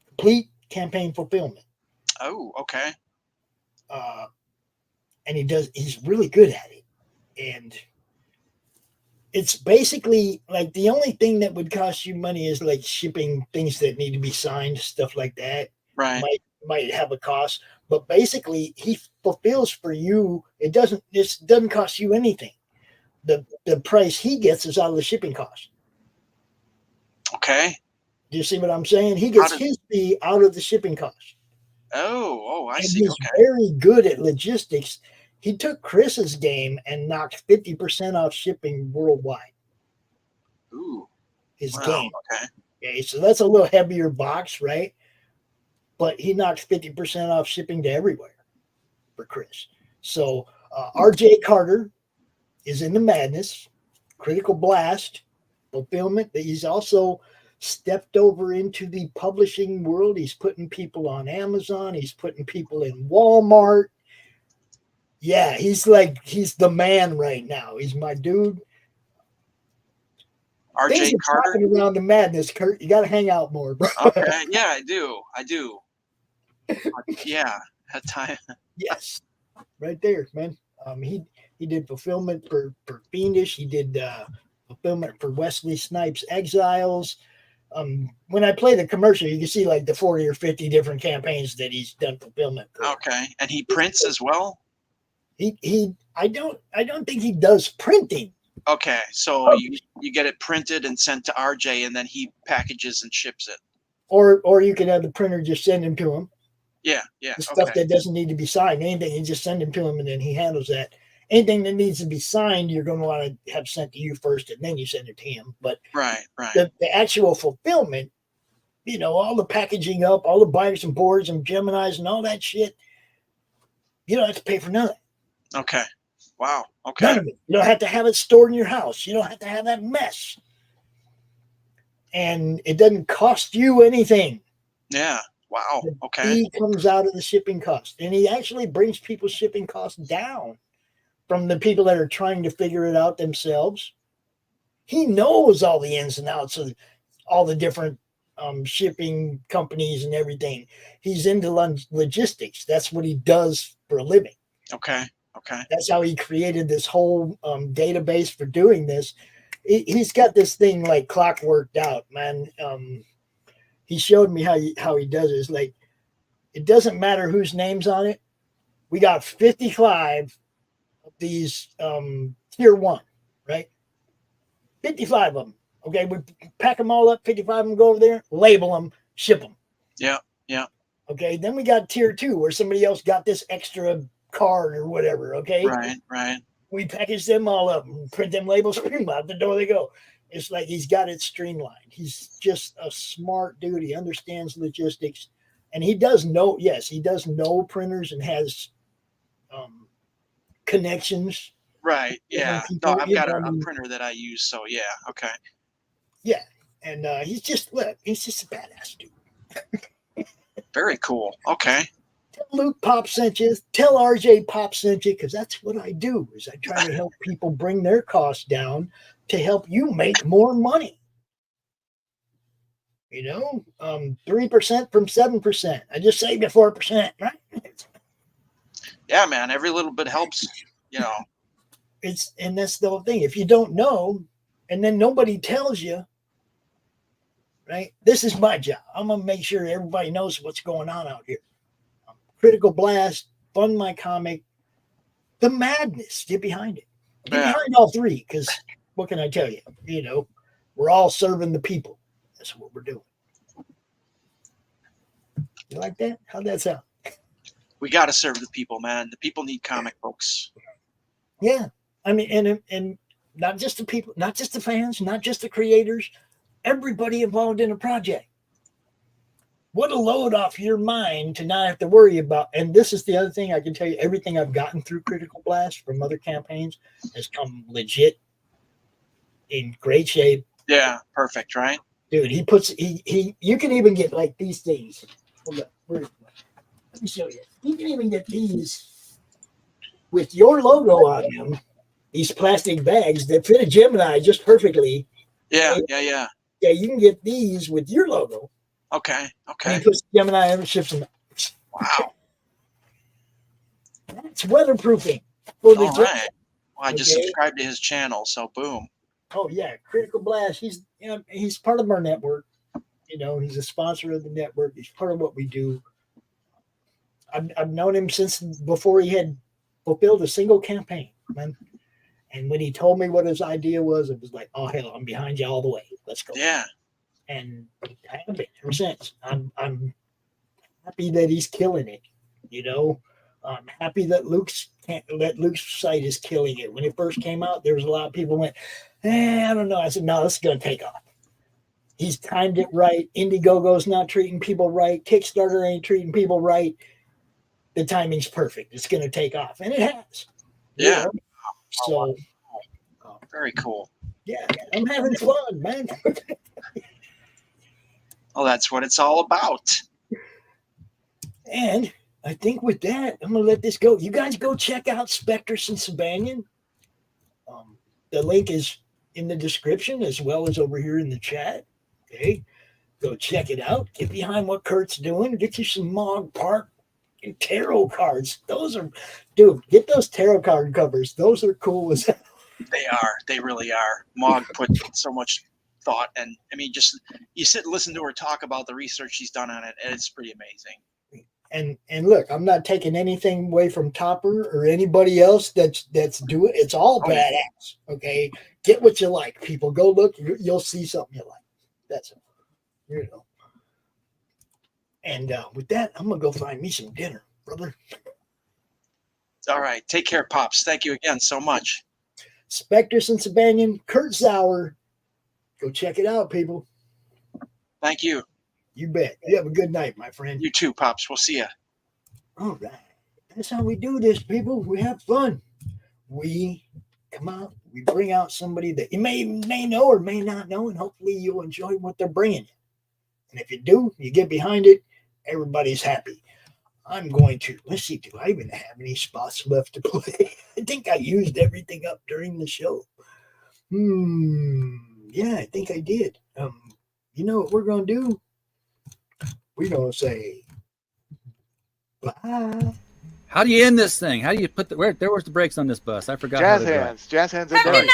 complete campaign fulfillment. Oh, okay. And he's really good at it. And it's basically like the only thing that would cost you money is like shipping things that need to be signed, stuff like that. Right. Might have a cost, but basically he fulfills for you. It doesn't cost you anything. The price he gets is out of the shipping cost. Okay. Do you see what I'm saying? He gets his fee out of the shipping cost. Oh, I and see. He's okay. very good at logistics. he took Chris's game and knocked 50% off shipping worldwide. Ooh. His Wow, game. okay. Okay, so that's a little heavier box, right? But he knocked 50% off shipping to everywhere for Chris. So RJ Carter is in the madness, Critical Blast, fulfillment. But he's also stepped over into the publishing world. He's putting people on Amazon. He's putting people in Walmart. Yeah, he's the man right now. He's my dude. RJ Carter around the madness, Kurt. You got to hang out more, bro. Okay, yeah, I do. Yeah, at time. Yes, right there, man. He did fulfillment for Fiendish. He did fulfillment for Wesley Snipes' Exiles. When I play the commercial, you can see like the 40 or 50 different campaigns that he's done fulfillment for. Okay, and he prints as well. I don't think he does printing. Okay, so you get it printed and sent to RJ, and then he packages and ships it. Or you can have the printer just send them to him. Yeah. The stuff that doesn't need to be signed, anything, you just send them to him, and then he handles that. Anything that needs to be signed, you're going to want to have sent to you first, and then you send it to him. But right. The actual fulfillment, all the packaging up, all the buyers and boards and Geminis and all that shit, you don't have to pay for none of it. Okay. Wow. Okay. None of it. You don't have to have it stored in your house. You don't have to have that mess. And it doesn't cost you anything. Yeah. Wow. Okay. He comes out of the shipping cost. And he actually brings people's shipping costs down from the people that are trying to figure it out themselves. He knows all the ins and outs of all the different shipping companies and everything. He's into logistics. That's what he does for a living. Okay. That's how he created this whole database for doing this. He's got this thing like clockworked out, man. He showed me how he does it. It's like, it doesn't matter whose name's on it. We got 55 of these tier 1, right? 55 of them. Okay, we pack them all up, 55 of them go over there, label them, ship them. Yeah. Okay, then we got tier 2 where somebody else got this extra card or whatever, okay? Right. We package them all up and print them labels, out the door they go. It's like he's got it streamlined. He's just a smart dude. He understands logistics. And he does know printers and has connections. Right, yeah. No, I've got a printer that I use, so yeah, okay. Yeah, and he's just a badass dude. Very cool, okay. Tell Luke Pop sent you. Tell RJ Pop sent you, because that's what I do. Is I try to help people bring their costs down to help you make more money. 3% from 7%. I just saved you 4%, right? Yeah, man. Every little bit helps. And that's the whole thing. If you don't know, and then nobody tells you, right? This is my job. I'm gonna make sure everybody knows what's going on out here. Critical Blast, Fund My Comic, the madness. Get behind it. Get behind all three, because what can I tell you? We're all serving the people. That's what we're doing. You like that? How'd that sound? We got to serve the people, man. The people need comic books. Yeah. I mean, and not just the people, not just the fans, not just the creators, everybody involved in a project. What a load off your mind to not have to worry about. And this is the other thing I can tell you, everything I've gotten through Critical Blast from other campaigns has come legit in great shape. Yeah, perfect, right? Dude, you can even get like these things. Hold up. Let me show you. You can even get these with your logo on them, these plastic bags that fit a Gemini just perfectly. Yeah. Yeah, you can get these with your logo. Okay. And he puts Gemini and ships them. Wow. That's weatherproofing. All right. Well, I just subscribed to his channel, so boom. Oh yeah, Critical Blast. He's part of our network. He's a sponsor of the network. He's part of what we do. I've known him since before he had fulfilled a single campaign, man. And when he told me what his idea was, it was like, oh hell, I'm behind you all the way. Let's go. Yeah. And I have been ever since. I'm happy that he's killing it. I'm happy that Luke's site is killing it. When it first came out, there was a lot of people went, I don't know. I said, no, this is going to take off. He's timed it right. Indiegogo's not treating people right. Kickstarter ain't treating people right. The timing's perfect. It's going to take off, and it has. Yeah. You know? So very cool. Yeah, I'm having fun, man. Well, that's what it's all about. And I think with that, I'm gonna let this go. You guys go check out Spectrus and Sabanian. The link is in the description as well as over here in the chat. Okay, go check it out. Get behind what Kurt's doing. Get you some Mog Park and tarot cards. Those are, dude. Get those tarot card covers. Those are cool as hell. They are. They really are. Mog put so much thought, and I mean, just you sit and listen to her talk about the research she's done on it, and it's pretty amazing. And look, I'm not taking anything away from Topper or anybody else that's doing. It's all badass. Okay, get what you like, people. Go look. You'll see something you like. That's it. You know. And with that, I'm gonna go find me some dinner, brother. All right. Take care, Pops. Thank you again so much. Spectrus and Sabanian, Kurt Zauer. Go check it out, people. Thank you. You bet. You have a good night, my friend. You too, Pops. We'll see you. All right. That's how we do this, people. We have fun. We come out. We bring out somebody that you may know or may not know, and hopefully you'll enjoy what they're bringing you. And if you do, you get behind it, everybody's happy. I'm going to, let's see, do I even have any spots left to play? I think I used everything up during the show. Yeah, I think I did. You know what we're going to do? We're going to say bye. How do you end this thing? How do you put the, where's the brakes on this bus? I forgot. Jazz hands. Jazz hands are done.